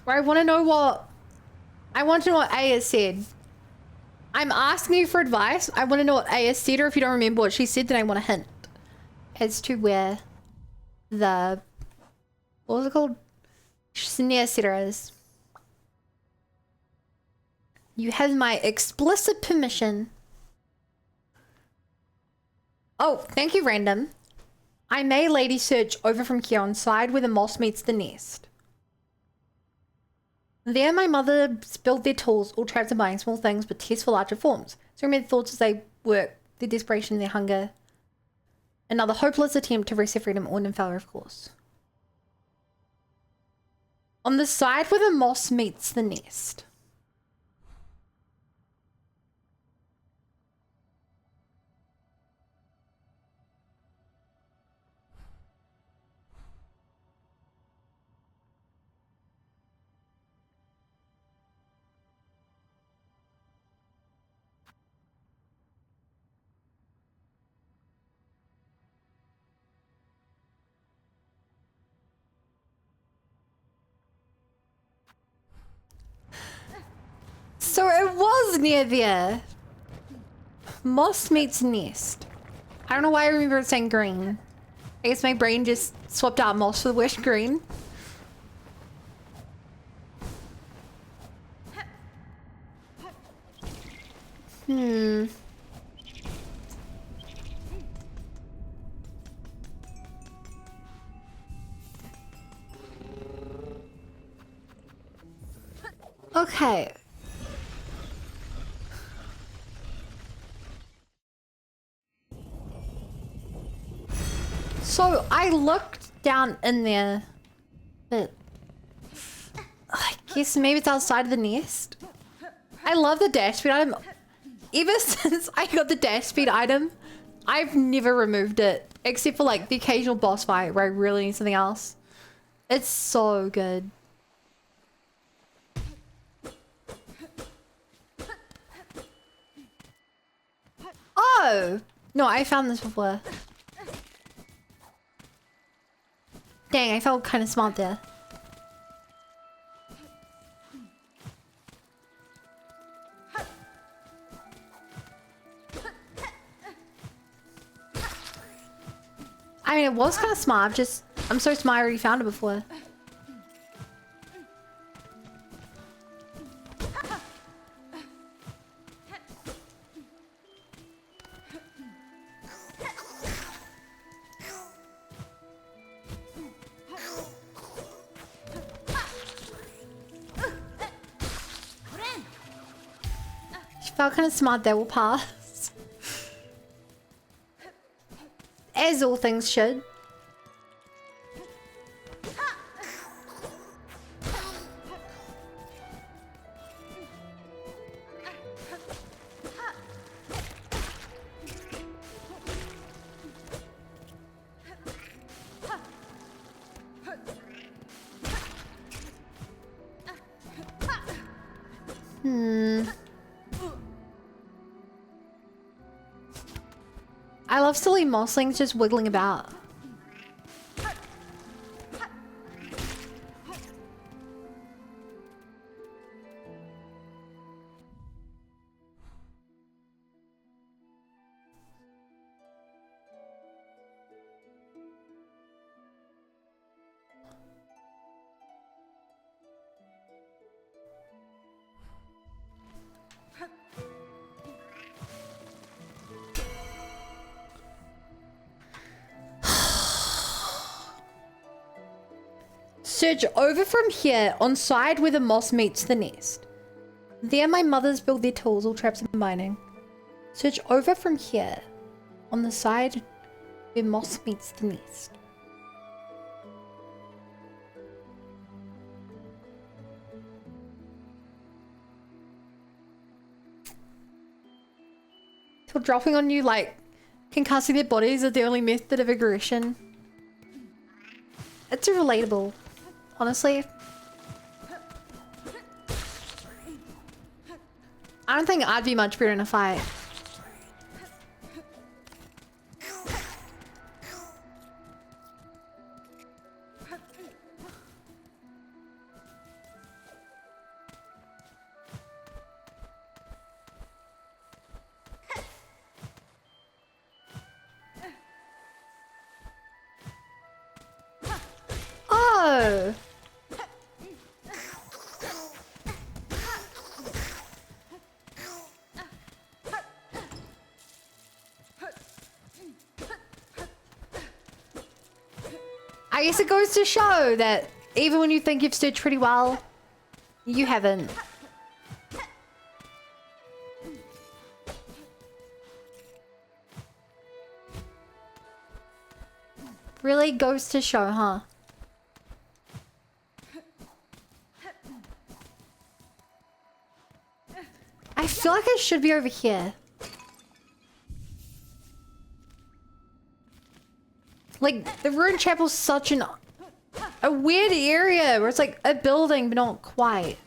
Or I want to know what... I want to know what A has said. I'm asking you for advice. I want to know what A has said, or if you don't remember what she said, then I want a hint. As to where the... What was it called? Snare setter is. You have my explicit permission. Oh, thank you, random. I may lady search over from here on side where the moss meets the nest. There my mother built their tools, all traps and buying small things, but tests for larger forms. So remember thoughts as they work, their desperation, their hunger. Another hopeless attempt to wrest their freedom, all in failure, of course. On the side where the moss meets the nest. So it was near there. Moss meets nest. I don't know why I remember it saying green. I guess my brain just swapped out moss for the word green. Hmm. Okay. So I looked down in there, but I guess maybe it's outside of the nest. I love the dash speed item. Ever since I got the dash speed item, I've never removed it, except for like the occasional boss fight where I really need something else. It's so good. Oh! No, I found this before. Dang, I felt kind of smart there. I mean, it was kind of smart. I'm so smart I already found it before. She felt kind of smart there. Will pass. As all things should. I love silly mosslings just wiggling about. Search over from here on side where the moss meets the nest. There my mothers build their tools, all traps and mining. Search over from here on the side where moss meets the nest. Till dropping on you like concussing their bodies is the only method of aggression. It's relatable. Honestly, I don't think I'd be much better in a fight. Oh! I guess it goes to show that even when you think you've stood pretty well, you haven't. Really goes to show, huh? I feel like I should be over here. Like, the ruined chapel's such a weird area where it's like a building, but not quite.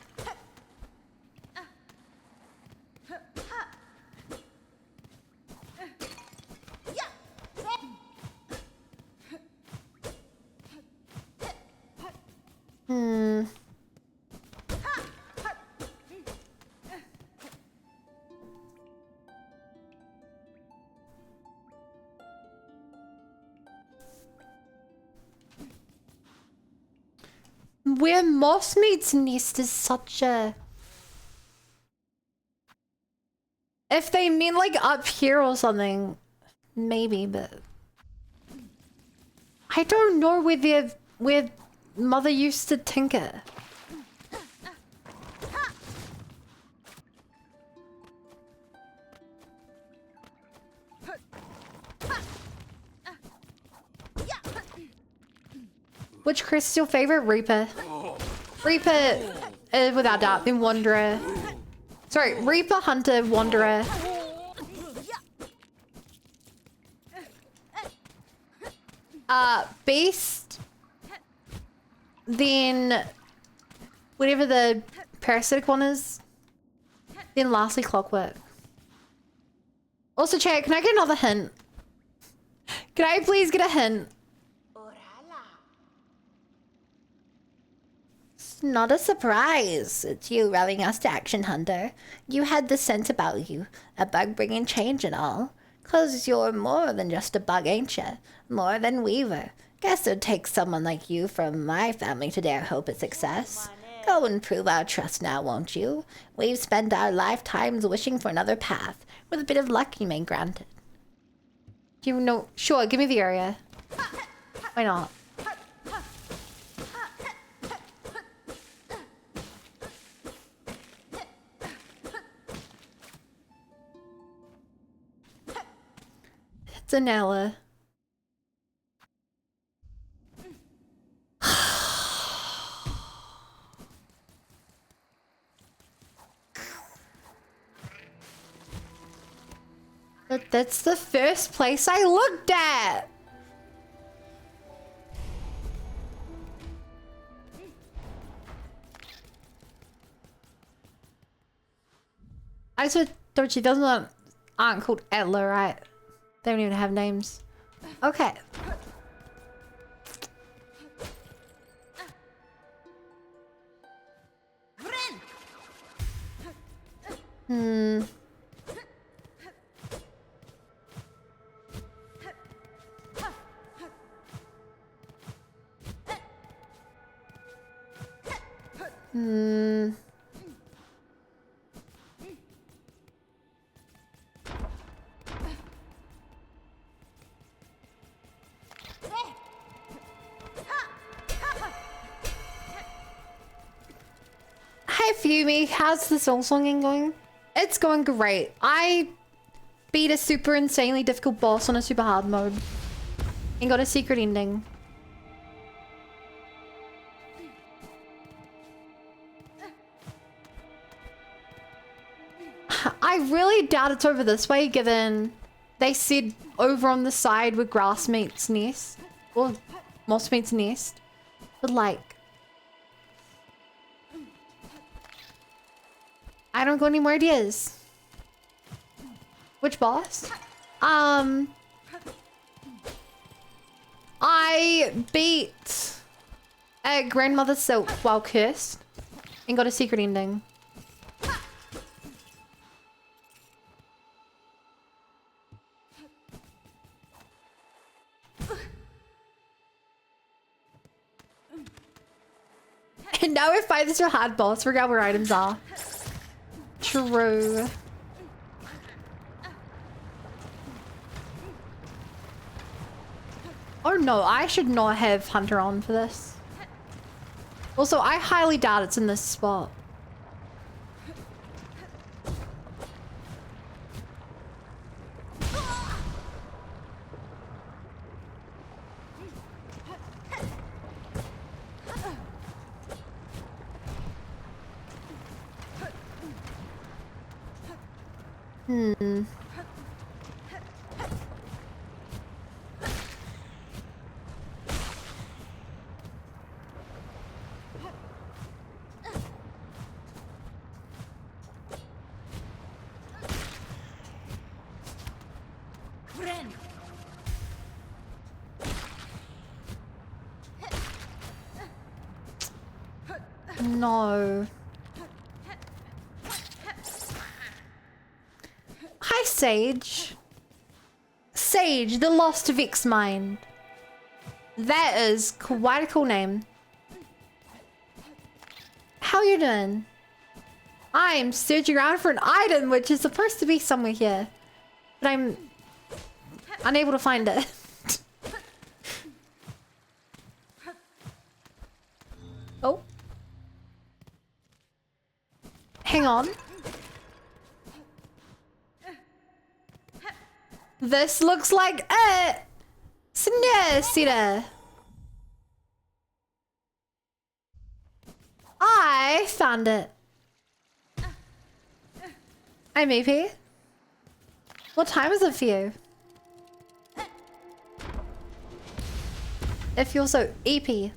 Where moss meets nest is such a... If they mean like up here or something, maybe, but... I don't know where mother used to tinker. Which crest is your favorite? Reaper. Reaper, without doubt, then Wanderer. Sorry, Reaper, Hunter, Wanderer. Beast. Then whatever the parasitic one is. Then lastly, Clockwork. Also, chat, can I get another hint? Can I please get a hint? Not a surprise. It's you rallying us to action, Hunter. You had the scent about you, a bug bringing change and all. 'Cause you're more than just a bug, ain't ya? More than Weaver. Guess it'd take someone like you from my family to dare hope at success. Go and prove our trust now, won't you? We've spent our lifetimes wishing for another path. With a bit of luck, you may grant it. Do you know? Sure, give me the area. Why not? Zanella. But that's the first place I looked at. I said, don't you? Those aren't called Etla, right? They don't even have names. Okay. Hmm. Hmm. Hi Fumi, how's the soul songing going? It's going great. I beat a super insanely difficult boss on a super hard mode and got a secret ending. I really doubt it's over this way, given they said over on the side where grass meets nest, or moss meets nest, but like, I don't got any more ideas. Which boss? I beat a grandmother's silk while cursed and got a secret ending. And now we fight this a hard boss. Forgot where items are. True. Oh no, I should not have Hunter on for this. Also, I highly doubt it's in this spot. Hmm. No. Hi, Sage. Sage, the Lost Vix Mind. That is quite a cool name. How you doing? I'm searching around for an item which is supposed to be somewhere here, but I'm unable to find it. Oh. Hang on. This looks like it. Snurr. I found it. I'm EP. What time is it for you? If you're so EP.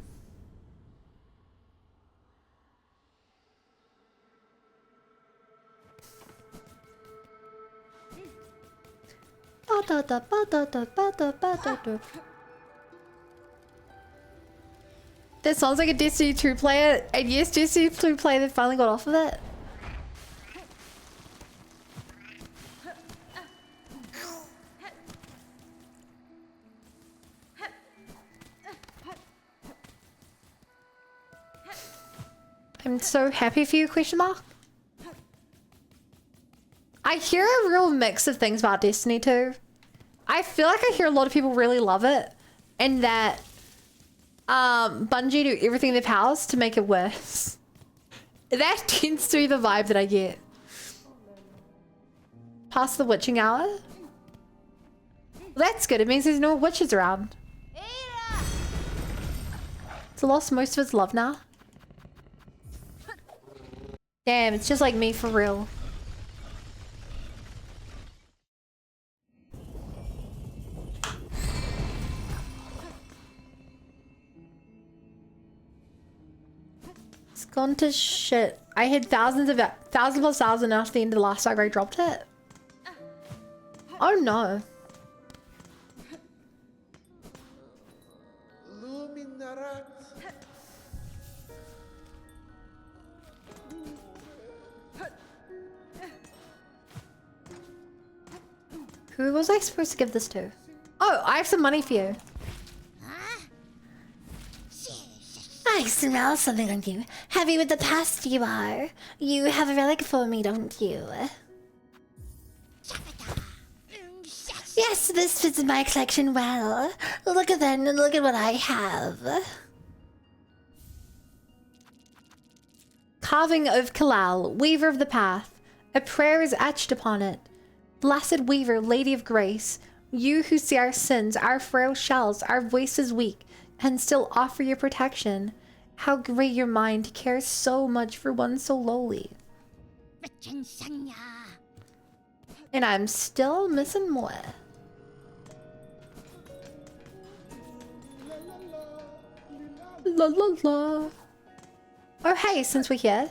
That sounds like a Destiny 2 player. And yes, Destiny 2 player that finally got off of it. I'm so happy for you, question mark. I hear a real mix of things about Destiny 2. I feel like I hear a lot of people really love it, and that Bungie do everything in their powers to make it worse. That tends to be the vibe that I get. Past the witching hour? Well, that's good. It means there's no witches around. It's lost most of its love now. Damn, it's just like me for real. It's gone to shit. I had thousands plus thousand after the end of the last cycle I dropped it. Oh no. Who was I supposed to give this to? Oh, I have some money for you. I smell something on you. Heavy with the past you are. You have a relic for me, don't you? Yes, this fits in my collection well. Look at that, and look at what I have. Carving of Kalal, Weaver of the Path. A prayer is etched upon it. Blessed Weaver, Lady of Grace, you who see our sins, our frail shells, our voices weak, and still offer your protection. How great your mind cares so much for one so lowly. And I'm still missing more. La la la. Oh hey, since we're here.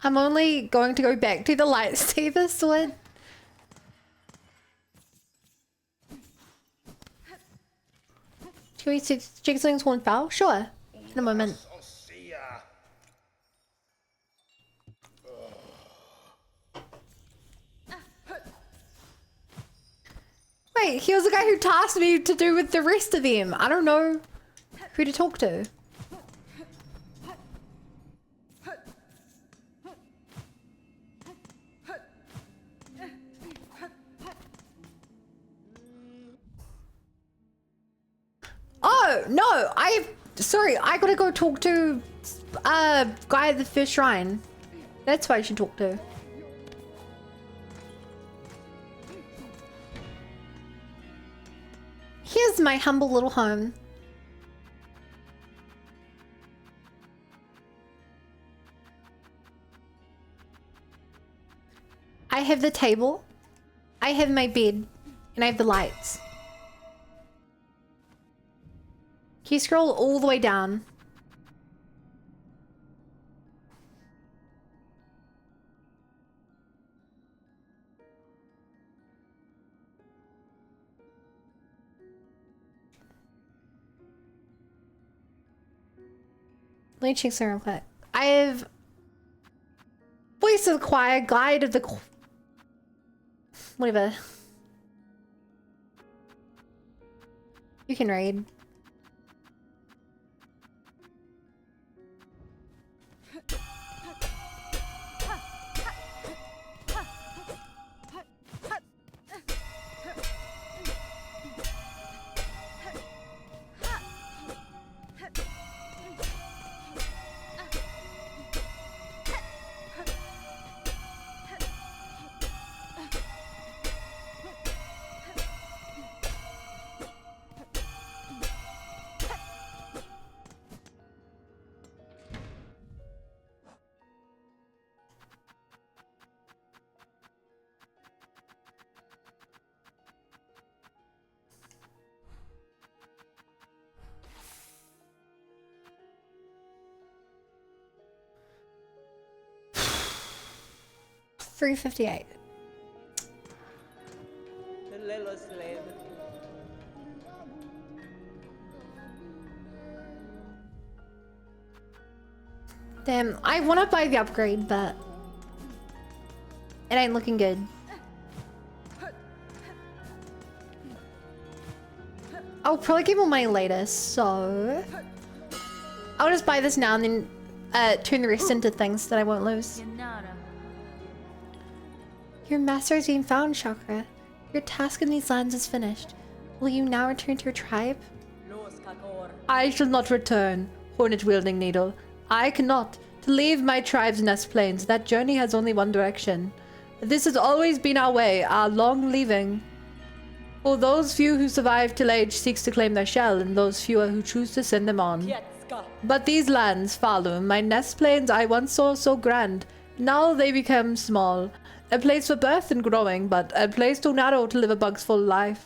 I'm only going to go back to the lightsaber sword. Can we see Jigsing's horn foul? Sure. In a moment. Wait, he was the guy who tasked me to do with the rest of them. I don't know who to talk to. Oh, no, sorry, I gotta go talk to, guy at the first shrine. That's who I should talk to. Here's my humble little home. I have the table, I have my bed, and I have the lights. Can you scroll all the way down? Let me check some real quick. I have Voice of the Choir, Guide of the whatever. You can read. $3.58. Damn, I want to buy the upgrade, but it ain't looking good. I'll probably get more money later, so I'll just buy this now and then turn the rest into things that I won't lose. Your master has been found, Chakra. Your task in these lands is finished. Will you now return to your tribe? I shall not return, hornet-wielding needle. I cannot. To leave my tribe's nest plains, that journey has only one direction. This has always been our way, our long leaving. For those few who survive till age seeks to claim their shell, and those fewer who choose to send them on. But these lands, Falum, my nest plains I once saw so grand, now they become small. A place for birth and growing, but a place too narrow to live a bug's full life.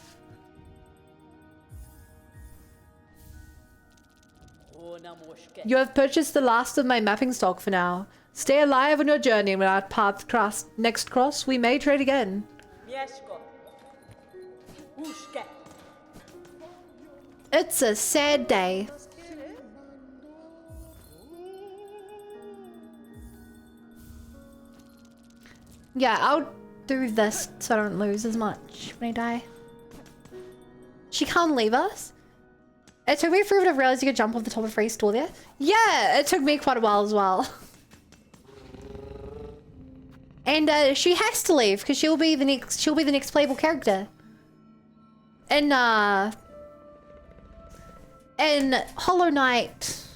You have purchased the last of my mapping stock for now. Stay alive on your journey, and when our paths next cross, we may trade again. It's a sad day. Yeah, I'll do this so I don't lose as much when I die. She can't leave us? It took me forever to realize you could jump off the top of free store there. Yeah, it took me quite a while as well. And she has to leave because she'll be the next playable character. And in Hollow Knight,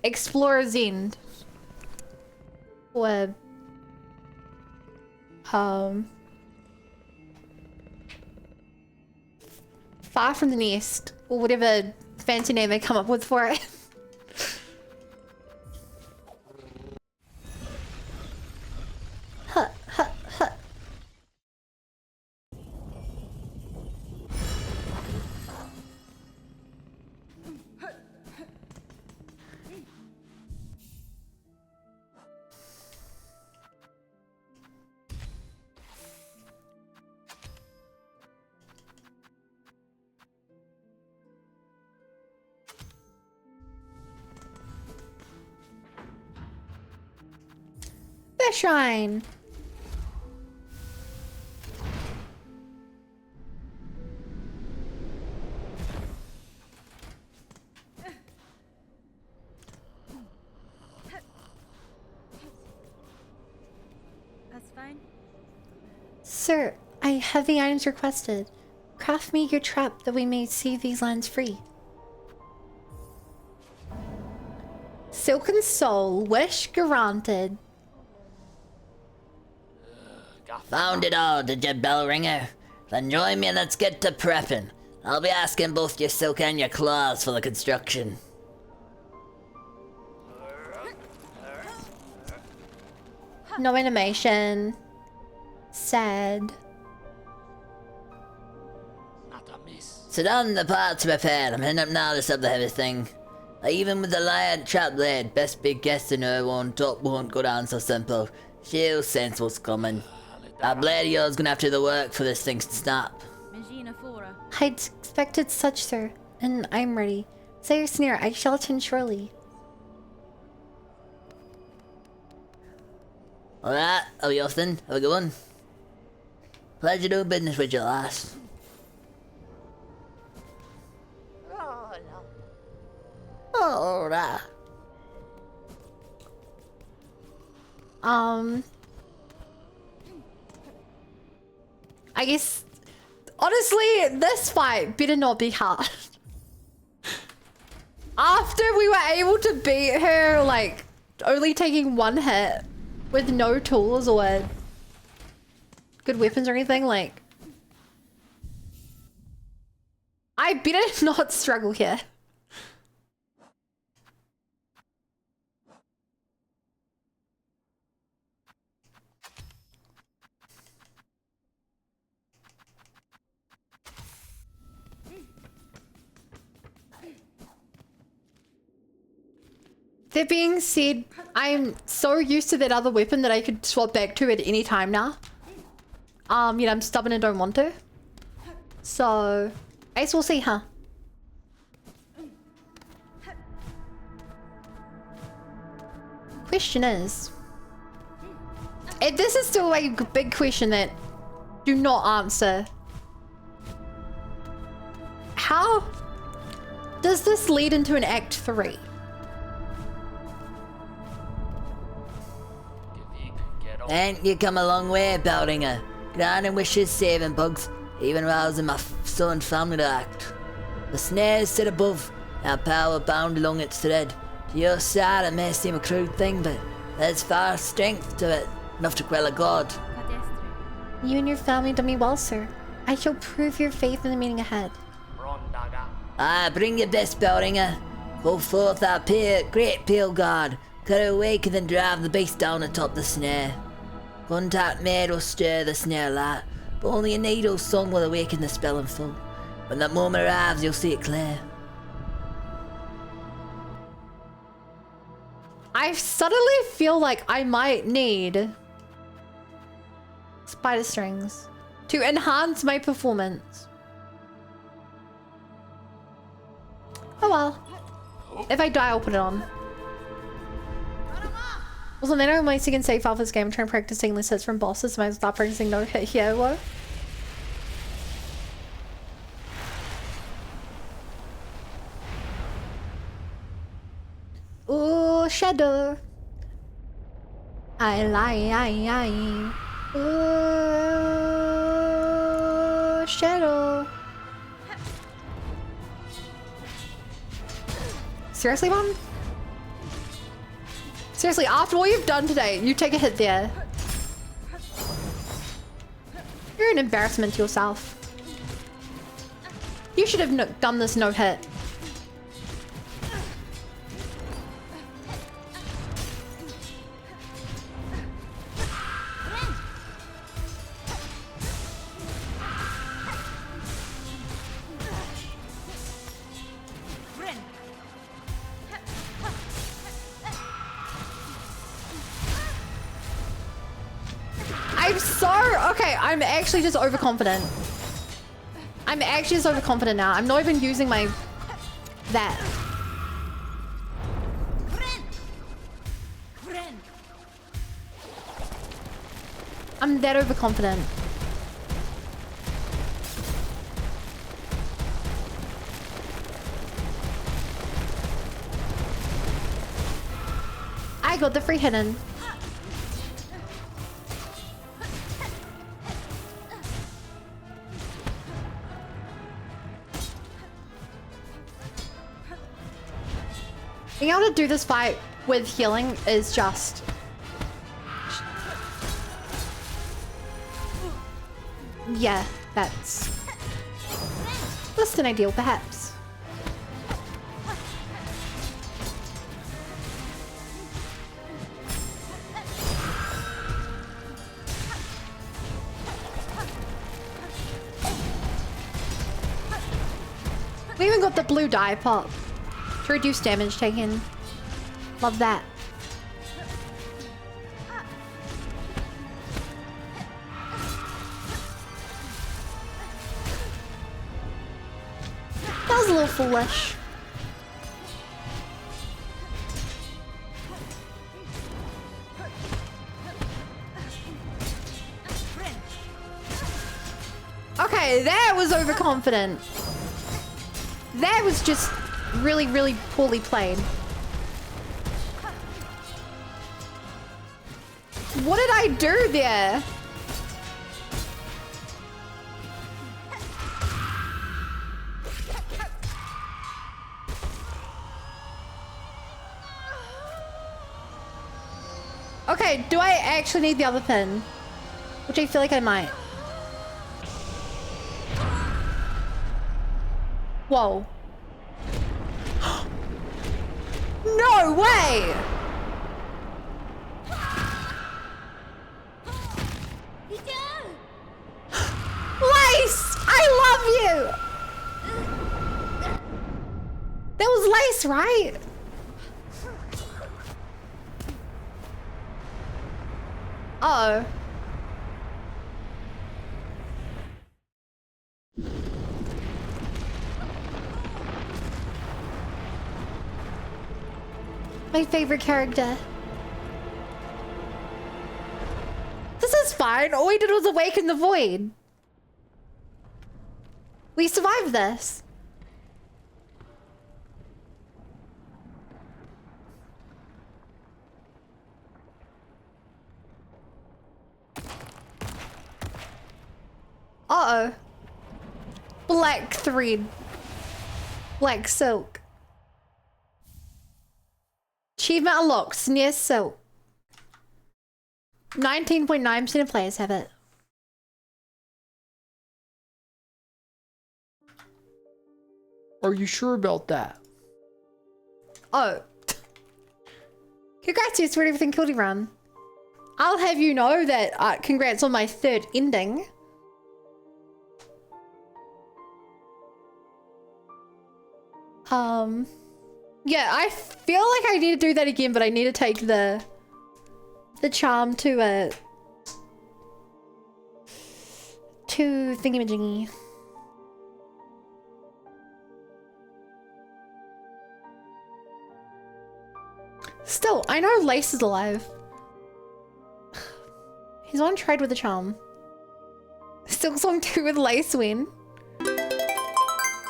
Explorer's End, or Far from the Nest, or whatever fancy name they come up with for it. Huh, huh, huh. The shrine. That's fine. Sir, I have the items requested. Craft me your trap that we may see these lands free. Silken Soul, wish granted. Found it all, did you, bell ringer? Then join me and let's get to prepping. I'll be asking both your silk and your claws for the construction. No animation. Sad. Sit down, the parts prepared. I'm heading up now to sub the heavy thing. Even with the lion trap blade, best be guessing her won't go down so simple. She'll sense what's coming. That blade of yours gonna have to do the work for this thing to stop. I'd expected such, sir, and I'm ready. Say your sneer, I shall attend surely. Alright, I'll be off then. Have a good one. Pleasure doing business with you, lass. Alright. I guess, honestly, this fight better not be hard. After we were able to beat her, like, only taking one hit with no tools or good weapons or anything, like, I better not struggle here. That being said, I'm so used to that other weapon that I could swap back to at any time now. You know, I'm stubborn and don't want to. So, I guess we'll see, huh? question is, if this is still like a big question that do not answer, how does this lead into an Act 3? And you come a long way, Beldinger. Granting wishes, saving bugs, even rousing my son family to act. The snares sit above, our power bound along its thread. To your side it may seem a crude thing, but there's far strength to it, enough to quell a god. You and your family done me well, sir. I shall prove your faith in the meeting ahead. Bring your best, Beldinger. Go forth our great pale guard. Cut her awake and then drive the beast down atop the snare. Contact made will stir the snare light, but only a needle's song will awaken the spell in full. When that moment arrives, you'll see it clear. I suddenly feel like I might need spider strings to enhance my performance. Oh well. If I die, I'll put it on. Also, then I'm my second save file for this game. I'm trying practicing lists from bosses. Might stop practicing no hit here. What? Ooh, shadow. Ooh, shadow. Seriously, Mom? Seriously, after all you've done today, you take a hit there. You're an embarrassment to yourself. You should have done this no hit. I'm actually just overconfident. I'm actually just overconfident now. I'm not even using my... that. I'm that overconfident. I got the free hidden. Being able to do this fight with healing is just... yeah, that's less than ideal, perhaps. We even got the blue die pop to reduce damage taken. Love that. That was a little foolish. Okay, that was overconfident. That was just really, really poorly played. What did I do there? Okay, do I actually need the other pin? Which I feel like I might. Whoa. No way! Lace! I love you! That was Lace, right? Uh-oh. My favorite character. fine. All we did was awaken the void. We survived this. Uh-oh. Black thread. Black silk. Achievement unlocked. Near silk. 19.9% of players have it. Are you sure about that? Oh. Congrats, you swear everything killed everyone. I'll have you know that congrats on my third ending. Yeah, I feel like I need to do that again, but I need to take the charm to thingamajiggy. Still, I know Lace is alive. He's on trade with the charm. Still song 2 with Lace win.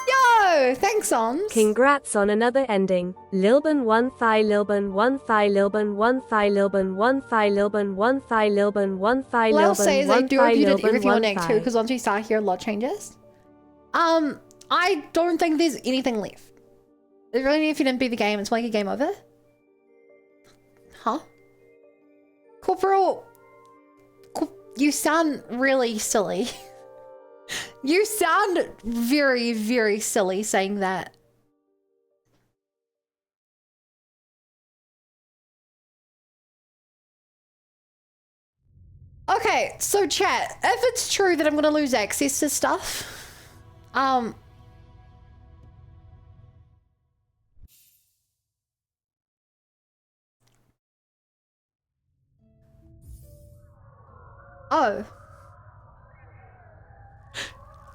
Yo! Thanks, Ons. Congrats on another ending. Lilban 1 thigh Lilban 1 thigh Lilban 1 thigh Lilban 1 thigh Lilban 1 thigh Lilban 1 thigh What I'll say is I do hope you did everything on Act 2 thigh. because once we start here a lot changes. I don't think there's anything left. Really, if you didn't beat the game, it's like a game over. Huh? Corporal, you sound really silly. You sound very, very silly saying that. Okay, so chat, if it's true that I'm gonna lose access to stuff, oh.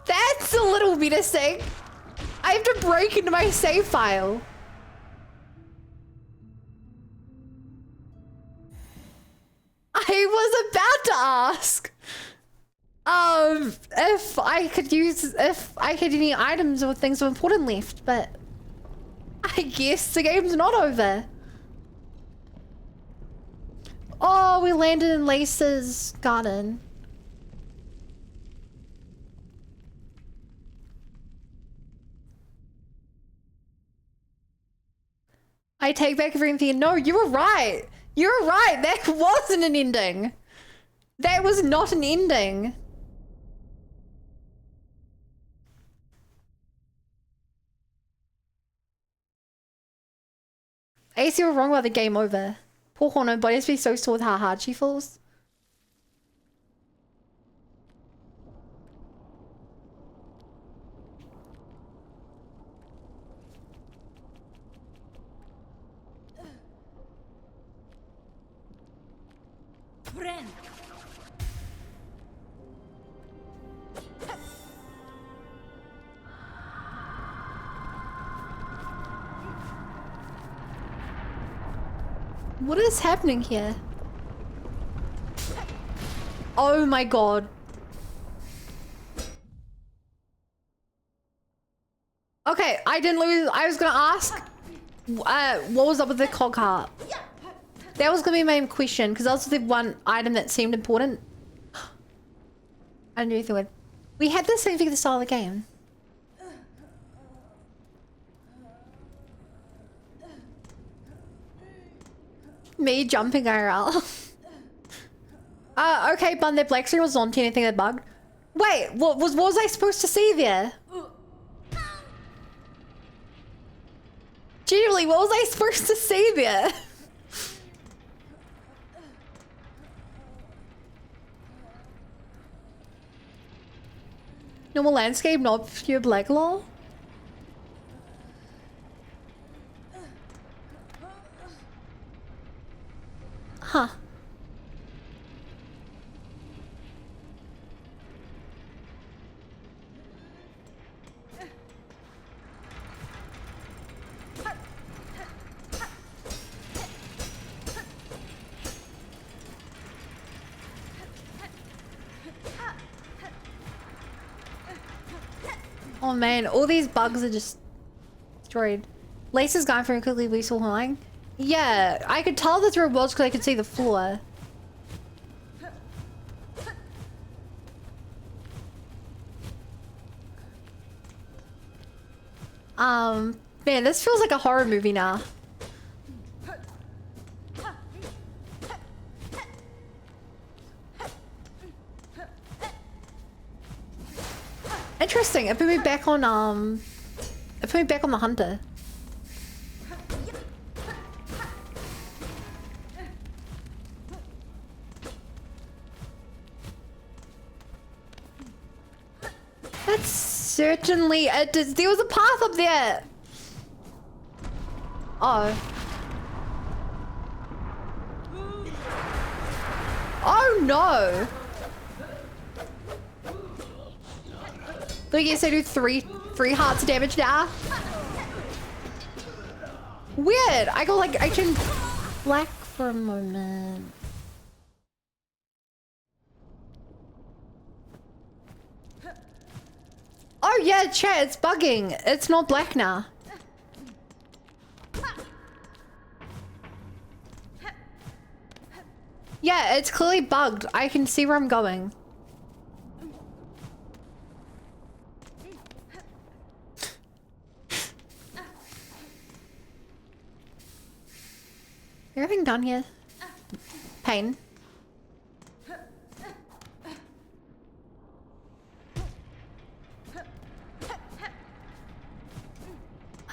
That's a little menacing. I have to break into my save file. I was about to ask if I had any items or things of importance left, but I guess the game's not over. Oh, we landed in Lace's garden. I take back everything. No, you were right. You were right. That wasn't an ending. That was not an ending. Ace, you were wrong about the game over. Poor Horno, but it's be so sore with how hard she falls. Friend. What is happening here? Oh my god. Okay, I didn't lose. I was gonna ask what was up with the cog heart? That was gonna be my main question because that was the one item that seemed important. I didn't do anything with. We had this thing for the start of the game. Me jumping IRL. Okay, but the black screen was on to anything that bugged. Wait, what was I supposed to see there? Genuinely, what was I supposed to see there? Normal landscape, not pure black law? Huh. Oh man, all these bugs are just destroyed. Lace gone very quickly, we saw flying. Yeah, I could tell that there were bugs because I could see the floor. Man, this feels like a horror movie now. Interesting. It put me back on it put me back on the hunter. That's certainly it. There was a path up there. Oh. Oh no. So I guess I do three hearts of damage now. Weird. I go like I turned black for a moment. Oh yeah, chat, it's bugging. It's not black now. Yeah, it's clearly bugged. I can see where I'm going. Everything done here? Pain.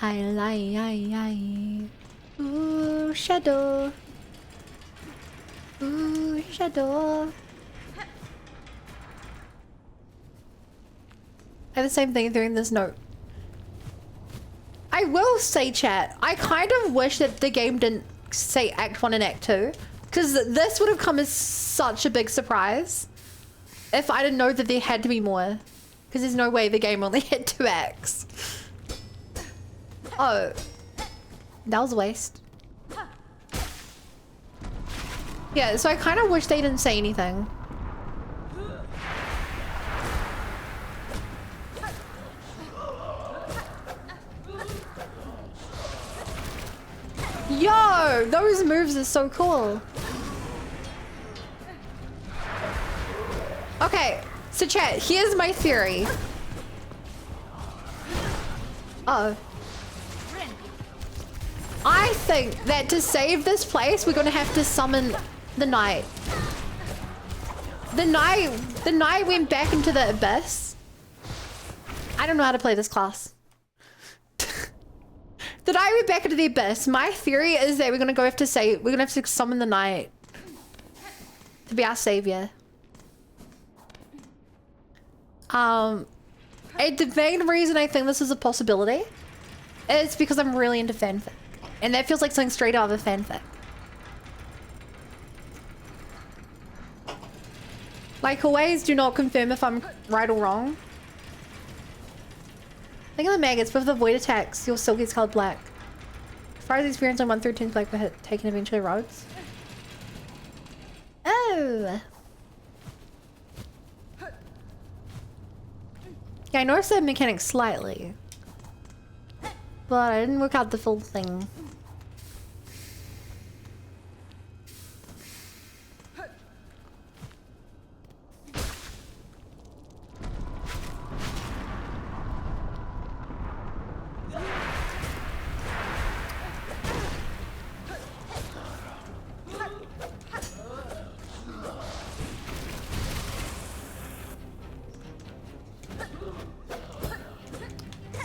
I. Ooh, shadow. Ooh, shadow. I have the same thing during this note. I will say, chat, I kind of wish that the game didn't say Act 1 and Act 2. Because this would have come as such a big surprise. If I didn't know that there had to be more. Because there's no way the game only had 2 acts. Oh. That was a waste. Yeah, so I kind of wish they didn't say anything. Yo, those moves are so cool. Okay, so chat, here's my theory. Uh-oh. I think that to save this place, we're gonna have to summon the knight. The knight went back into the abyss. I don't know how to play this class. The knight went back into the abyss. My theory is that we're gonna have to summon the knight to be our savior. And the main reason I think this is a possibility is because I'm really into fanfic. And that feels like something straight out of a fanfic. Like always, do not confirm if I'm right or wrong. Think of the maggots, with the void attacks, your soul gets colored black. Fires experience on 1 through 10 black for hit, taken eventually roads. Oh! Yeah, I noticed that mechanic slightly. But I didn't work out the full thing.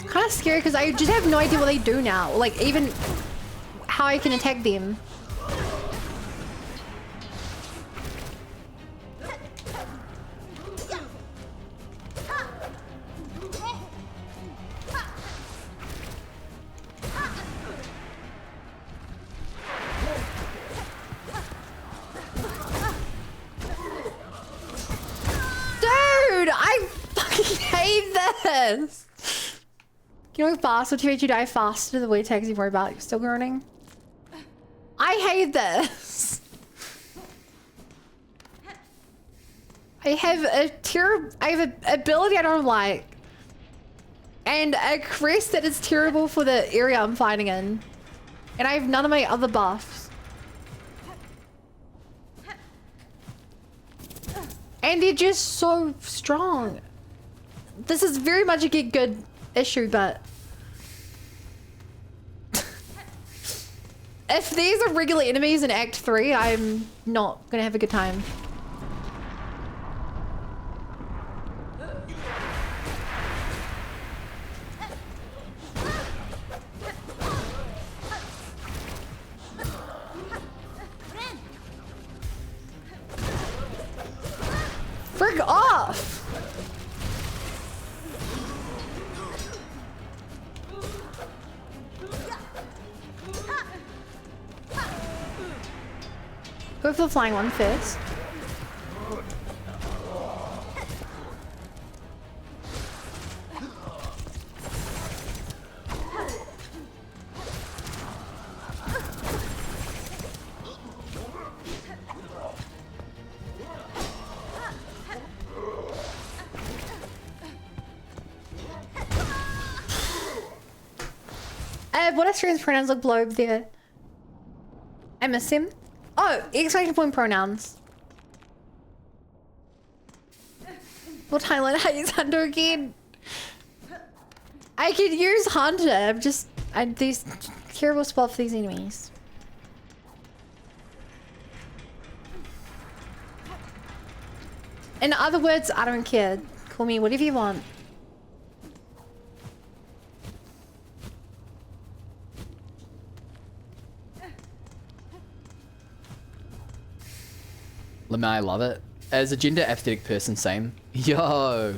Kind of scary because I just have no idea what they do now. Like even how I can attack them. Dude, I fucking hate this. You know, fast would make you die faster than the way tags you worry about. You're still groaning. I hate this. I have an ability I don't like. And a crest that is terrible for the area I'm fighting in. And I have none of my other buffs. And they're just so strong. This is very much a get good issue, but... if these are regular enemies in Act 3, I'm not gonna have a good time. Frick off! Go for the flying one first. What are strange pronouns look below there? I miss him. Oh, exclamation point pronouns. What highlight I use Hunter again? I could use Hunter. I'm just these terrible spot for these enemies. In other words, I don't care. Call me whatever you want. Lemma, I love it. As a gender apathetic person, same. Yo.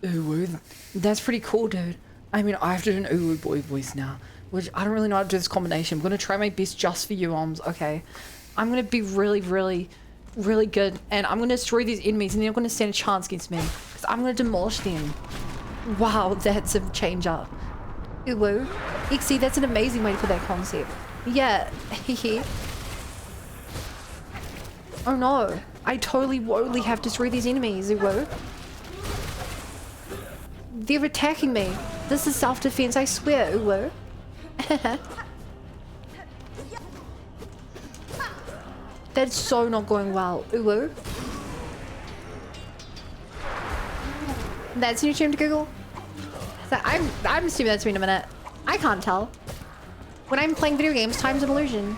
Uwu, that's pretty cool, dude. I mean, I have to do an Uwu boy voice now, which I don't really know how to do this combination. I'm gonna try my best just for you, Oms. Okay. I'm gonna be really, really, really good, and I'm gonna destroy these enemies, and they're not gonna stand a chance against me, because I'm gonna demolish them. Wow, that's a change up. Uwu. Ixie, that's an amazing way to put that concept. Yeah, hehe. Oh no, I totally won't have to destroy these enemies, Uwu. They're attacking me. This is self-defense, I swear, Uwu. That's so not going well, Uwu. That's new stream to Google? So I'm assuming that's been a minute. I can't tell. When I'm playing video games, time's an illusion.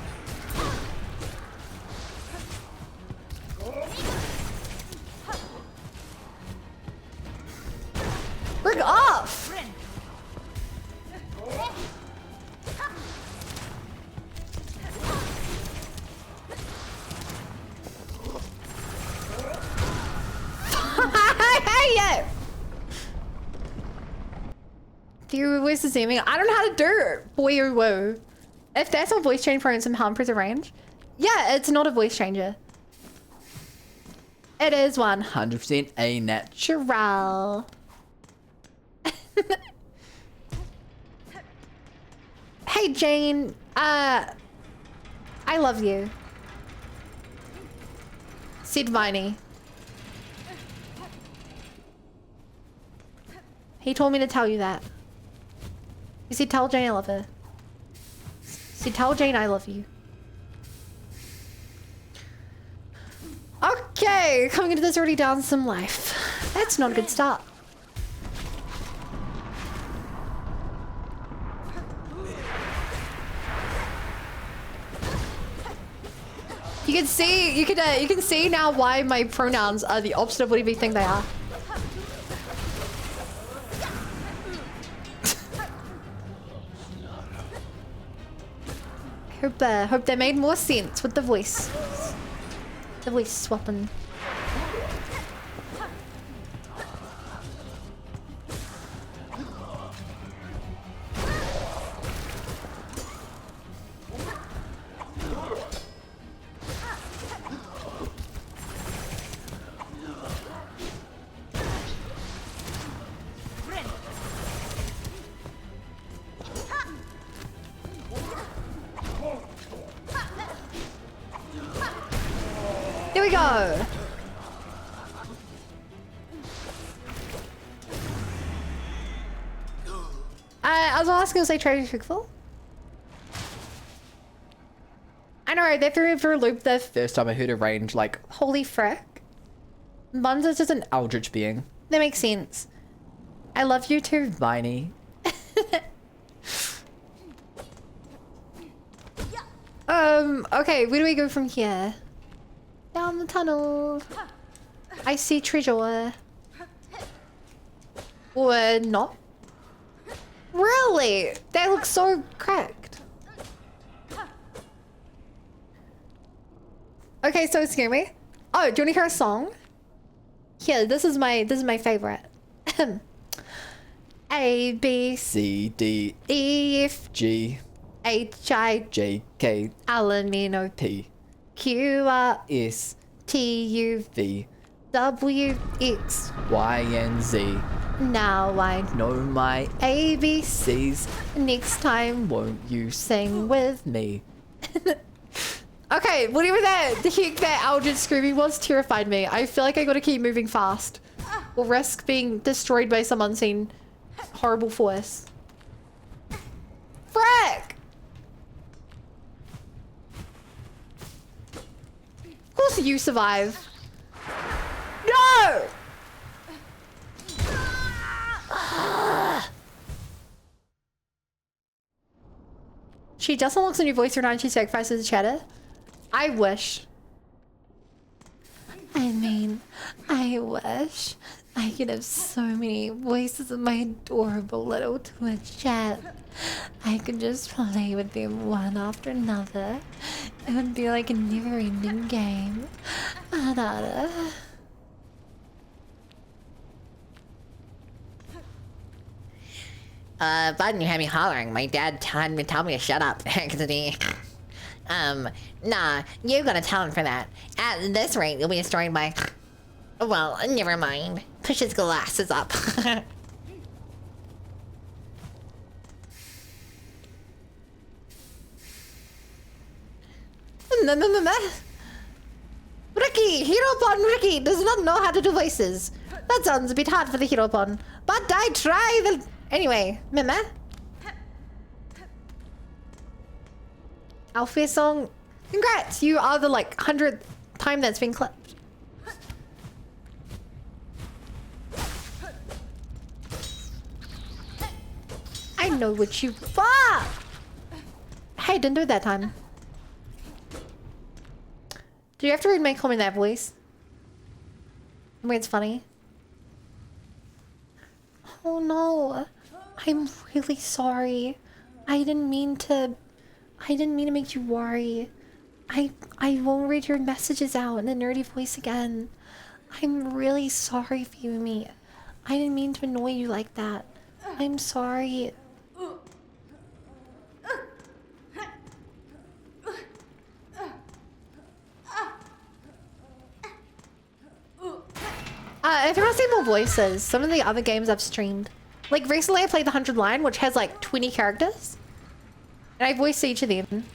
Frick off! Hey, your voice is aiming. I don't know how to do it. Boy or whoa. If that's a voice changer for some harmful range, yeah, it's not a voice changer. It is 100% a natural. Hey Jane, I love you. Sid Viney. He told me to tell you that. He said tell Jane I love her. He said tell Jane I love you. Okay, coming into this already down some life. That's not a good start. You can see, you can see now why my pronouns are the opposite of whatever you think they are. Hope they made more sense with the voice. The voice swapping. Here we go. I was asking, was I trying to be truthful? I know, they threw me for a loop the first time I heard a range, like, holy frick. Buns is just an eldritch being. That makes sense. I love you too, Viney. Okay, where do we go from here? Down the tunnel. I see treasure. Or not? Really? They look so cracked. Okay, so excuse me. Oh, do you want to hear a song? Here, this is my favorite. A B C D E F G H I J K L M N O P Q R S T U V W X. Y and Z. Now I Know my A B C. C's. Next time, Won't you sing with. me? Okay, whatever the heck that Eldritch screaming was terrified me. I feel like I gotta keep moving fast. Or risk being destroyed by some unseen horrible force. Frick! Of course you survive. No! She just unlocks a new voice and she sacrifices the chatter. I wish. I mean, I wish I could have so many voices in my adorable little Twitch chat. I could just play with them one after another. It would be like a never-ending game. Pardon you had me hollering. My dad had me tell me to shut up. Nah, you're gonna tell him for that. At this rate, you'll be destroyed by... Well, never mind. Push his glasses up. Ricky! Hero-pon Ricky does not know how to do voices. That sounds a bit hard for the Hero-pon. But I try the... Anyway, Mima. Alfie song. Congrats! You are the like 100th time that's been clipped. I know what you... Fuck! Hey, didn't do it that time. Do you have to read my comment in that voice? I mean, it's funny. Oh no. I'm really sorry. I didn't mean to make you worry. I won't read your messages out in a nerdy voice again. I'm really sorry, Fumi. I didn't mean to annoy you like that. I'm sorry. If you want to see more voices, some of the other games I've streamed. Like recently I played the 100 line, which has like 20 characters. And I voiced each of them.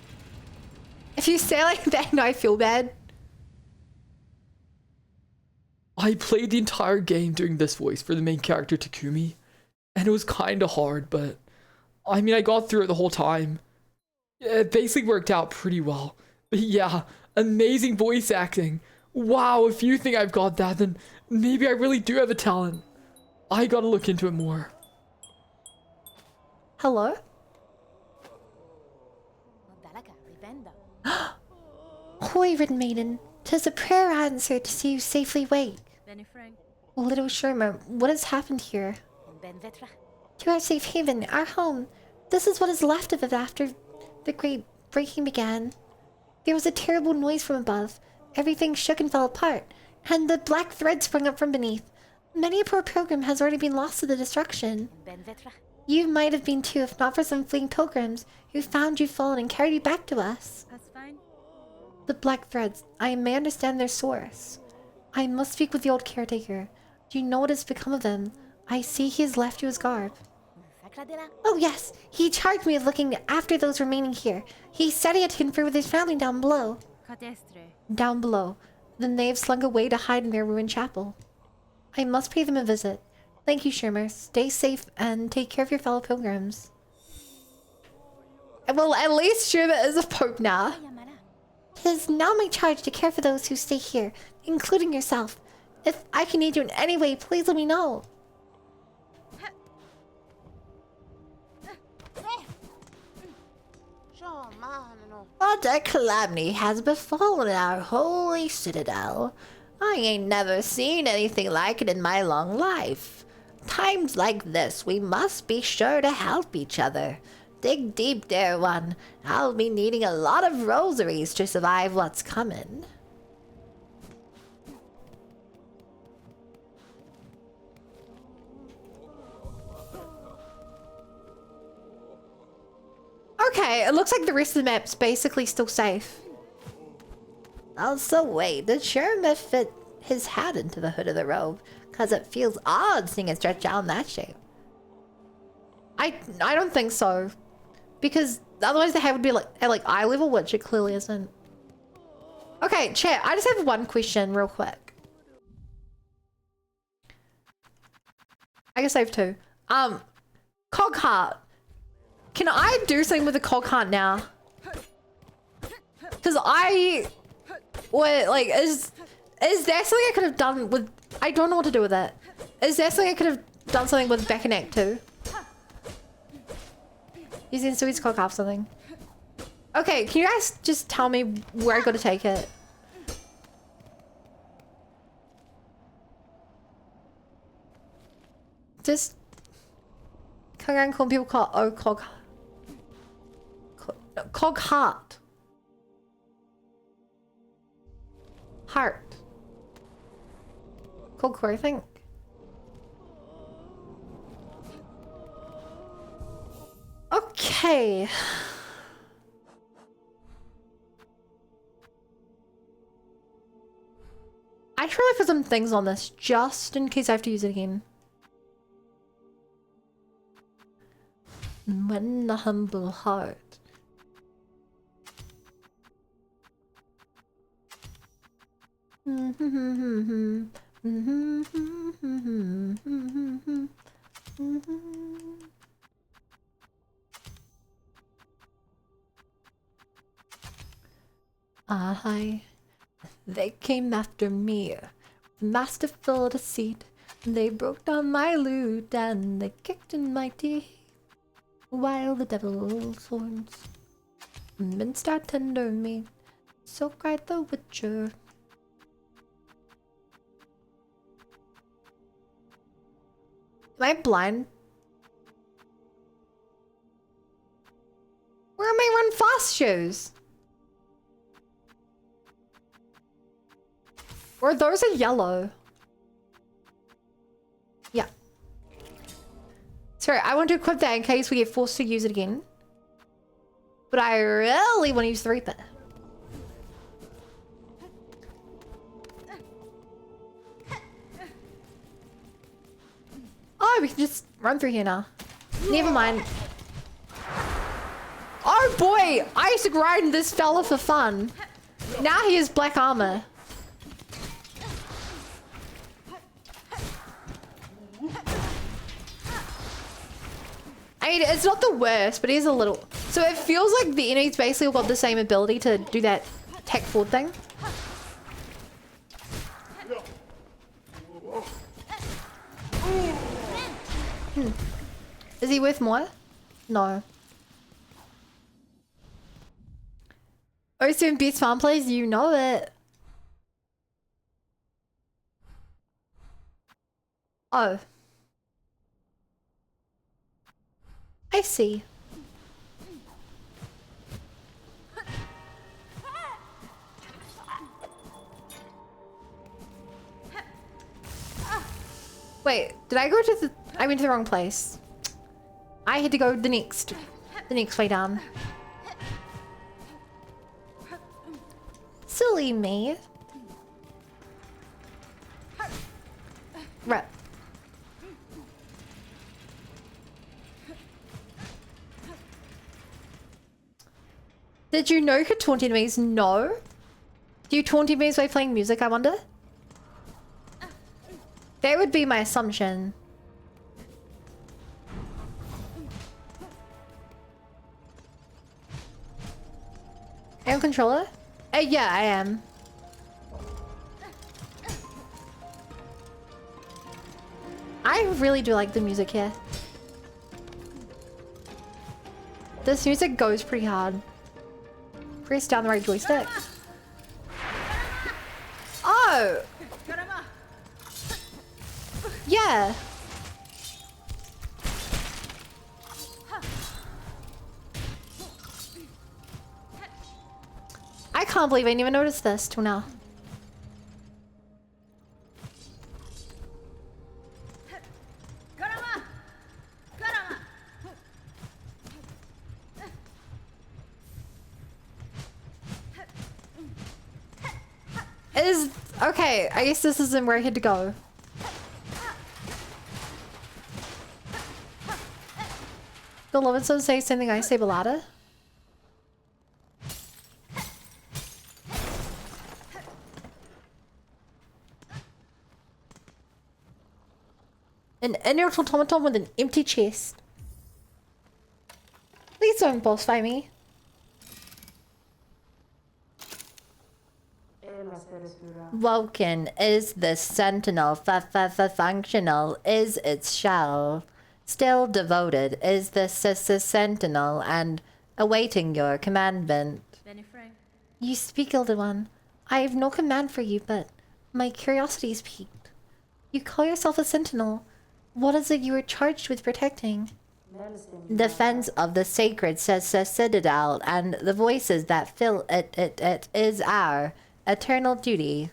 If you say like that, no, I feel bad. I played the entire game doing this voice for the main character Takumi. And it was kinda hard, but... I mean, I got through it the whole time. It basically worked out pretty well. But yeah, amazing voice acting. Wow, if you think I've got that, then maybe I really do have a talent. I gotta look into it more. Hello? Holy ridden maiden, 'tis a prayer answered to see you safely wake. Little Sherma, what has happened here? To our safe haven, our home. This is what is left of it after the great breaking began. There was a terrible noise from above. Everything shook and fell apart, and the black thread sprung up from beneath. Many a poor pilgrim has already been lost to the destruction. You might have been too, if not for some fleeing pilgrims who found you fallen and carried you back to us. That's fine. The black threads, I may understand their source. I must speak with the old caretaker. Do you know what has become of him? I see he has left you his garb. Oh yes, he charged me with looking after those remaining here. He said he had conferred with his family down below. Down below. Then they have slunk away to hide in their ruined chapel. I must pay them a visit. Thank you, Shermer. Stay safe and take care of your fellow pilgrims. Well, at least Shermer is a pope now. It is now my charge to care for those who stay here, including yourself. If I can aid you in any way, please let me know. What a calamity has befallen our holy citadel. I ain't never seen anything like it in my long life. Times like this, we must be sure to help each other. Dig deep, dear one. I'll be needing a lot of rosaries to survive what's coming. Okay, it looks like the rest of the map's basically still safe. Also, wait, did Sherman fit his hat into the hood of the robe? Because it feels odd seeing it stretch out in that shape. I don't think so. Because otherwise the hat would be like at like eye level, which it clearly isn't. Okay, chat, I just have one question real quick. I guess I have two. Cog heart. Can I do something with the cog heart now? Because what, like, is that something I could have done with... I don't know what to do with that. Is that something I could have done something with back in Act 2? Using Sui's cog heart something. Okay, can you guys just tell me where I gotta take it? Just... Can't call people cog heart. Heart. Cog core, I think. Okay. I should really put some things on this just in case I have to use it again. When the humble heart. They came after me. The master filled a seat. They broke down my lute and they kicked in my teeth. While the devil's horns minced our tender meat, so cried the witcher. Am I blind? Where are my run fast shoes? Or those are yellow. Yeah. Sorry, I want to equip that in case we get forced to use it again. But I really want to use the Reaper. Oh, we can just run through here now. Never mind. Oh boy, I used to ride this fella for fun. Now he has black armor. I mean, it's not the worst, but it is a little... So it feels like the enemies basically got the same ability to do that tech forward thing. Is he worth more? No. OCM beats farm plays, you know it. Oh. I see. Wait, did I go to the... I went to the wrong place. I had to go the next way down. Silly me. Right. Did you know you could taunt enemies? No. Do you taunt enemies by playing music, I wonder? That would be my assumption. Aim controller? Yeah, I am. I really do like the music here. This music goes pretty hard. Press down the right joystick. Oh! Yeah. I can't believe I didn't even notice this till now. Okay, I guess this isn't where I had to go. The Levinson say something I say balada? An inert automaton with an empty chest. Please don't boss fight me. Woken, is the sentinel functional? Is its shell still devoted? Is the sentinel and awaiting your commandment? You speak, Elder One. I have no command for you, but my curiosity is piqued. You call yourself a sentinel. What is it you are charged with protecting? Defense of the sacred citadel and the voices that fill it is our eternal duty.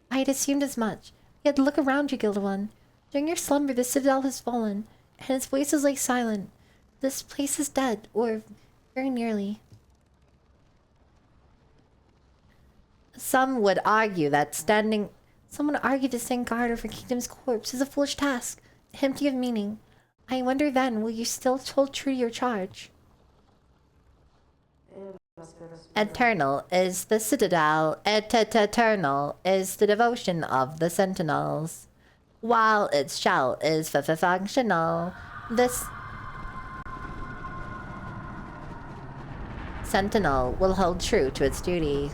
I had assumed as much. Yet look around you, Gilded One. During your slumber, the citadel has fallen, and its voices lay silent. This place is dead, or very nearly. Some would argue to stand guard over Kingdom's corpse is a foolish task, empty of meaning. I wonder then, will you still hold true to your charge? Eternal is the citadel, eternal is the devotion of the sentinels. While its shell is functional, this sentinel will hold true to its duty.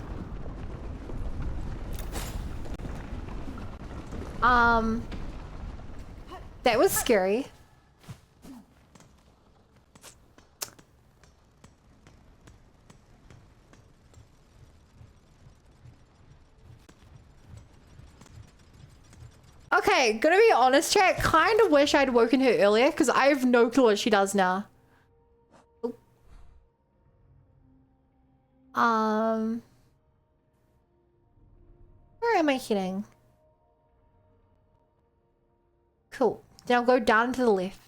That was scary. Okay, gonna be honest, chat. Kind of wish I'd woken her earlier because I have no clue what she does now. Oop. Where am I heading? Cool. Then I'll go down to the left.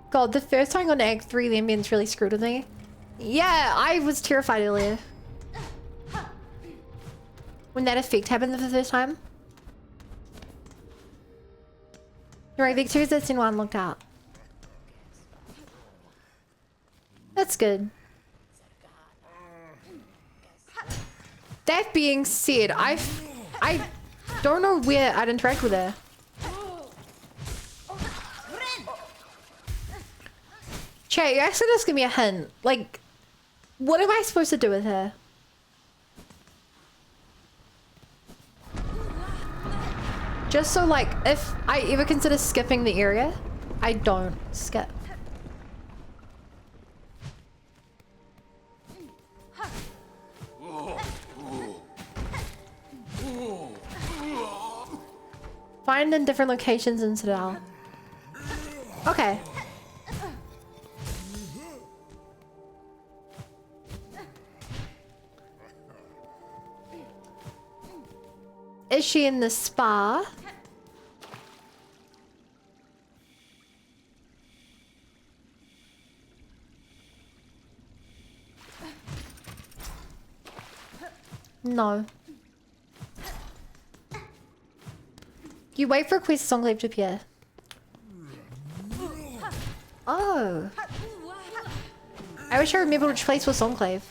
God, the first time on Act 3, the ambience really screwed with me. Yeah, I was terrified earlier. When that effect happened the first time. Right, Victor's that's in one looked out. That's good. That being said, I don't know where I'd interact with her. Chat, you're actually just give me a hint. Like, what am I supposed to do with her? Just so, like, if I ever consider skipping the area, I don't skip. Find in different locations in Citadel. Okay. Is she in the spa? No. You wait for Quest Enclave to appear. Oh. I wish I remembered which place was Enclave.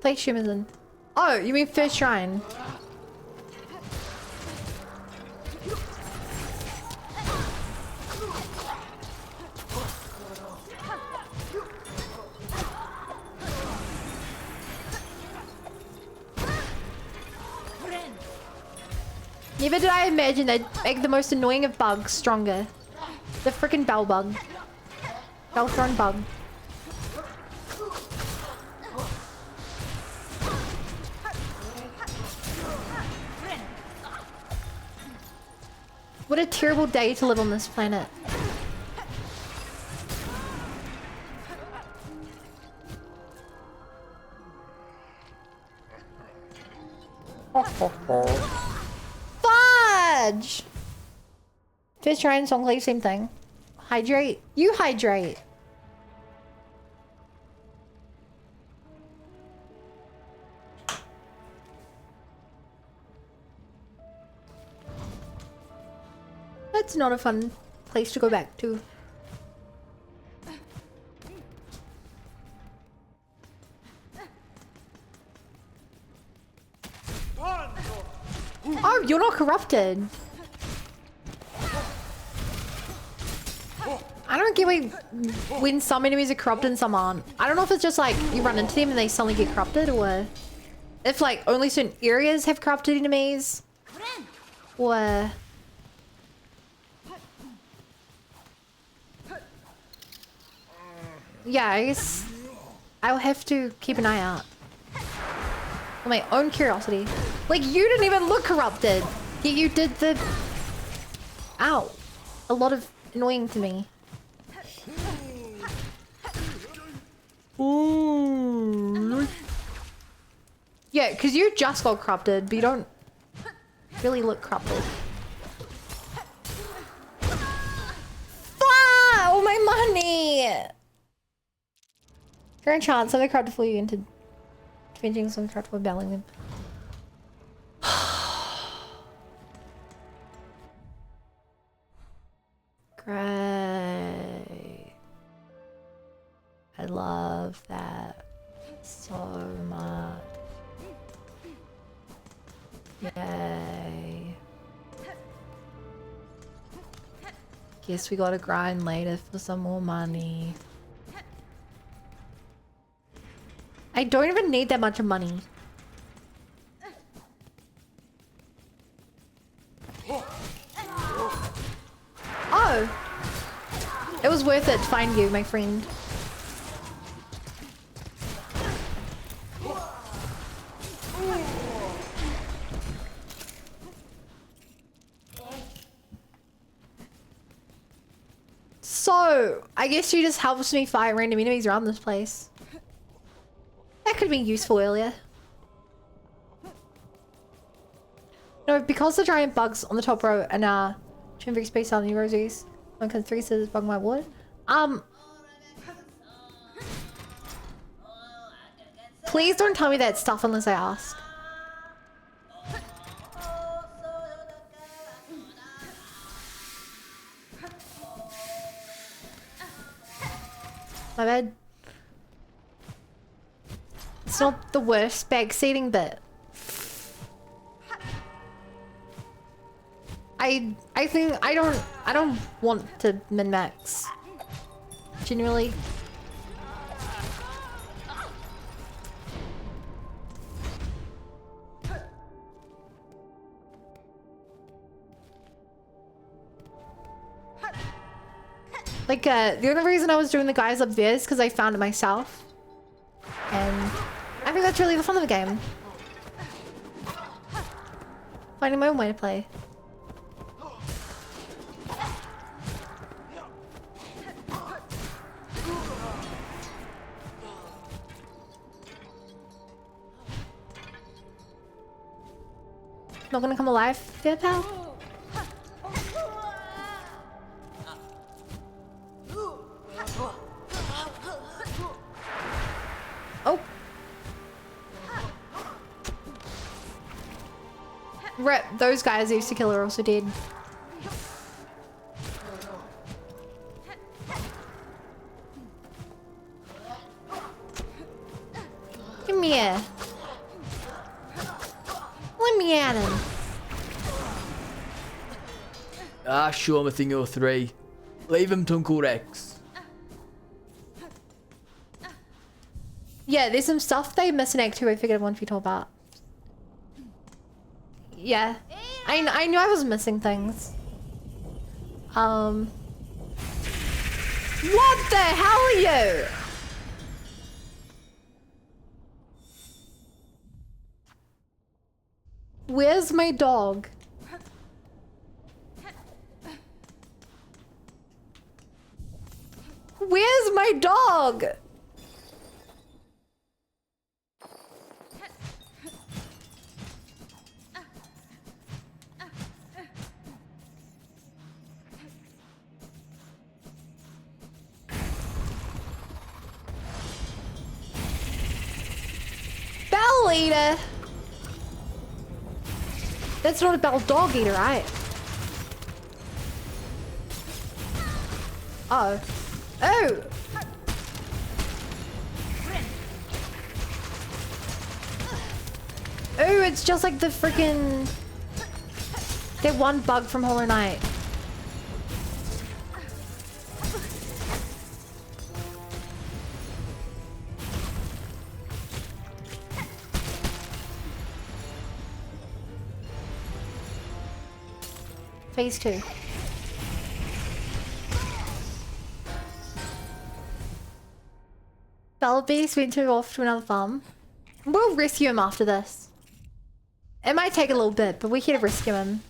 place Shuma's in? Oh, you mean first shrine? Never did I imagine they'd make the most annoying of bugs stronger. The freaking bell bug. Bell thrown bug. What a terrible day to live on this planet. Fudge! Fish try and song play, same thing. Hydrate. You hydrate. That's not a fun place to go back to. Oh, you're not corrupted. I don't get when some enemies are corrupted and some aren't. I don't know if it's just like you run into them and they suddenly get corrupted, or if like only certain areas have corrupted enemies, or yeah, I guess I'll have to keep an eye out for my own curiosity. Like, you didn't even look corrupted, yet you did the ow, a lot of annoying to me. Ooh. Yeah, because you just got corrupted, but you don't really look corrupted. Fuck! All my money! Current chance, so they corrupted for you into changing some corruptible battling them. Great. I love that so much. Yay. Guess we gotta grind later for some more money. I don't even need that much of money. Oh! It was worth it to find you, my friend. So, I guess she just helps me fight random enemies around this place. That could have been useful earlier. No, because the giant bugs on the top row are now very spaced out in the rosies. One can 3 scissors bug my wood. Please don't tell me that stuff unless I ask. My bad. It's not the worst backseating bit. I think I don't want to min-max. Generally. Like, the only reason I was doing the guys up there is because I found it myself. And I think that's really the fun of the game. Finding my own way to play. Not gonna come alive, fair pal? Oh. Rip, those guys I used to kill are also dead. Come here. Yannon. Ah, show him a thing or three. Leave him to Uncle Rex. Yeah, there's some stuff they miss in Act 2 I figured I wanted to talk about. Yeah. I knew I was missing things. What the hell are you? Where's my dog? Where's my dog? Bell eater. That's not a bell dog eater, right? Oh. Oh! Oh, it's just like the freaking... that one bug from Hollow Knight. Phase 2. Beast went off to another farm. We'll rescue him after this. It might take a little bit, but we're here to rescue him.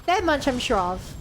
That much I'm sure of.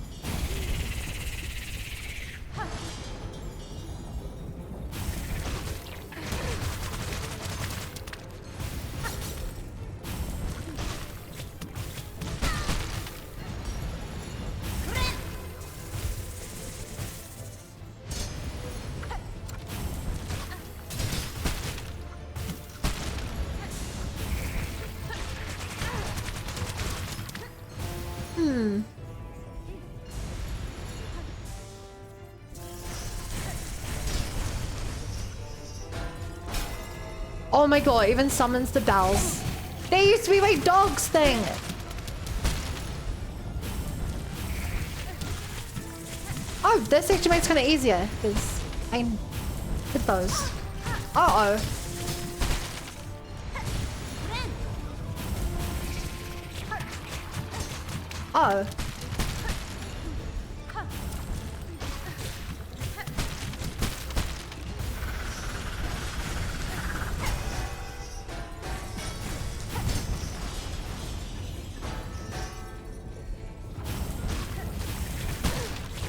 Oh my god, it even summons the bells. They used to be my dog's thing. Oh, this actually makes it kind of easier because I can hit those. Uh-oh. Oh.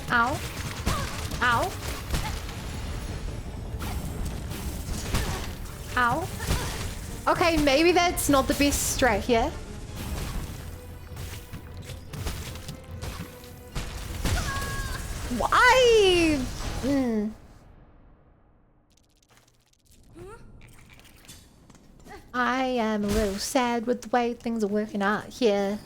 Ow. Ow. Ow. Okay, maybe that's not the best strat here. Why? I am a little sad with the way things are working out here.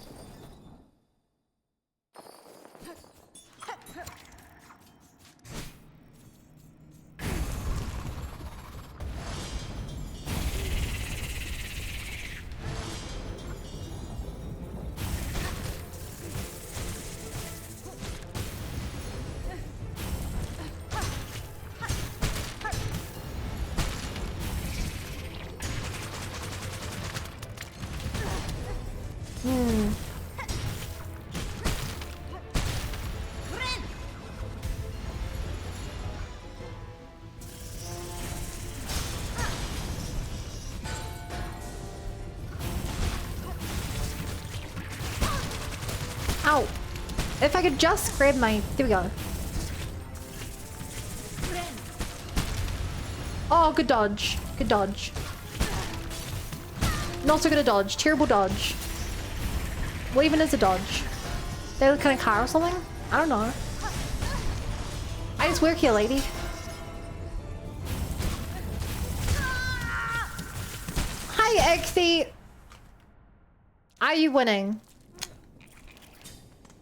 Ow. If I could just grab my... There we go. Oh, good dodge. Good dodge. Not so good a dodge. Terrible dodge. What even is a dodge? They look kind of car or something? I don't know. I just work here, lady. Hi, Exy. Are you winning?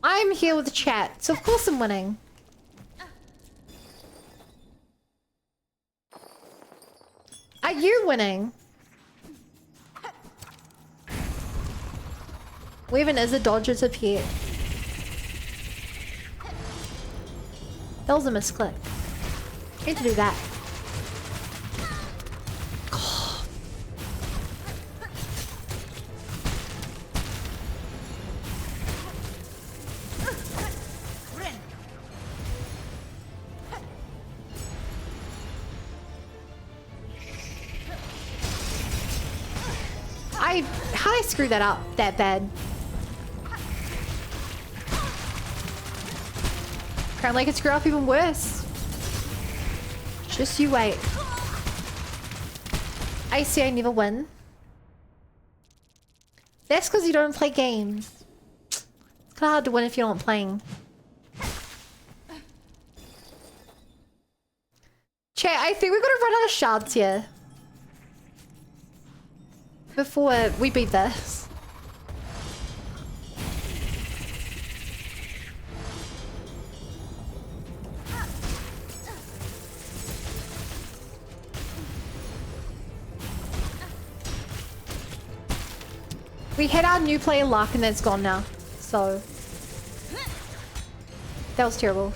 I'm here with the chat, so of course I'm winning. you winning? We even is a dodger's a pet. That was a misclick. Need to do that. How did I screw that up that bad? Apparently I could screw up even worse. Just you wait. I see I never win. That's because you don't play games. It's kind of hard to win if you're not playing. Chat, I think we're gonna run out of shards here. Before we beat this. We hit our new player luck and that's gone now. So that was terrible.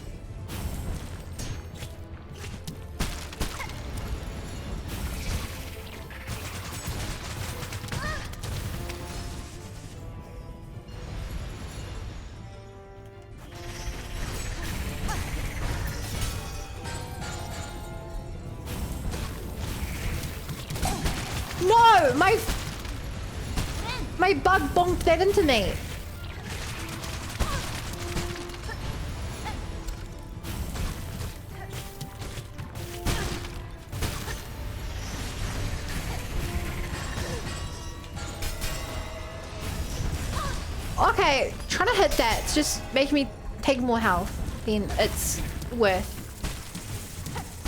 No, my bug bonked that into me. Okay, trying to hit that, it's just making me take more health than it's worth.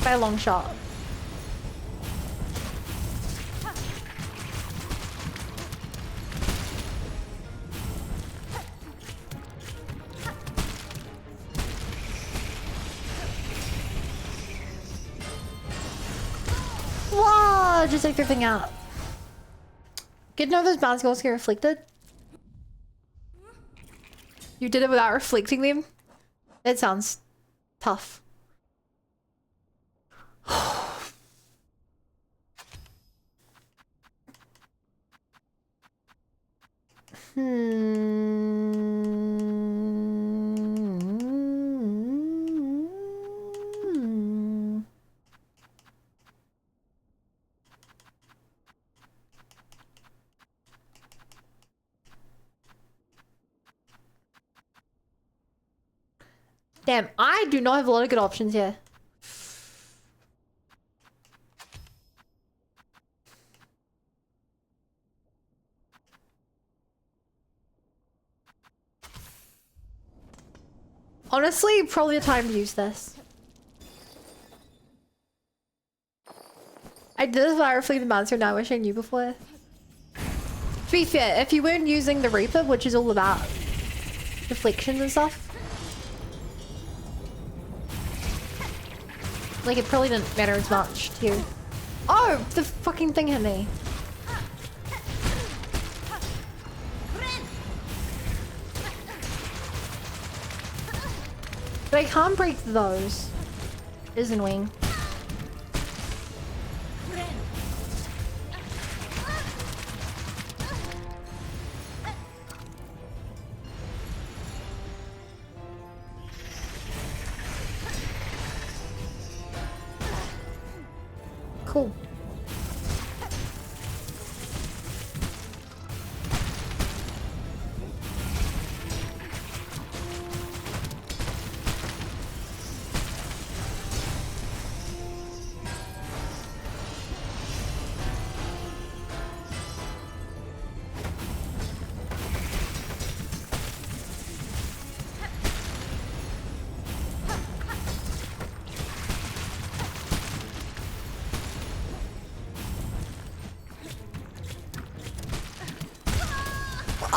By a long shot. Whoa, just take everything out. Good to know those bounce goals get reflected. You did it without reflecting them? That sounds tough. Damn, I do not have a lot of good options here. Honestly, probably the time to use this. I did this without reflecting the monster, now I wish I knew before. To be fair, if you weren't using the Reaper, which is all about reflections and stuff, like, it probably didn't matter as much to you. Oh! The fucking thing hit me. But I can't break those. Is annoying. Cool.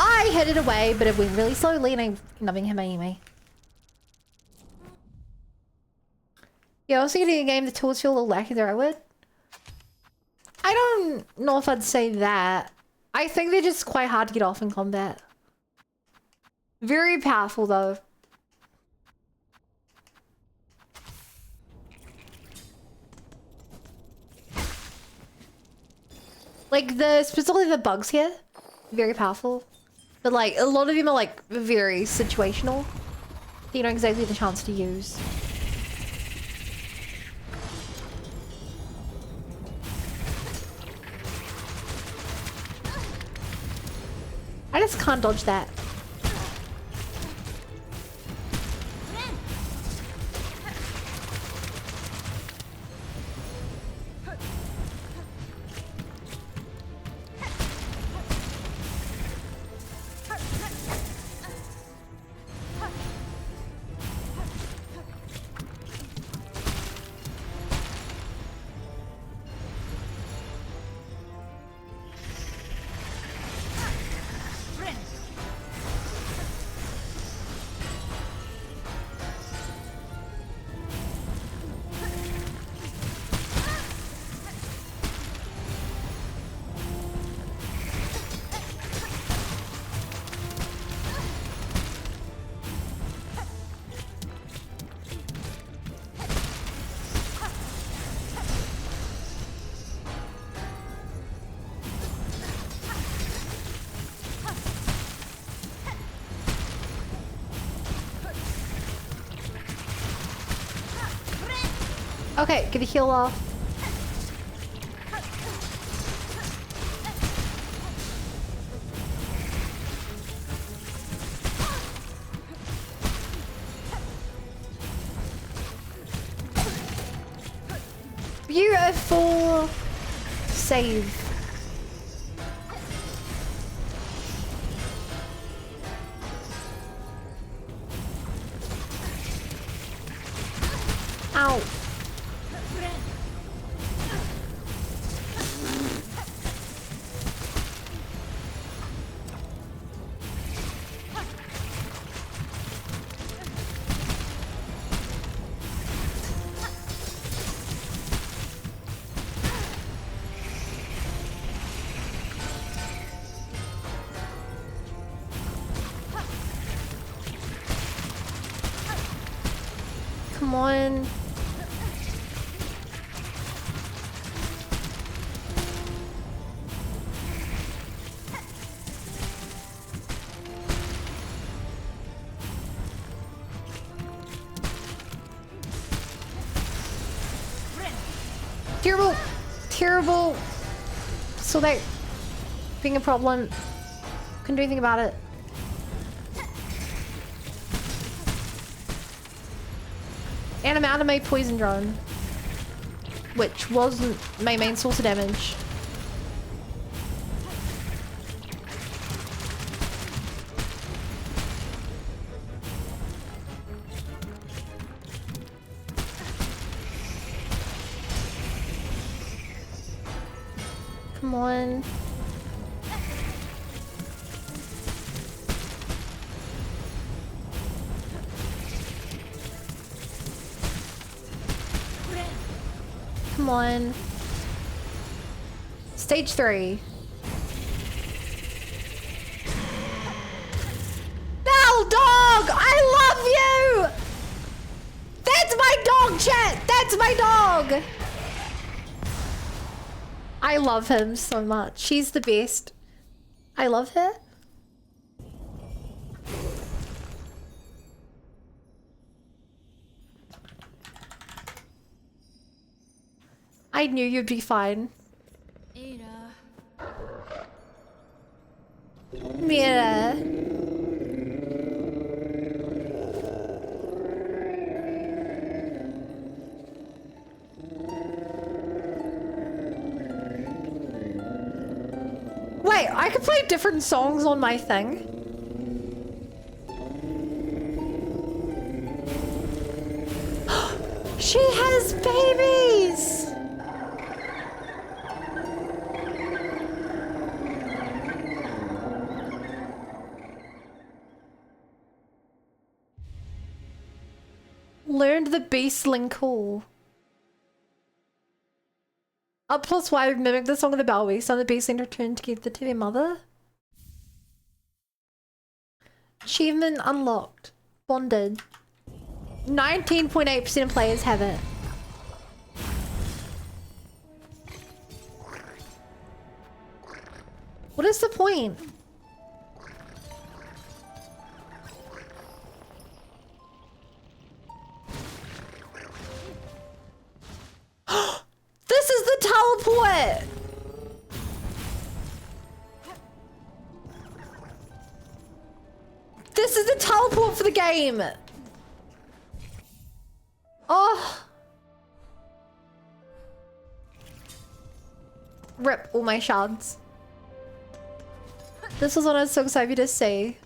I hit it away, but it went really slowly and I numbing him anyway. Yeah, also getting a game the tools feel a little lacking there, I would. I don't know if I'd say that. I think they're just quite hard to get off in combat. Very powerful though. Like specifically the bugs here, very powerful. But like a lot of them are like very situational. You know exactly the chance to use. I just can't dodge that. Okay, get a heal off. Beautiful save. Ow. Come on. Terrible, terrible. So that being a problem, couldn't do anything about it. And I'm out of my poison drone, which wasn't my main source of damage. Come on. Come on. Stage 3. Bell dog! I love you! That's my dog, chat! That's my dog! I love him so much. She's the best. I love her. I knew you'd be fine. Ada. Mira. Wait, I could play different songs on my thing. She has babies! Learned the beastling call. Up plus Y mimic the song of the bell waste on the bass and return together to their mother. Achievement unlocked. Bonded. 19.8% of players have it. What is the point? This is the teleport! This is the teleport for the game! Oh! Rip all my shards. This was what I was so excited to see.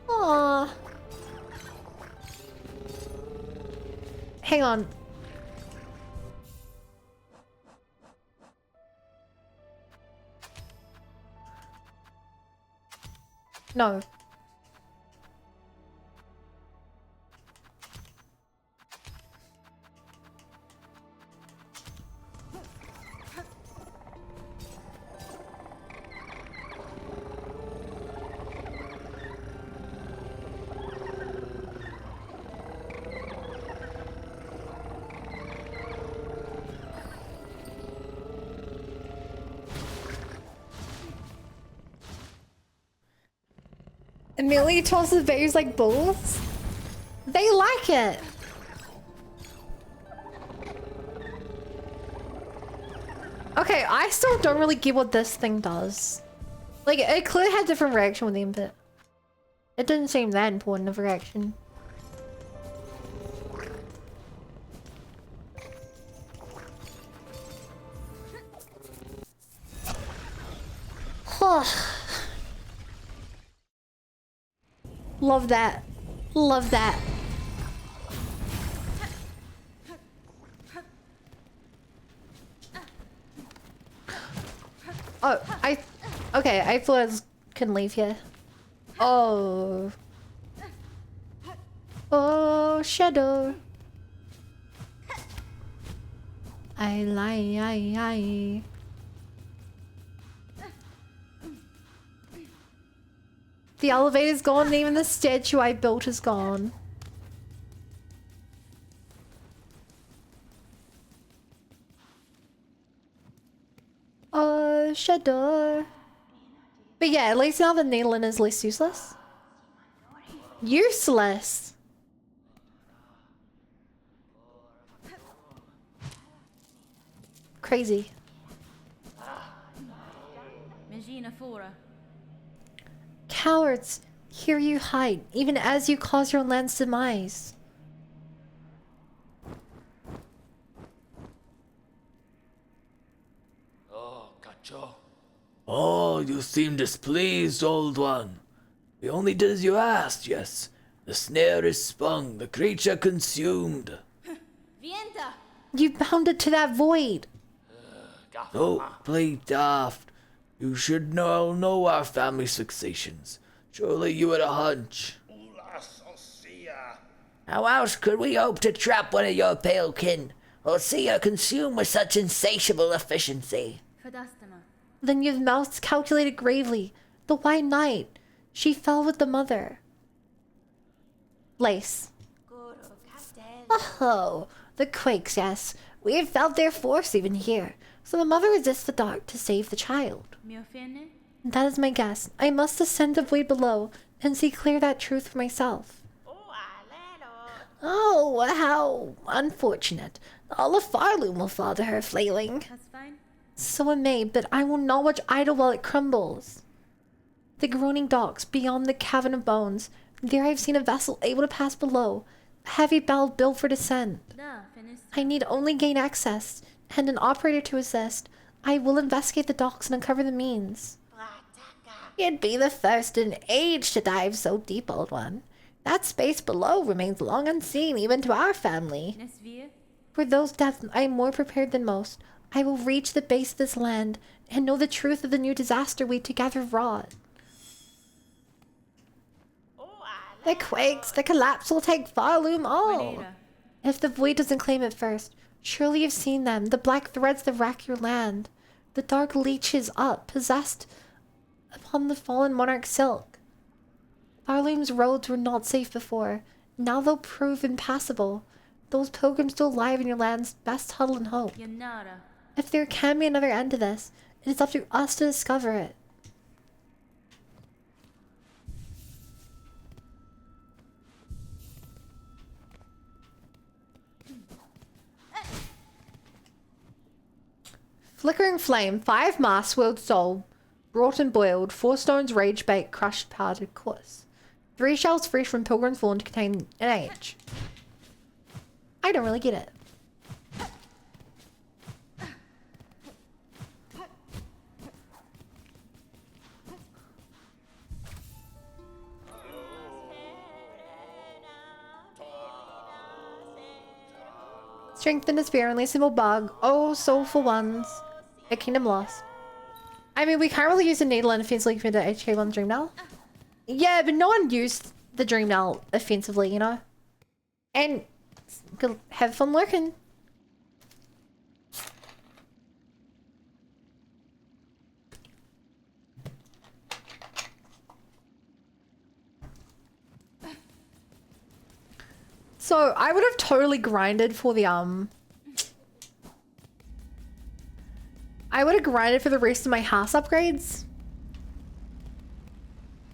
Aww. Hang on. No. Immediately tosses berries like bulls. They like it. Okay, I still don't really get what this thing does. Like, it clearly had different reaction with him, but it didn't seem that important of a reaction. Love that. Love that. Oh, okay, I thought I couldn't leave here. Oh. Oh, shadow. I lie. The elevator's gone and even the statue I built is gone. Oh, shadow. But yeah, at least now the needling is less useless. Useless! Crazy. Cowards! Here you hide, even as you cause your land's demise. Oh, you seem displeased, old one. We only did as you asked, yes. The snare is spun, the creature consumed. You bound it to that void. Don't play daft. You should know our family's fixations. Surely you had a hunch. How else could we hope to trap one of your pale kin, or see her consumed with such insatiable efficiency? Then you've mouse calculated gravely. The White Knight. She fell with the mother. Lace. Oh, the quakes, yes. We have felt their force even here. So the mother resists the dark to save the child. That is my guess. I must ascend the void below and see clear that truth for myself. Oh, how unfortunate. All of Farloom will father her flailing. That's fine. So it may, but I will not watch idle while it crumbles. The groaning docks beyond the cavern of bones. There I've seen a vessel able to pass below. A heavy bell built for descent. I need only gain access and an operator to assist. I will investigate the docks and uncover the means. You'd be the first in age to dive so deep, old one. That space below remains long unseen even to our family. For those depths I am more prepared than most. I will reach the base of this land and know the truth of the new disaster we together wrought. The quakes, the collapse will take Farloom all. If the void doesn't claim it first, surely you've seen them, the black threads that rack your land. The dark leeches up, possessed upon the fallen monarch silk. Farloom's roads were not safe before. Now they'll prove impassable. Those pilgrims still alive in your land's best huddle and hope. If there can be another end to this, it is up to us to discover it. Flickering flame, 5 mass, willed soul, brought and boiled, 4 stones rage bait, crushed powdered course. 3 shells fresh from Pilgrim's Lawn to contain an H. I don't really get it. Strength and despair, only simple bug. Oh, soulful ones. A kingdom lost. I mean, we can't really use the needle and offensively compared to HK1 Dream Knell. Yeah, but no one used the Dream Knell offensively, you know? And have fun lurking. So I would have totally grinded for the I would have grinded for the rest of my house upgrades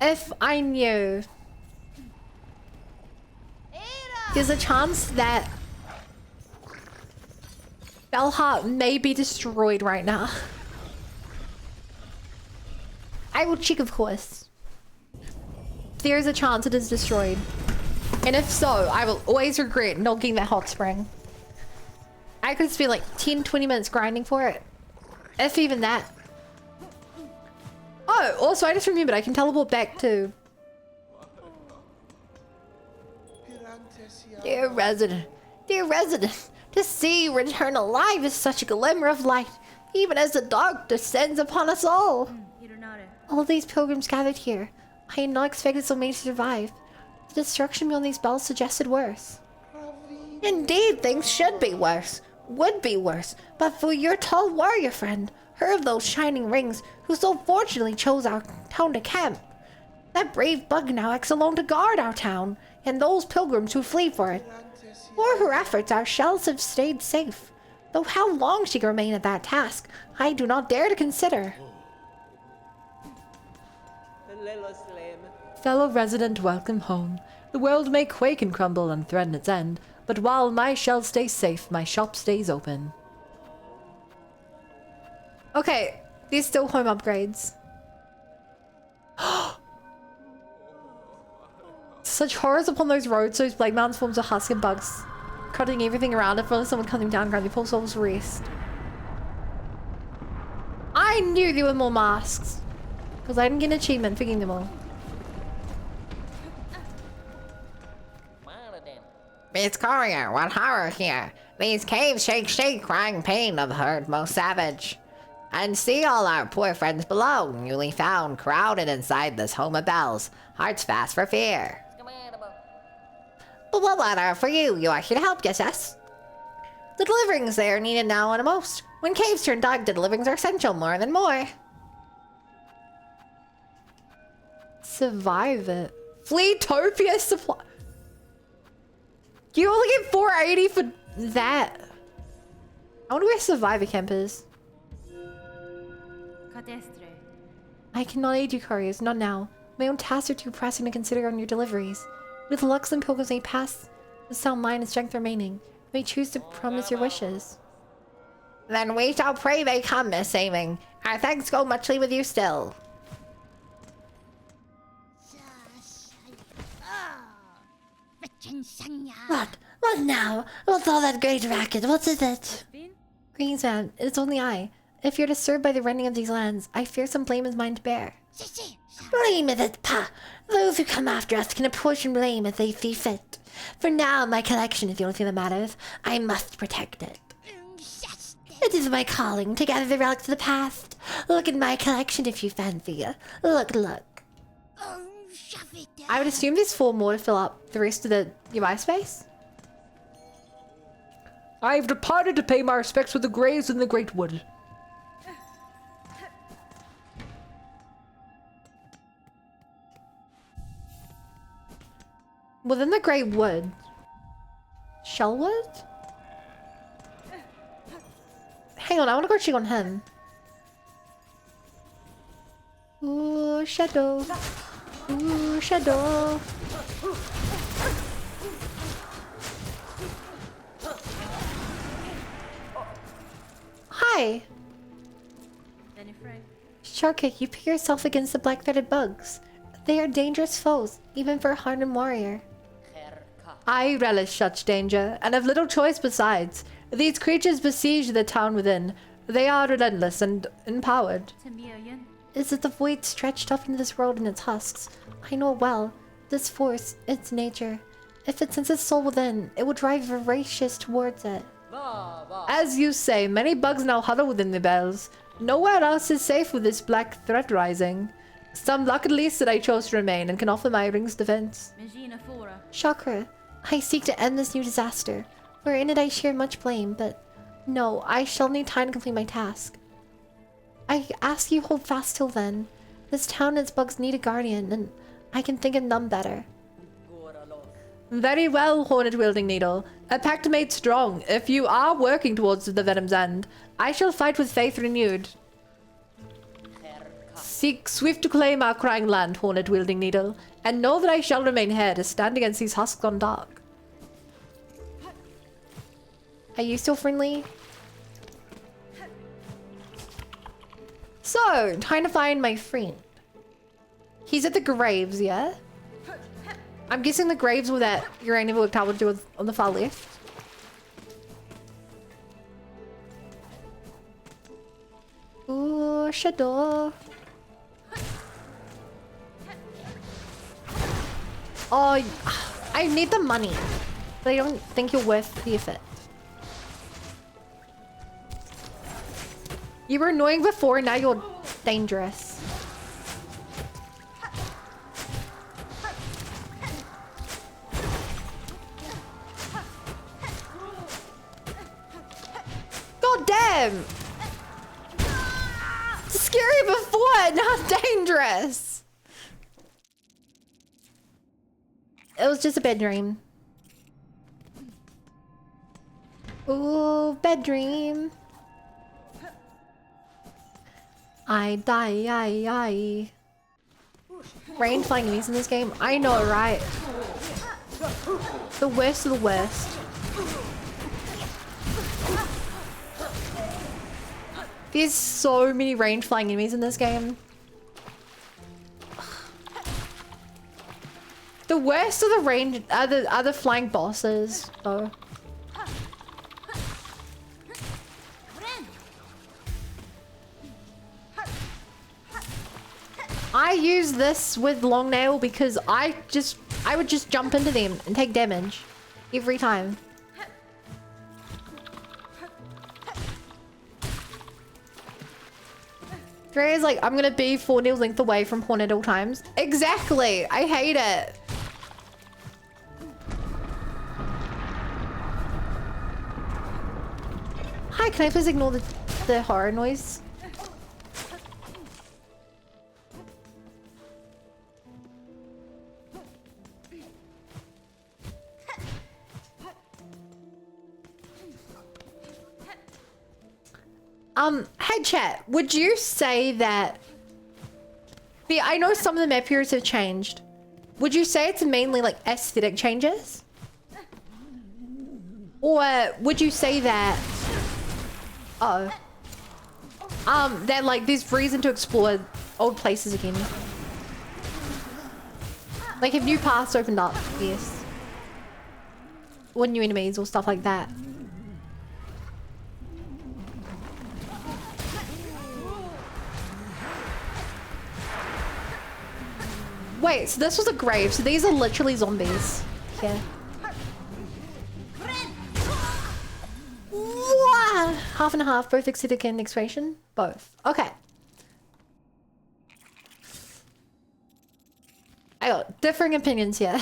if I knew there's a chance that Bellheart may be destroyed right now. I will check, of course. There's a chance it is destroyed. And if so, I will always regret not getting that hot spring. I could spend like 10-20 minutes grinding for it. If even that. Oh, also I just remembered I can teleport back to... Dear resident, to see you return alive is such a glimmer of light, even as the dark descends upon us all. All these pilgrims gathered here. I had not expected so many to survive. The destruction beyond these bells suggested worse. Indeed, things should be worse. Would be worse, but for your tall warrior friend, her of those shining rings, who so fortunately chose our town to camp. That brave bug now acts alone to guard our town, and those pilgrims who flee for it. For her efforts, our shells have stayed safe. Though how long she can remain at that task, I do not dare to consider. Fellow resident, welcome home. The world may quake and crumble and threaten its end, but while my shell stays safe, my shop stays open. Okay, there's still home upgrades. Such horrors upon those roads, those Blade Mountain forms of husk and bugs, cutting everything around. If only someone cutting down, grant the poor souls rest. I knew there were more masks, because I didn't get an achievement for getting them all. Miss Courier, what horror here? These caves shake, crying pain of the herd most savage. And see all our poor friends below, newly found, crowded inside this home of bells, hearts fast for fear. But what matter for you? You are here to help, yes? The deliverings they are needed now and most. When caves turn dark, the deliverings are essential more than more. Survive it. Fleetopia supply. You only get 480 for that. I wonder where Survivor Camp is. I cannot aid you, couriers, not now. My own tasks are too pressing to consider on your deliveries. With Lux and pilgrims may pass the sound line and strength remaining. You may choose to promise your wishes. Then we shall pray they come, Miss Saving. Our thanks go muchly with you still. What now? What's all that great racket? What is it? Greetings, man. It's only I. If you're disturbed by the rending of these lands, I fear some blame is mine to bear. Blame it, pa. Those who come after us can apportion blame as they see fit. For now, my collection is the only thing that matters. I must protect it. It is my calling to gather the relics of the past. Look at my collection if you fancy. Look, look. I would assume there's 4 more to fill up the rest of the UI space. I have departed to pay my respects with the graves in the Great Wood. Within the Great Wood. Shellwood? Hang on, I want to go check on him. Ooh, shadow. Ooh, shadow. Hi. Sharka, you pick yourself against the black-threaded bugs. They are dangerous foes, even for a hardened warrior. I relish such danger, and have little choice besides. These creatures besiege the town within. They are relentless and empowered. Is it the void stretched up into this world in its husks? I know it well. This force, its nature. If it senses soul within, it will drive voracious towards it. As you say, many bugs now huddle within the bells. Nowhere else is safe with this black threat rising. Some luck at least that I chose to remain and can offer my ring's defense. Chakra, I seek to end this new disaster. For in it I share much blame, but no, I shall need time to complete my task. I ask you hold fast till then. This town and its bugs need a guardian, and I can think of none better. Very well, Hornet-wielding Needle. A pact made strong. If you are working towards the Venom's end, I shall fight with faith renewed. Seek swift to claim our crying land, Hornet-wielding Needle, and know that I shall remain here to stand against these husks gone dark. Are you still friendly? So, trying to find my friend. He's at the graves, yeah? I'm guessing the graves were that uranium tower do on the far left. Ooh, shadow. Oh, I need the money, but I don't think you're worth the effort. You were annoying before, now you're dangerous. God damn! Scary before, now dangerous! It was just a bad dream. Ooh, bad dream. I die. Rain flying enemies in this game? I know, right? The worst of the worst. There's so many range flying enemies in this game. The worst of the range are the flying bosses, though. I use this with long nail because I would just jump into them and take damage every time. Dre's like, I'm gonna be 4 nail length away from Horn at all times. Exactly! I hate it. Hi, can I please ignore the horror noise? Hey chat, would you say that... I know some of the map heroes have changed. Would you say it's mainly like aesthetic changes? Or would you say that... that like there's reason to explore old places again? Like if new paths opened up, yes. Or new enemies or stuff like that. Wait, so this was a grave, so these are literally zombies. Yeah. What? half and half, both acidic and extraction? Both. Okay. I got differing opinions here.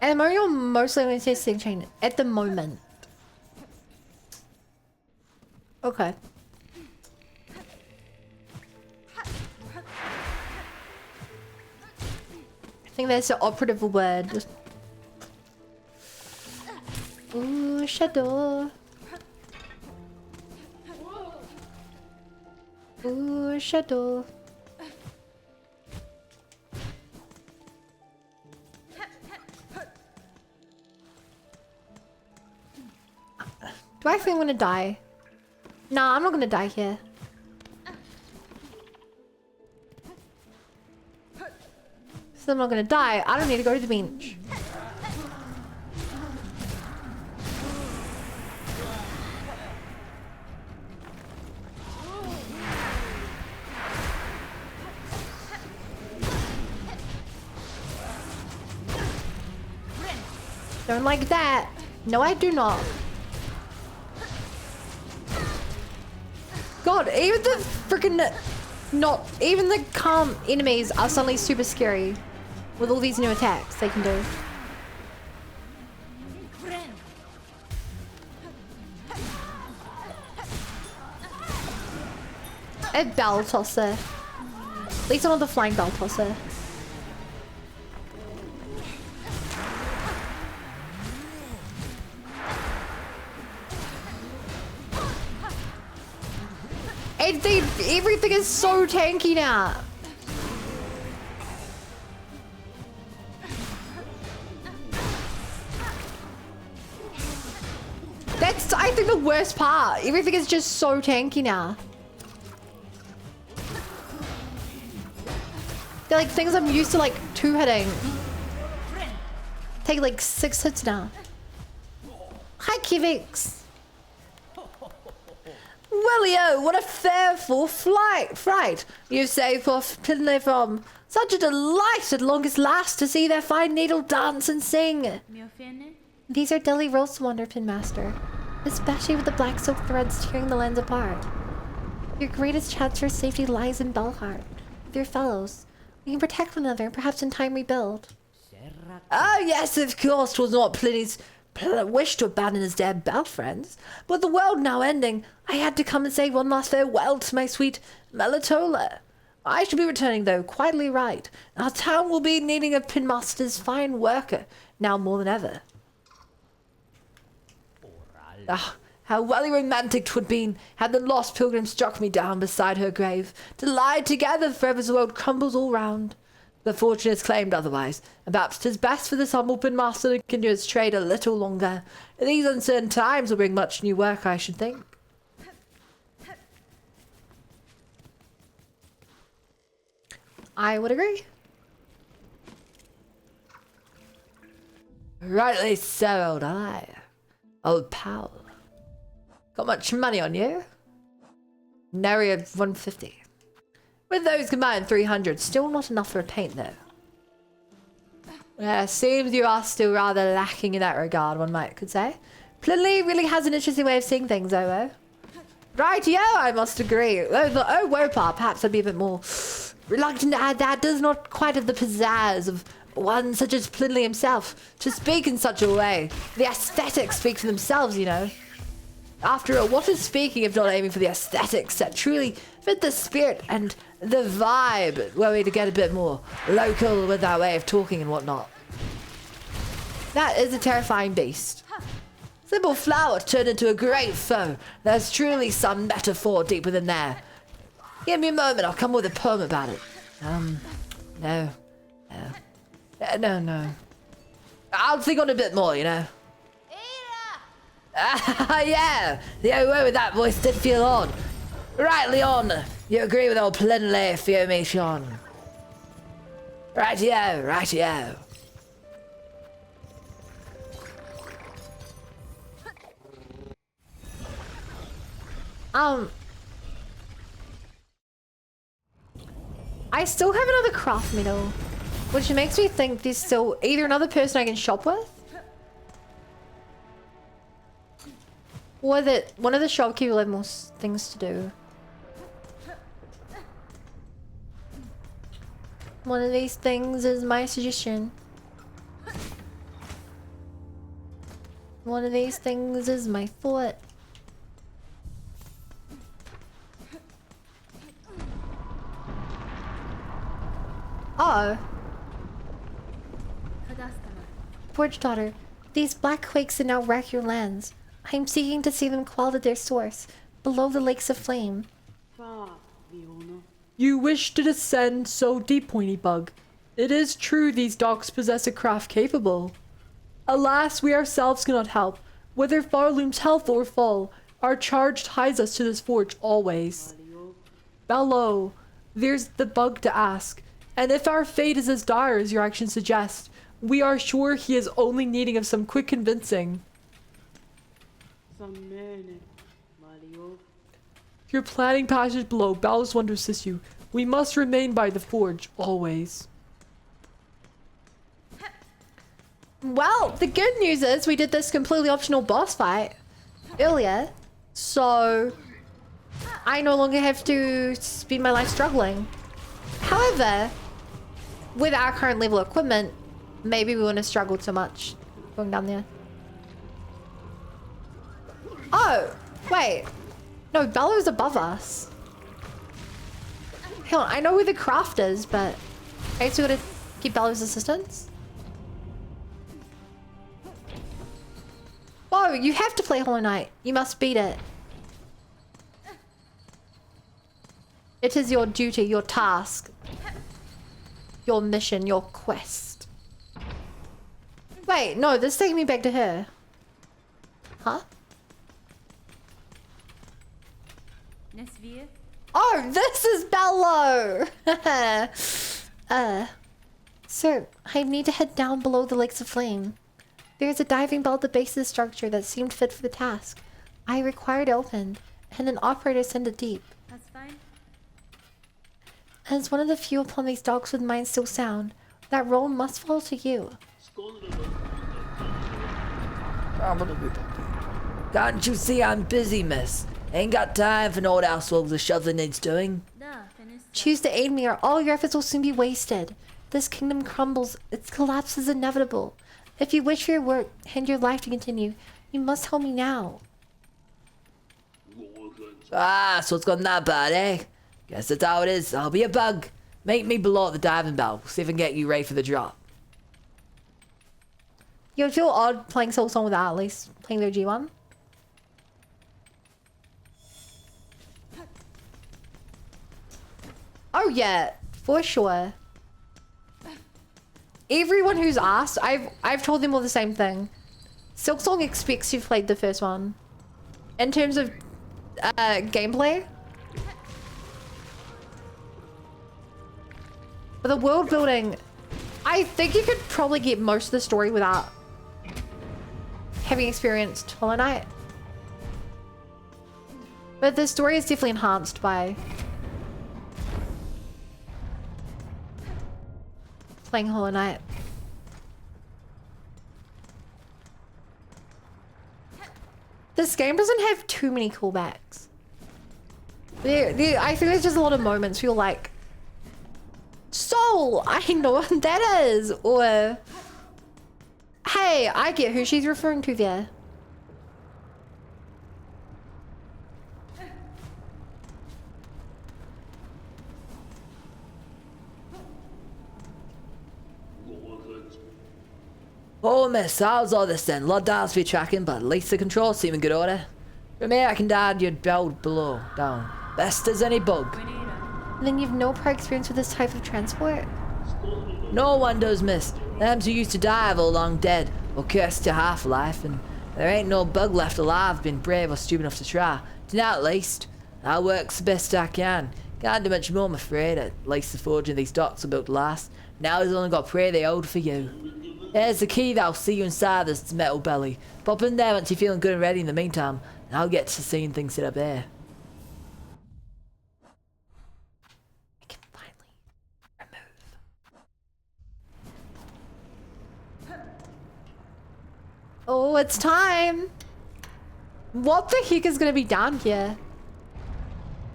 And Mario mostly only says sync chain at the moment. Okay. I think that's the operative word. Ooh, shadow. Ooh, shadow. Do I think I'm gonna die? Nah, I'm not gonna die here. So I'm not gonna die. I don't need to go to the bench. Don't like that. No, I do not. God, even the freaking even the calm enemies are suddenly super scary with all these new attacks they can do. A bell tosser. At least I'm not the flying bell tosser. Everything is so tanky now. That's, I think, the worst part. Everything is just so tanky now. They're like things I'm used to like 2-hitting. Take like 6 hits now. Hi, Kivix. Willio, what a fearful fright you saved poor Finlay from. Such a delight at longest last to see their fine needle dance and sing. These are deadly rolls to wonder, Pinmaster, especially with the black silk threads tearing the lands apart. Your greatest chance for safety lies in Belheart, with your fellows. We can protect one another and perhaps in time rebuild. Oh yes, of course, 'twas not Pliny's wish to abandon his dead bell friends, but the world now ending, I had to come and say one last farewell to my sweet Melitola. I shall be returning though, quietly right. Our town will be needing a Pinmaster's fine worker, now more than ever. Ah, how welly romantic 'twould been, had the lost pilgrim struck me down beside her grave, to lie together forever as the world crumbles all round. The fortune is claimed otherwise, and perhaps 'tis best for this humble Pinmaster to continue his trade a little longer. These uncertain times will bring much new work, I should think. I would agree. Rightly so, old I. Old pal. Got much money on you? Nary of 150. With those combined 300, still not enough for a paint though. Yeah, seems you are still rather lacking in that regard, one could say. Pliny really has an interesting way of seeing things, though. Right, yeah, I must agree. Oh, Wopar, perhaps I'd be a bit more reluctant to add that does not quite have the pizzazz of one such as Pliny himself to speak in such a way. The aesthetics speak for themselves, you know. After all, what is speaking if not aiming for the aesthetics that truly fit the spirit and the vibe, were we to get a bit more local with our way of talking and whatnot? That is a terrifying beast. Simple flower turned into a great foe. There's truly some metaphor deep within there. Give me a moment, I'll come with a poem about it. No. I'll think on a bit more, you know. Yeah, the way with that voice did feel odd. Right, Leon, you agree with old Plenley, fear me, Sean. Rightio. I still have another craft medal, which makes me think there's still either another person I can shop with, or that one of the shopkeepers will have more things to do. One of these things is my suggestion. One of these things is my thought. Oh. Forge daughter, these black quakes that now wreck your lands. I am seeking to see them quelled at their source, below the lakes of flame. You wish to descend so deep, Pointy Bug. It is true these dogs possess a craft capable. Alas, we ourselves cannot help. Whether Farloom's health or fall, our charge ties us to this forge always. Bello, there's the bug to ask. And if our fate is as dire as your actions suggest, we are sure he is only needing of some quick convincing. If you're planning passage below, Bellows want to assist you. We must remain by the forge, always. Well, the good news is we did this completely optional boss fight earlier, so I no longer have to spend my life struggling. However, with our current level of equipment, maybe we wouldn't have struggled so much going down there. Oh, wait. No, Bellows above us. Hang on, I know where the craft is, but I still gotta keep Bellows' assistance. Whoa, you have to play Hollow Knight. You must beat it. It is your duty, your task, your mission, your quest. Wait, no, this is taking me back to her. Huh? Oh, this is Bello! Sir, I need to head down below the lakes of flame. There is a diving bell at the base of the structure that seemed fit for the task. I required it opened, and an operator sent it deep. That's fine. As one of the few upon these dogs with minds still sound, that role must fall to you. Can't you see I'm busy, miss? Ain't got time for no old household the shoveling needs doing. Choose to aid me or all your efforts will soon be wasted. This kingdom crumbles, its collapse is inevitable. If you wish for your work and your life to continue, you must help me now. Ah, so it's gone that bad, eh? Guess that's how it is. I'll be a bug. Meet me below at the diving bell. See if I can get you ready for the drop. You would feel odd playing Soul Song without at least playing their G1. Oh yeah, for sure. Everyone who's asked, I've told them all the same thing. Silksong expects you've played the first one. In terms of gameplay. But the world building, I think you could probably get most of the story without having experienced Hollow Knight. But the story is definitely enhanced by playing Hollow Knight. This game doesn't have too many callbacks. I think there's just a lot of moments where you're like, Soul, I know what that is, or hey, I get who she's referring to there. Oh, miss, how's all this then? Lot dials for your tracking, but at least the controls seem in good order. From here, I can dial your belt below, down. Best as any bug. Then you've no prior experience with this type of transport? No one does, miss. Them who used to dive all long dead, or cursed to half-life, and there ain't no bug left alive been brave or stupid enough to try. To now, at least. I works the best I can. Can't do much more, I'm afraid. At least the forge and these docks are built to last. Now he's only got to pray they hold for you. Here's the key that'll see you inside this metal belly. Pop in there once you're feeling good and ready in the meantime, and I'll get to seeing things set up there. Oh, it's time. What the heck is gonna be down here?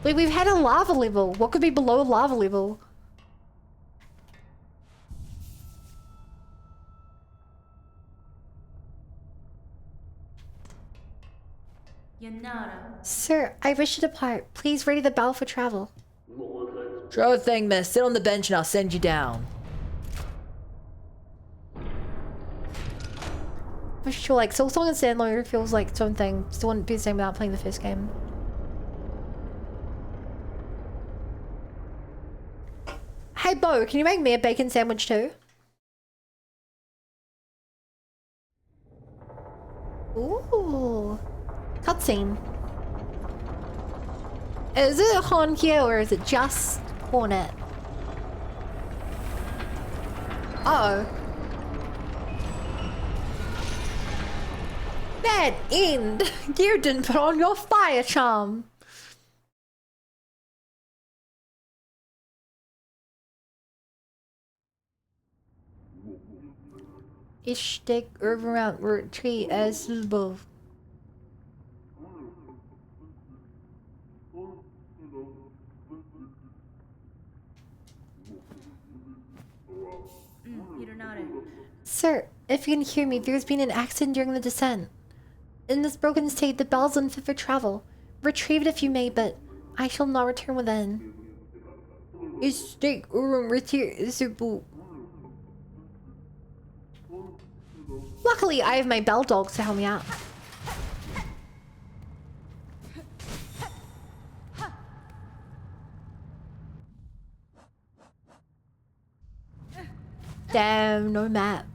Like, we've had a lava level. What could be below lava level? Yonara. Sir, I wish to depart. Please ready the bell for travel. Sure thing, miss. Sit on the bench and I'll send you down. For sure, like, Soul Song and Sandlawyer feels like its own thing. Still wouldn't be the same without playing the first game. Hey, Bo, can you make me a bacon sandwich too? Ooh. Cutscene. Is it Horn here or is it just Hornet? Uh oh. Bad end. You didn't put on your fire charm. Ich stick around root tree as above. Yonara. Sir, if you can hear me, there's been an accident during the descent. In this broken state, the bell's unfit for travel. Retrieve it if you may, but I shall not return within. Ich stick around root tree as above. Luckily, I have my bell dogs to help me out. Damn, no map.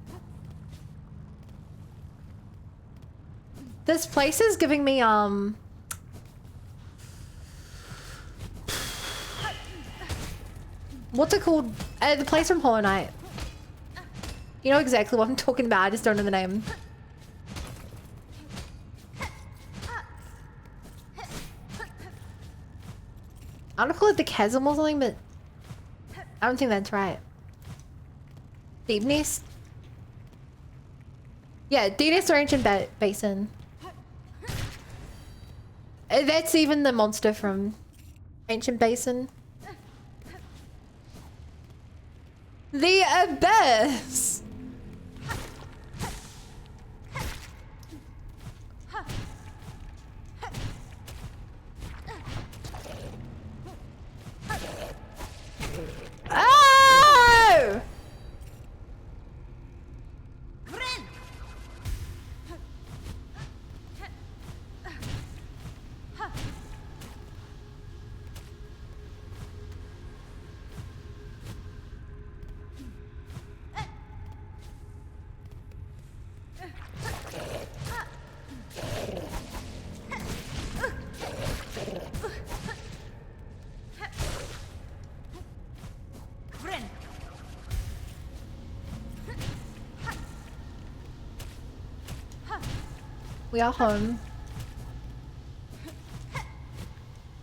This place is giving me, what's it called? The place from Hollow Knight. You know exactly what I'm talking about, I just don't know the name. I want to call it the chasm or something, but I don't think that's right. Deep Nest? Yeah, Deep Nest or Ancient Basin. That's even the monster from Ancient Basin. The Abyss! Oh! We are home.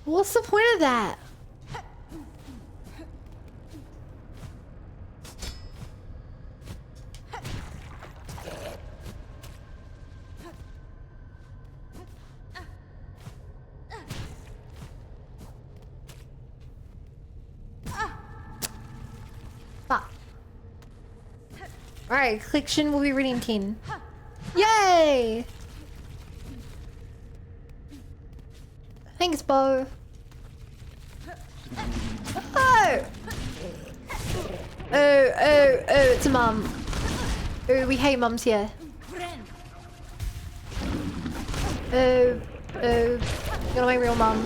What's the point of that? Fuck. Alright, collection will be reading 10. Yay! Thanks, Bo. Oh! Oh, it's a mum. Oh, we hate mums here. Oh, you're not my real mum.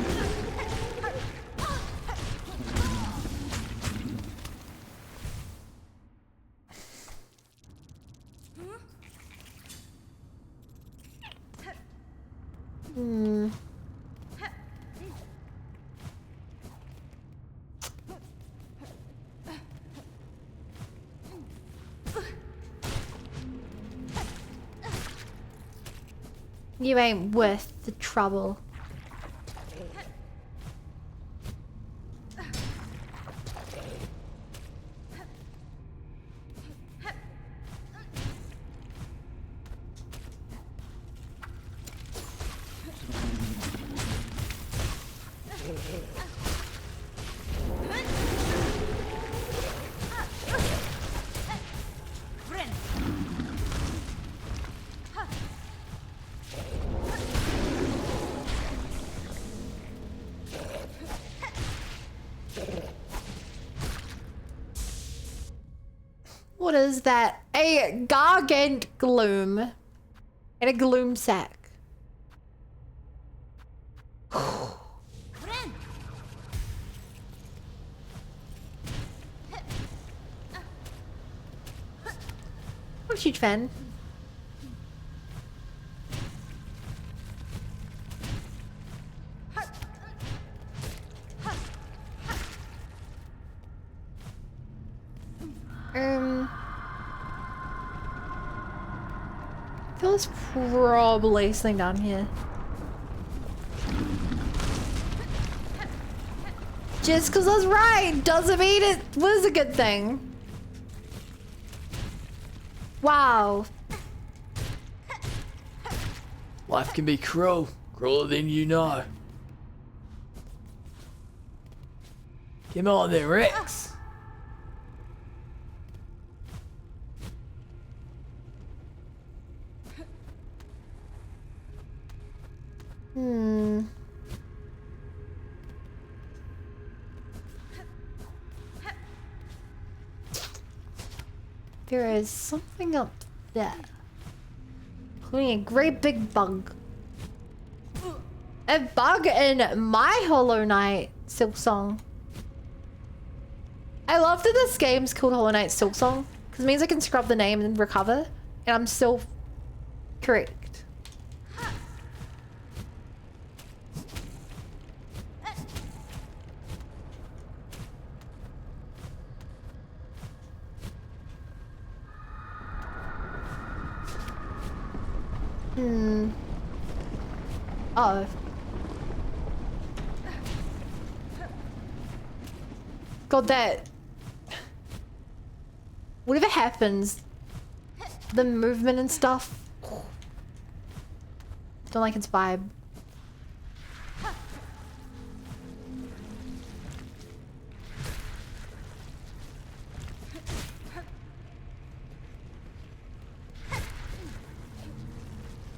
Hmm. You ain't worth the trouble. What is that? A gargant gloom. And a gloom sack. I'm a huge fan. There's probably something down here. Just because I was right doesn't mean it was a good thing. Wow. Life can be cruel, crueler than you know. Come on then, Rex. There is something up there. Including a great big bug. A bug in my Hollow Knight Silk Song. I love that this game's called Hollow Knight Silk Song, because it means I can scrub the name and recover, and I'm still correct. Oh. God, that... Whatever happens, the movement and stuff, don't like its vibe.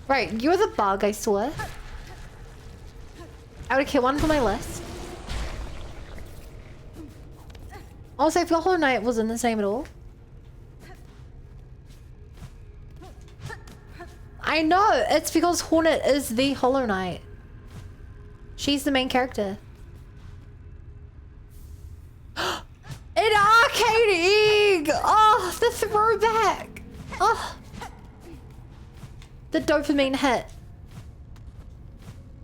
Right, you're the bug, I saw. I would kill one for my list. Also, I feel Hollow Knight wasn't the same at all. I know, it's because Hornet is the Hollow Knight. She's the main character. An arcade egg! Oh, the throwback! Oh. The dopamine hit.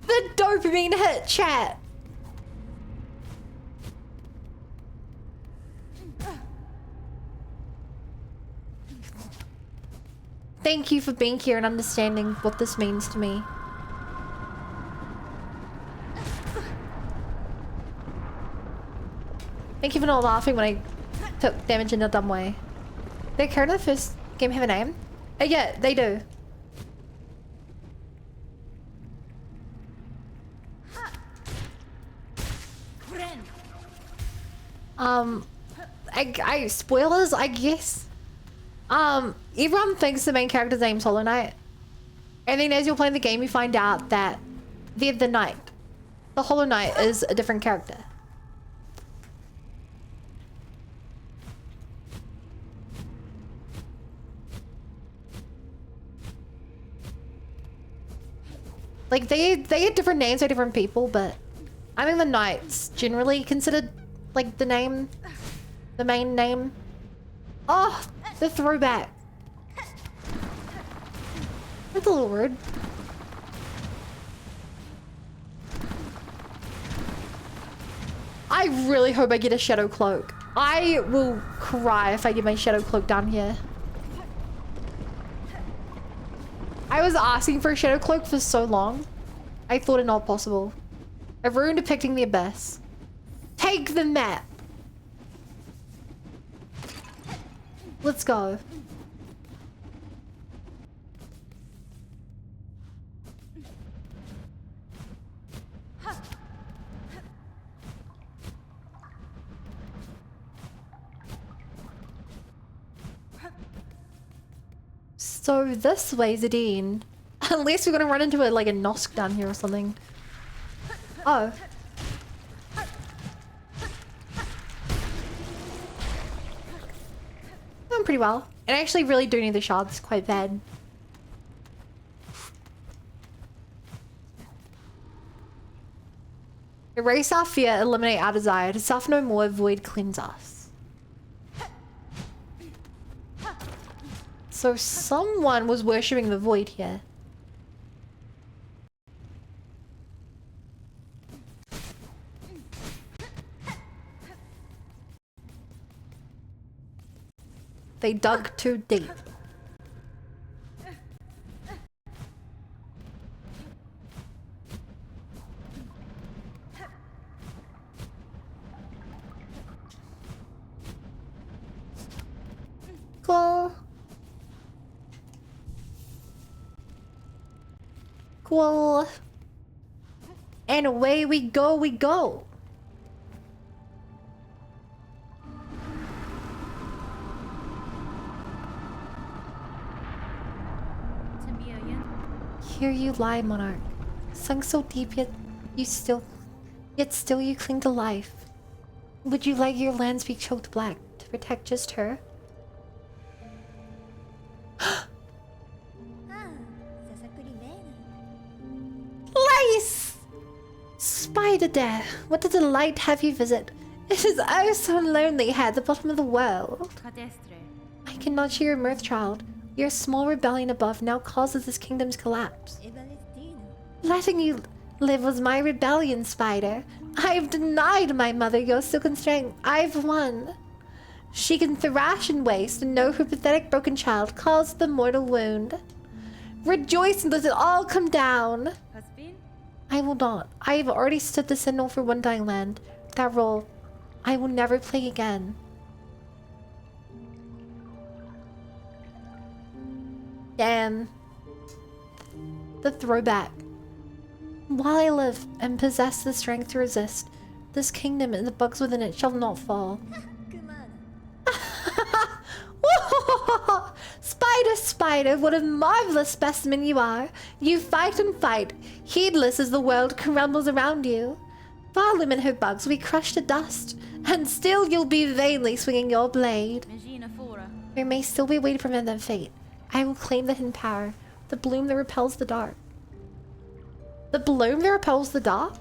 The dopamine hit, chat. Thank you for being here and understanding what this means to me. Thank you for not laughing when I took damage in a dumb way. Their character in the first game have a name? Yeah, they do. Spoilers, I guess. Everyone thinks the main character's name's Hollow Knight. And then as you're playing the game, you find out that they're the Knight. The Hollow Knight is a different character. Like, they had different names for different people, but I think the Knight's generally considered, like, the name, the main name. Oh, the throwback. That's a little rude. I really hope I get a Shadow Cloak. I will cry if I get my Shadow Cloak down here. I was asking for a Shadow Cloak for so long. I thought it not possible. A rune depicting the abyss. Take the map. Let's go. So this way's a Dean. Unless we're gonna run into a like a Nosk down here or something. Oh. Doing pretty well. And I actually really do need the shards quite bad. Erase our fear, eliminate our desire. To suffer no more, void cleanse us. So someone was worshipping the void here. They dug too deep. Cool. Cool. And away we go, we go. Here you lie, monarch. Sunk so deep, yet still you cling to life. Would you like your lands be choked black to protect just her? Lace! Spider dare, what a delight have you visit. It is oh so lonely here at the bottom of the world. I cannot hear your mirth, child. Your small rebellion above now causes this kingdom's collapse. Letting you live was my rebellion, Spider. I've denied my mother your silken strength. I've won. She can thrash and waste and know her pathetic broken child caused the mortal wound. Rejoice and let it all come down. I will not. I have already stood the sentinel for one dying land. That role, I will never play again. Damn. The throwback. While I live and possess the strength to resist, this kingdom and the bugs within it shall not fall. Spider, spider, what a marvelous specimen you are. You fight and fight, heedless as the world crumbles around you. Barloom and her bugs will be crushed to dust, and still you'll be vainly swinging your blade. There may still be a way to prevent that fate. I will claim the hidden power, the bloom that repels the dark. The bloom that repels the dark?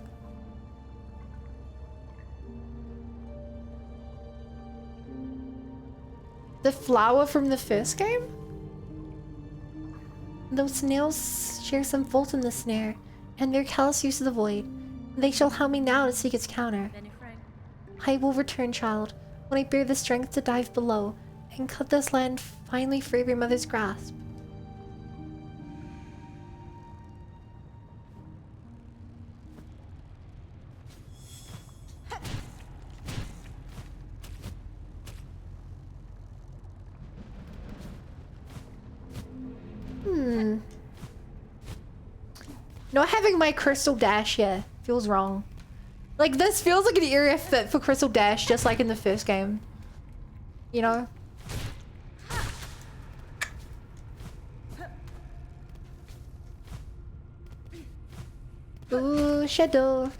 The flower from the first game? Those snails share some fault in the snare, and their callous use of the void. They shall help me now to seek its counter. I will return, child, when I bear the strength to dive below, and cut this land finally free of your mother's grasp. Not having my crystal dash here feels wrong. Like, this feels like an area fit for crystal dash, just like in the first game. You know? Ooh, shadow.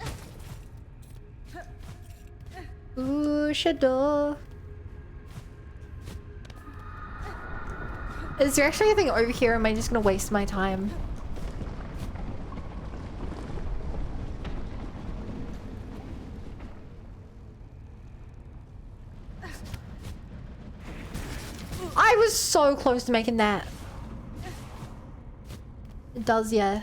Ooh, shadow. Is there actually anything over here, or am I just gonna waste my time? I was so close to making that. It does, yeah.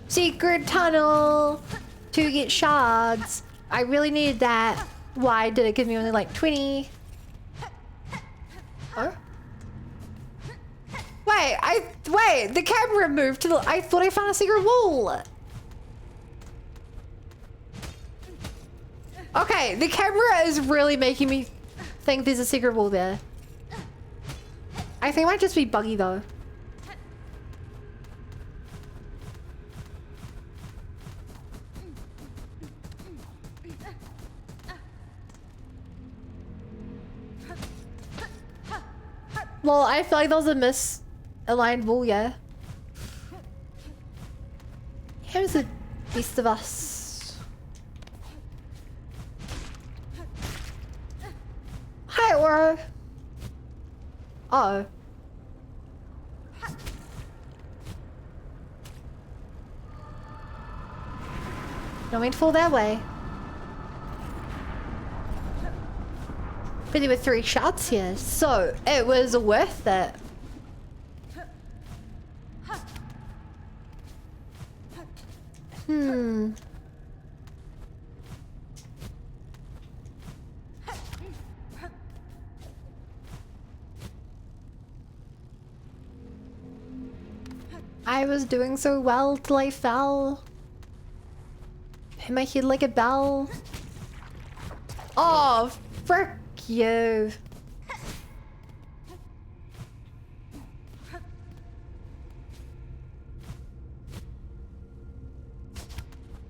Secret tunnel to get shards. I really needed that. Why did it give me only like 20? Oh? Wait, the camera moved to the, I thought I found a secret wall. Okay, the camera is really making me think there's a secret wall there. I think it might just be buggy though. Well, I feel like that was a misaligned wall, yeah. Here's the Beast of Us. Hi, Oro. Uh oh. Don't mean to fall that way. But there were 3 shots here, so it was worth it. I was doing so well till I fell. Hit my head like a bell. Oh, frick you.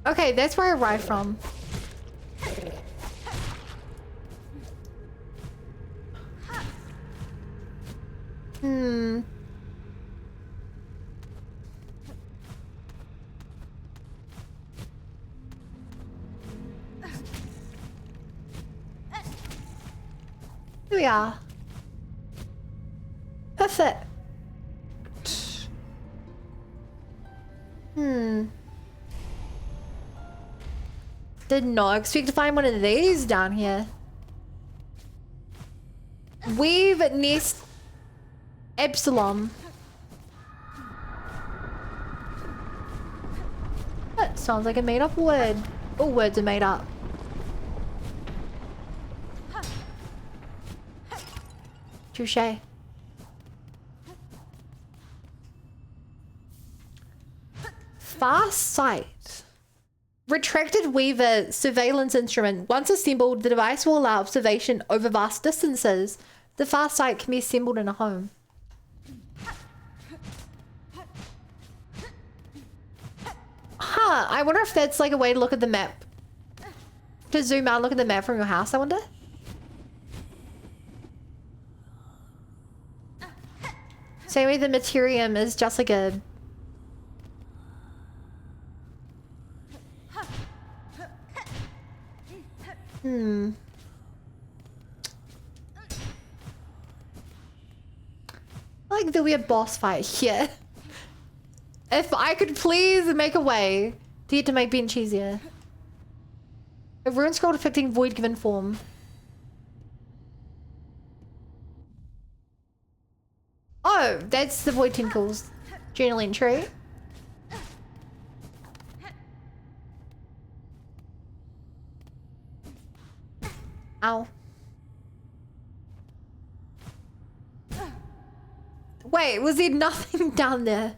Okay, that's where I arrived from. Here we are. Perfect. Did not expect to find one of these down here. Weave nest Epsilon. That sounds like a made up word. All words are made up. Touché. Fast sight. Retracted Weaver surveillance instrument. Once assembled, the device will allow observation over vast distances. The fast sight can be assembled in a home. Huh, I wonder if that's like a way to look at the map. To zoom out and look at the map from your house, I wonder? Same way the Materium is just like a... Like there'll be a boss fight here. If I could please make a way to get to make bench easier. A rune scroll depicting void given form. Oh, that's the void tentacles. Journal entry. Ow. Wait, was there nothing down there?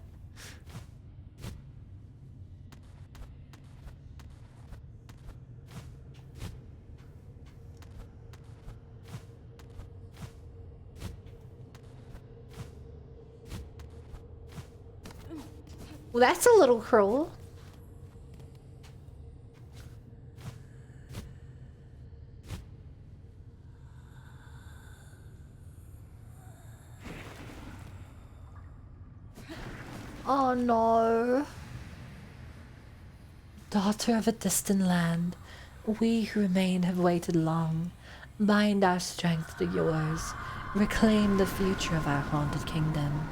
Well, that's a little cruel. Oh no. Daughter of a distant land, we who remain have waited long. Bind our strength to yours. Reclaim the future of our haunted kingdom.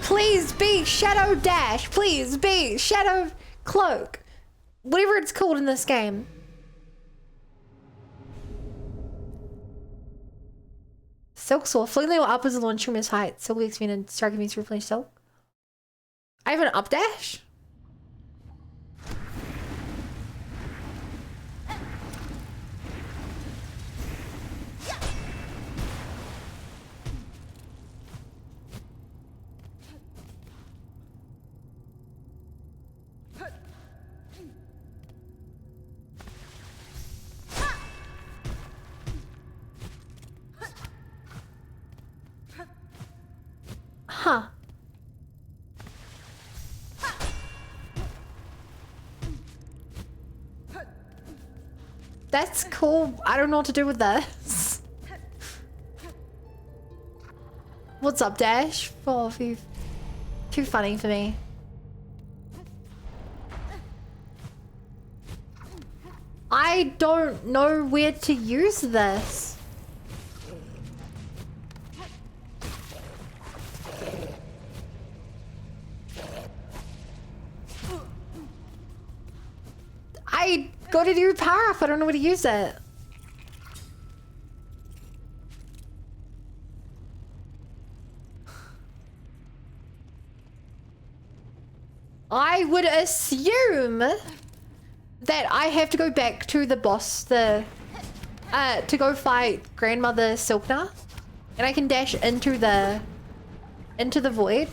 Please be Shadow Dash. Please be Shadow Cloak. Whatever it's called in this game. Silk Sword. Fling the upwards and launch from his height. Silk expand and striking means to replenish silk. I have an up dash? Huh. That's cool. I don't know what to do with this. What's up, Dash? Oh, you too funny for me. I don't know where to use this. I go to do power up. I don't know where to use it. I would assume that I have to go back to the boss, to go fight Grandmother Silkna, and I can dash into the void.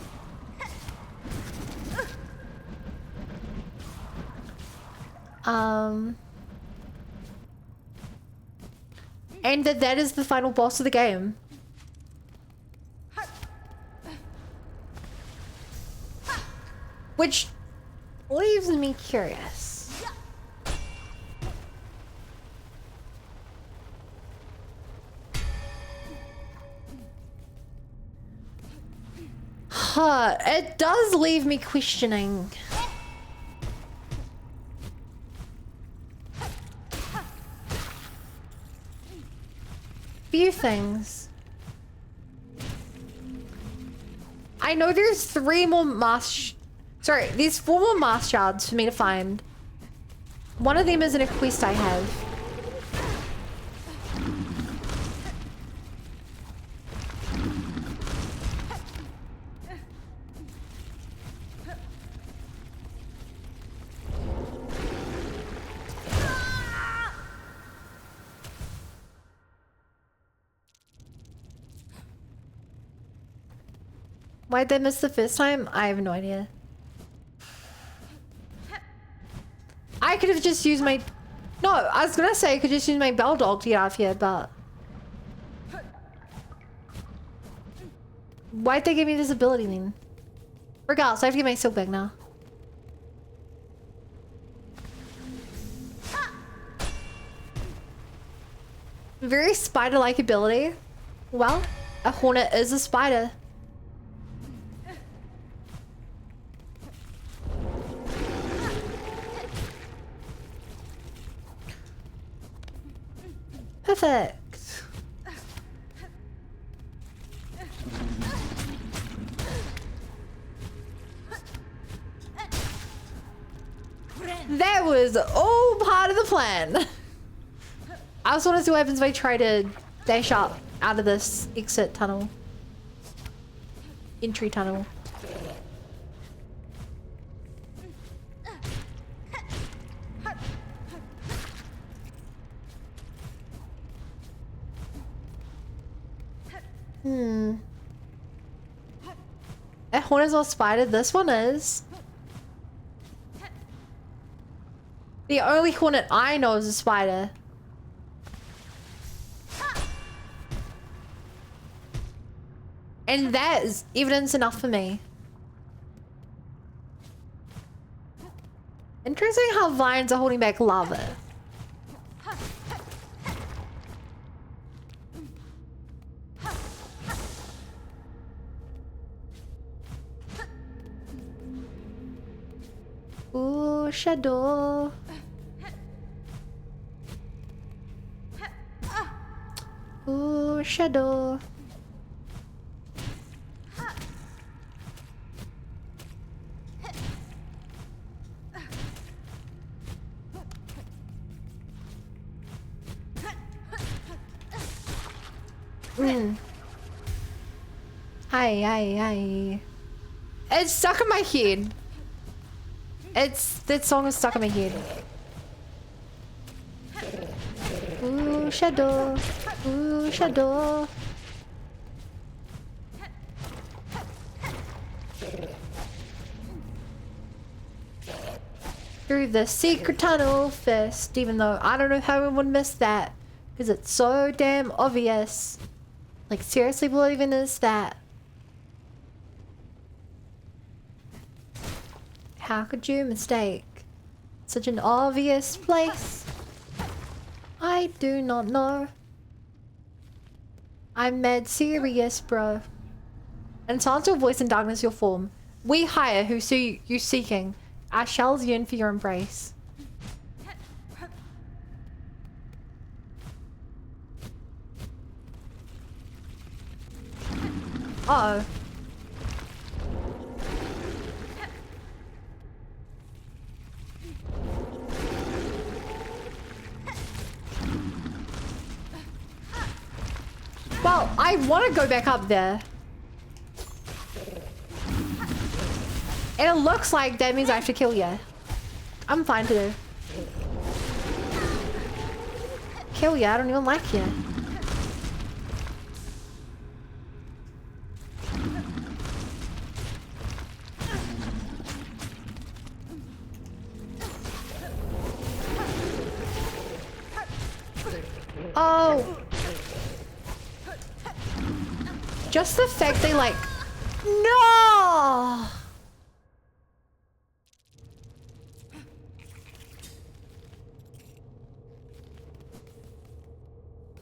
And that is the final boss of the game. Which leaves me curious. Huh, it does leave me questioning. Few things. I know there's 3 more Sorry, there's 4 more mask shards for me to find. One of them is in a quest I have. Why'd they miss the first time? I have no idea. I could have just used my... No, I was gonna say I could just use my bell dog to get out of here, but... Why'd they give me this ability then? Regardless, I have to get my silk back now. Very spider-like ability. Well, a hornet is a spider. Perfect. That was all part of the plan. I just want to see what happens if I try to dash up out of this exit tunnel. Entry tunnel. That hornet is all spider. This one is. The only hornet I know is a spider. And that is evidence enough for me. Interesting how vines are holding back lava. Ooh, shadow. Ooh, shadow. Hi. It's stuck in my head. That song is stuck in my head. Ooh, shadow. Ooh, shadow. Through the secret tunnel first, even though I don't know how we would miss that. Because it's so damn obvious. Like, seriously, what even is that? How could you mistake such an obvious place? I do not know. I'm mad serious, bro. And silence your voice in darkness your form. We hire who see you seeking. Our shells yearn for your embrace. Uh-oh. Well, I want to go back up there. And it looks like that means I have to kill you. I'm fine to do. Kill you, I don't even like you. Oh. Just the fact they like... No!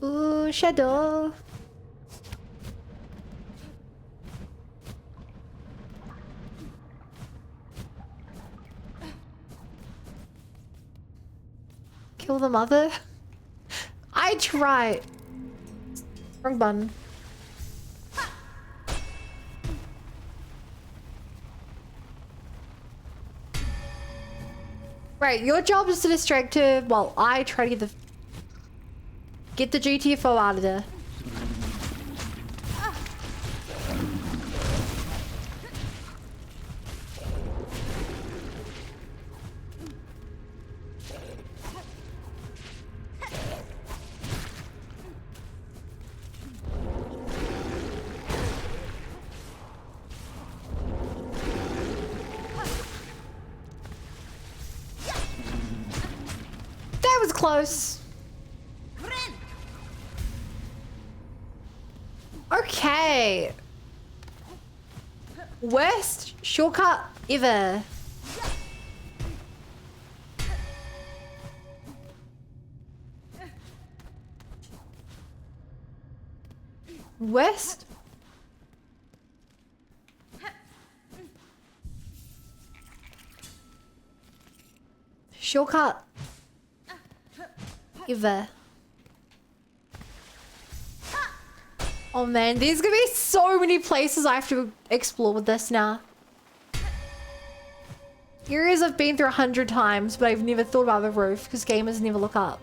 Ooh, shadow. Kill the mother? I tried. Wrong button. Right, your job is to distract her while I try to get the GTFO out of there. That was close. Okay. Worst shortcut ever. Worst. Shortcut ever. Oh man, there's gonna be so many places I have to explore with this now. Areas I've been through 100 times, but I've never thought about the roof because gamers never look up.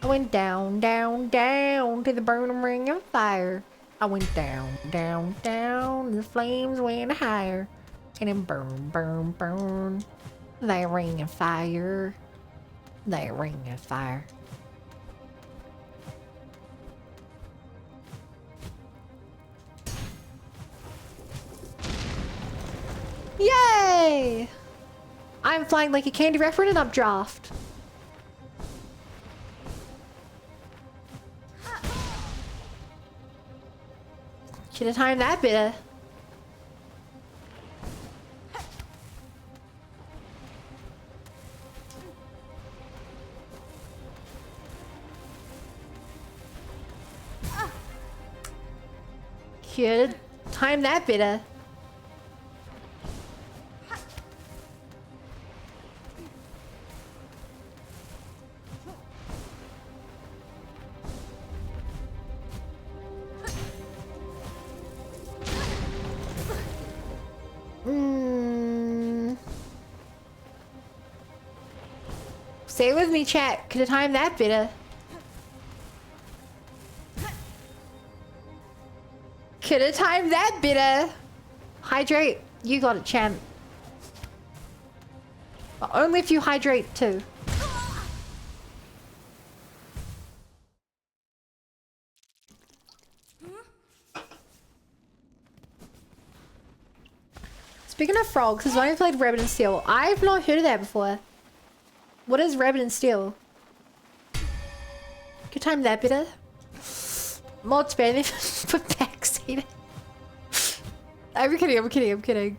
I went down, down, down to the burning ring of fire. I went down, down, down, the flames went higher. And then burn, burn, burn. That ring of fire. That ring of fire. Yay! I'm flying like a candy wrapper in an updraft. Should have timed that better. Should have timed that better. Stay with me, chat. Could have timed that better. Could have timed that better. Hydrate. You got it, champ. But only if you hydrate too. Speaking of frogs, has only played Rabbit and Steel. I've not heard of that before. What is Rabbit and Steel? Could time that better. Mod Spanish for backseating. I'm kidding.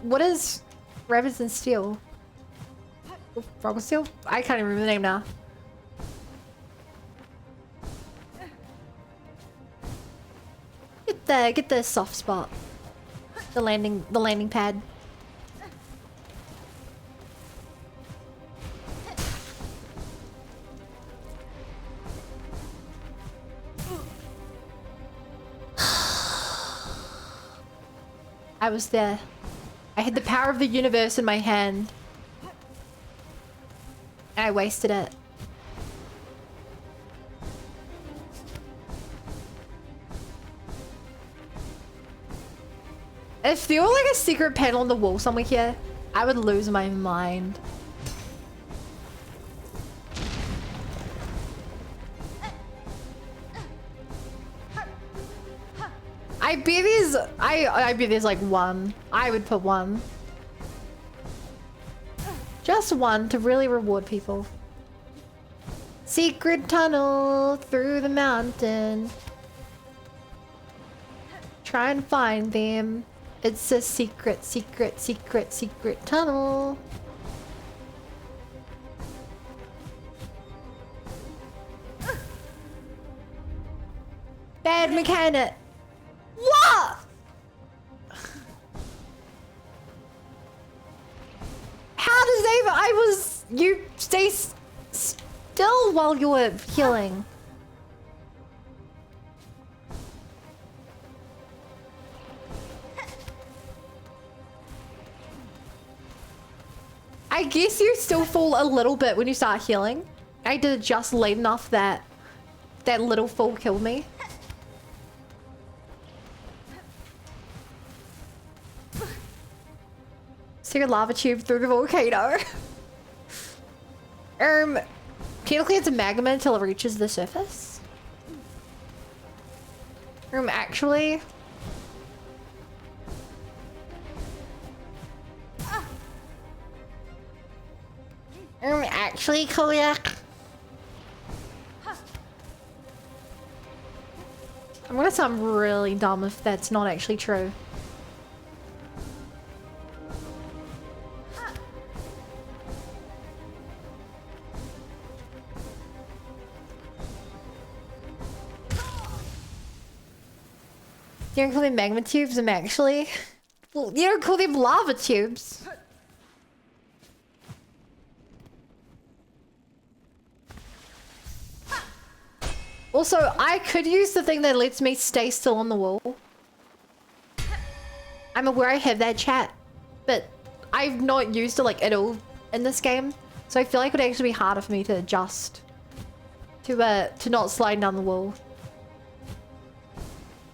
What is Rabbits and Steel? Rock and Steel? I can't even remember the name now. Get the soft spot. The landing pad. I was there. I had the power of the universe in my hand. And I wasted it. If there were like a secret panel on the wall somewhere here, I would lose my mind. I bet there's like one. I would put one. Just one to really reward people. Secret tunnel through the mountain. Try and find them. It's a secret tunnel. Bad mechanic. What? How does Ava? You stay still while you were healing. I guess you still fall a little bit when you start healing. I did it just late enough that that little fall killed me. Secret lava tube through the volcano. Technically it's a magma until it reaches the surface. Actually. Actually, Kodiak. I'm gonna sound really dumb if that's not actually true. You don't call them magma tubes, I'm actually. Well, you don't call them lava tubes. Also, I could use the thing that lets me stay still on the wall. I'm aware I have that chat, but I've not used it like at all in this game. So I feel like it would actually be harder for me to adjust to not slide down the wall.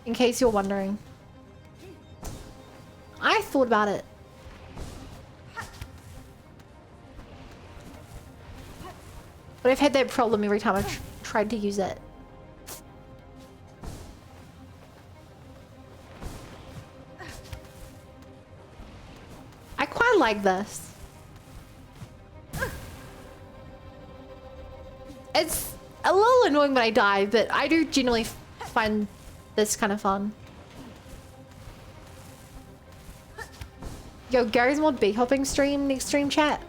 In case you're wondering. I thought about it. But I've had that problem every time I've tried to use it. I quite like this. It's a little annoying when I die, but I do generally find this kind of fun. Yo, Gary's Mod bee hopping stream next stream chat.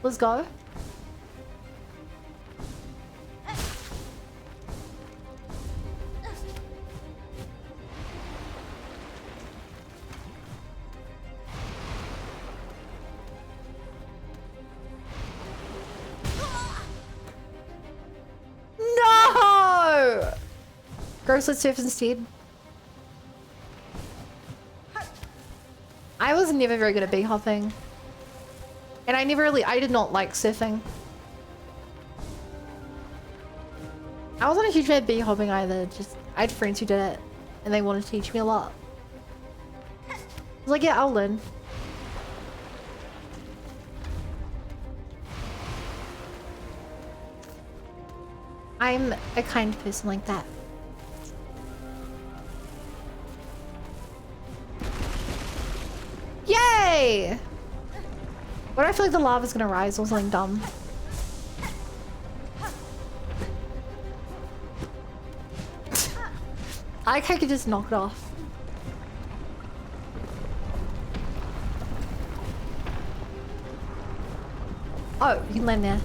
Let's go. No! Gross, let's surf instead. I was never very good at bee hopping. And I did not like surfing. I wasn't a huge fan of bee hopping either, I had friends who did it. And they wanted to teach me a lot. I was like, yeah, I'll learn. I'm a kind person like that. Yay! What do I feel like the lava's gonna rise or something dumb? I could just knock it off. Oh, you can land there.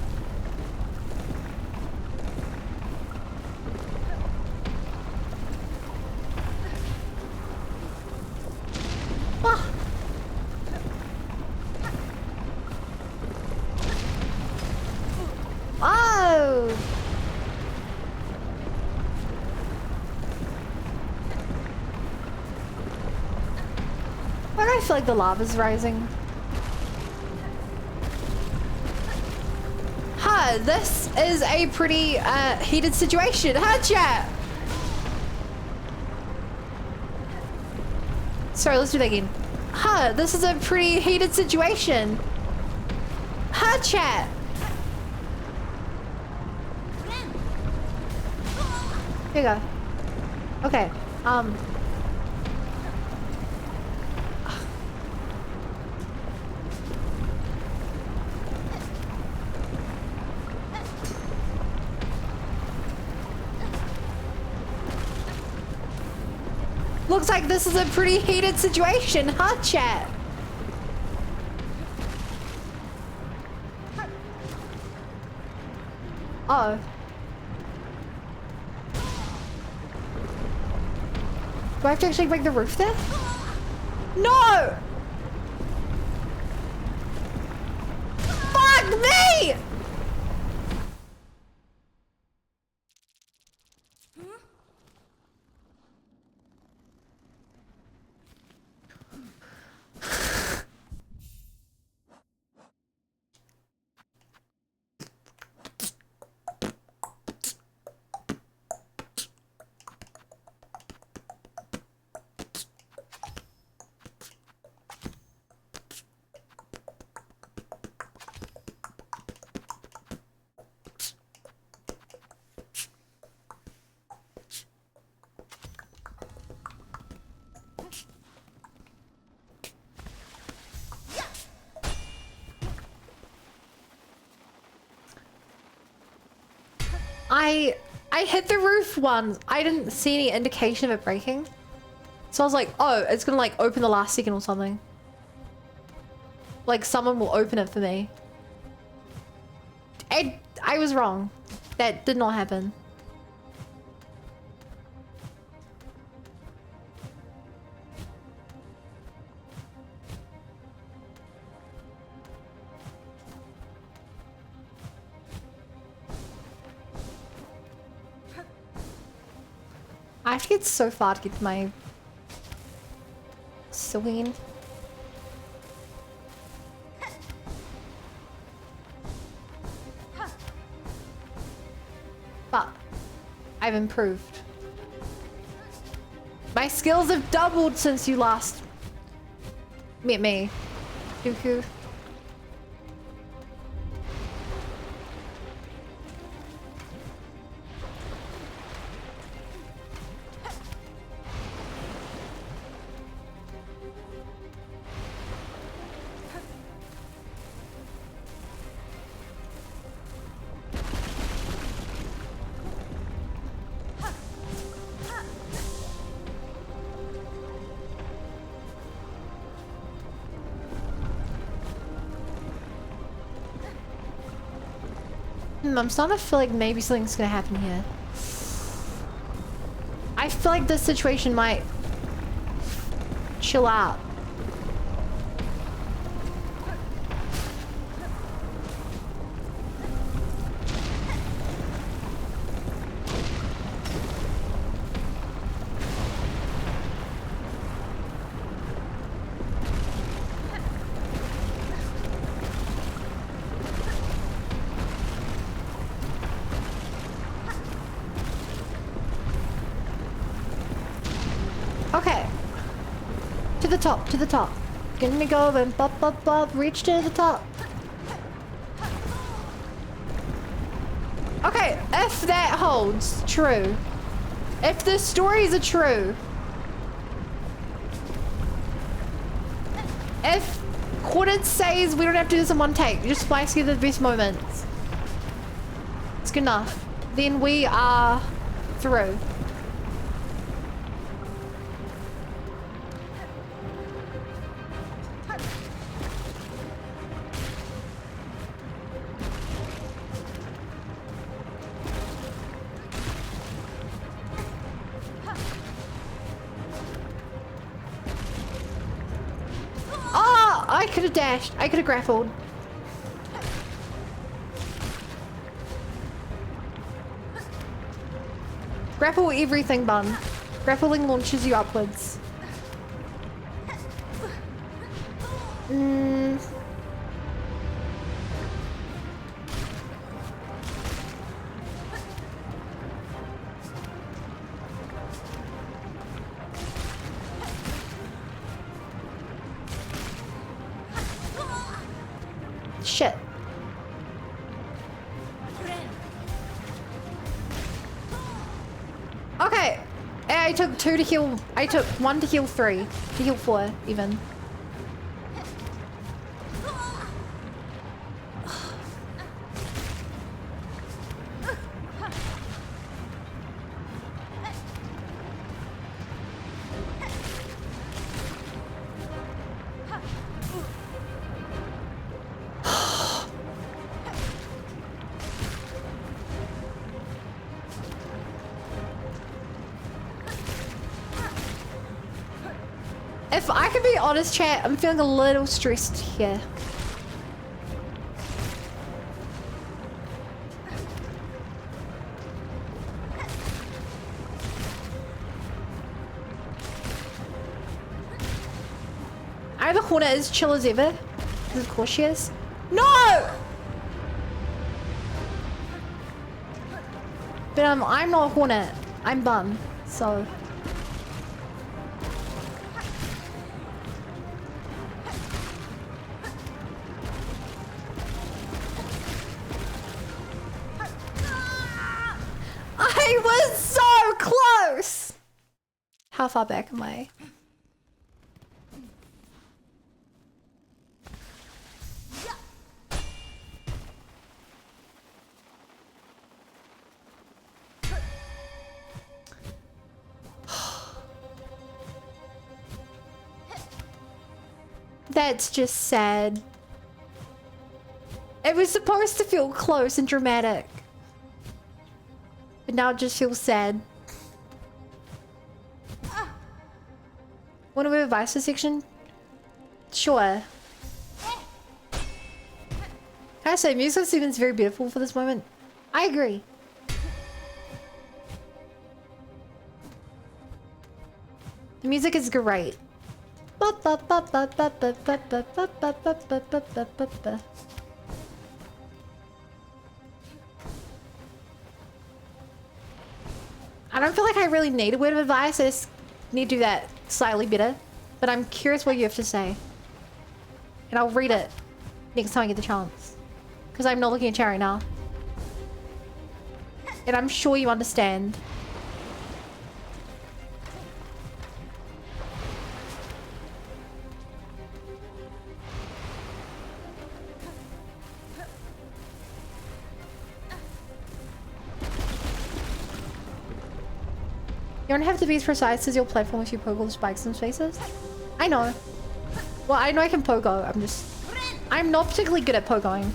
Ah. Oh! Why do I feel like the lava's rising? Huh, this is a pretty heated situation, huh, chat? Sorry, let's do that again. Huh, this is a pretty heated situation. Huh, chat? Here you go. Okay, looks like this is a pretty heated situation, huh, chat? Oh. Do I have to actually break the roof there? No! Fuck me! I hit the roof once. I didn't see any indication of it breaking. So I was like, oh, it's gonna like open the last second or something. Like someone will open it for me. I was wrong. That did not happen. I have to get so far to get to my Celine. But I've improved. My skills have doubled since you last met me, Dooku. I'm starting to feel like maybe something's gonna happen here. I feel like this situation might chill out. Okay. To the top, to the top. Gonna go and bop, bop, bop, reach to the top. Okay, if that holds true. If the stories are true. If what it says, we don't have to do this in one take. We just splice together the best moments. It's good enough. Then we are through. I could have dashed. I could have grappled. Grapple everything, Bun. Grappling launches you upwards. Shit. Okay. I took 2 to heal. I took 1 to heal 3. To heal 4, even. If I can be honest, chat, I'm feeling a little stressed here. I know the Hornet is chill as ever. Of course she is. No! But I'm not a Hornet. I'm Bun, so... I was so close! How far back am I? That's just sad. It was supposed to feel close and dramatic. But now it just feels sad. Want to move advice section? Sure. Can I say, music seems very beautiful for this moment? I agree. The music is great. I don't feel like I really need a word of advice. I just need to do that slightly better. But I'm curious what you have to say. And I'll read it next time I get the chance. Because I'm not looking at chat right now. And I'm sure you understand. You don't have to be as precise as your platform if you pogo the spikes and spaces. I know. Well, I know I can pogo. I'm not particularly good at pogoing.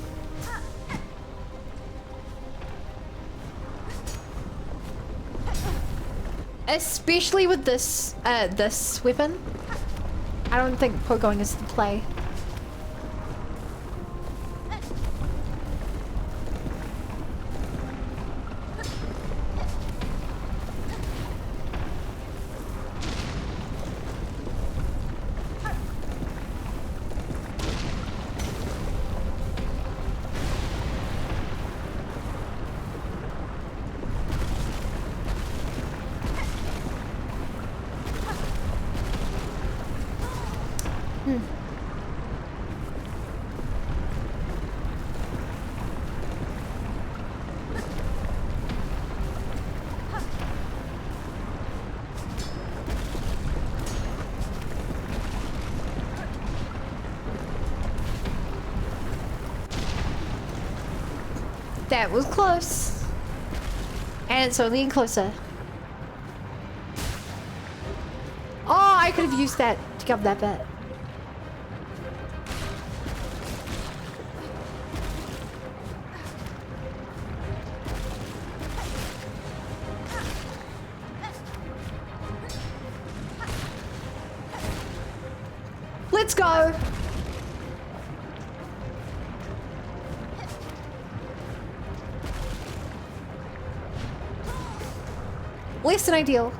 Especially with this this weapon. I don't think pogoing is the play. That was close. And it's only closer. Oh, I could have used that to cover that bit. Let's go. Less than ideal.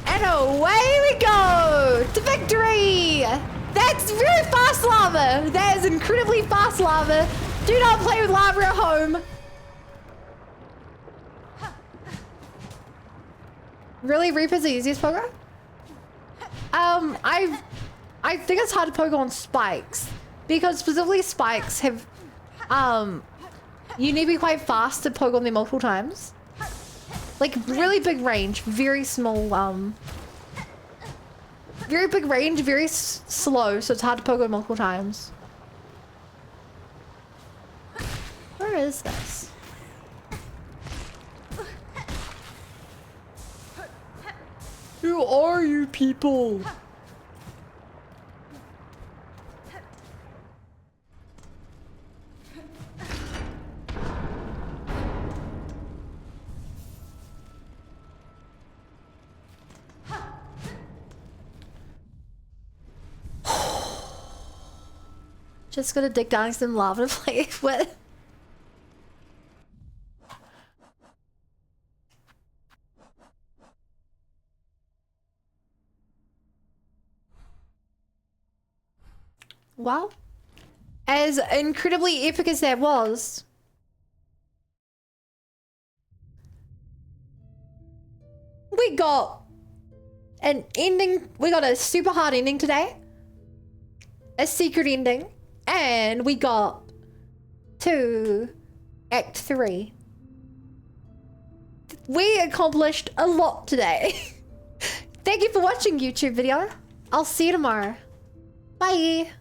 And away we go to victory! That's very fast lava! That is incredibly fast lava. Do not play with lava at home. Really, Reaper's the easiest Pogo? I think it's hard to Pogo on spikes because specifically spikes have, you need to be quite fast to Pogo on them multiple times. Like really big range, very small, very big range, very slow, so it's hard to Pogo multiple times. Where is this? Who are you people? Just gonna dig down some lava to play with. Well, as incredibly epic as that was, we got an ending. We got a super hard ending today, a secret ending, and we got to Act 3. We accomplished a lot today. Thank you for watching, YouTube video. I'll see you tomorrow. Bye.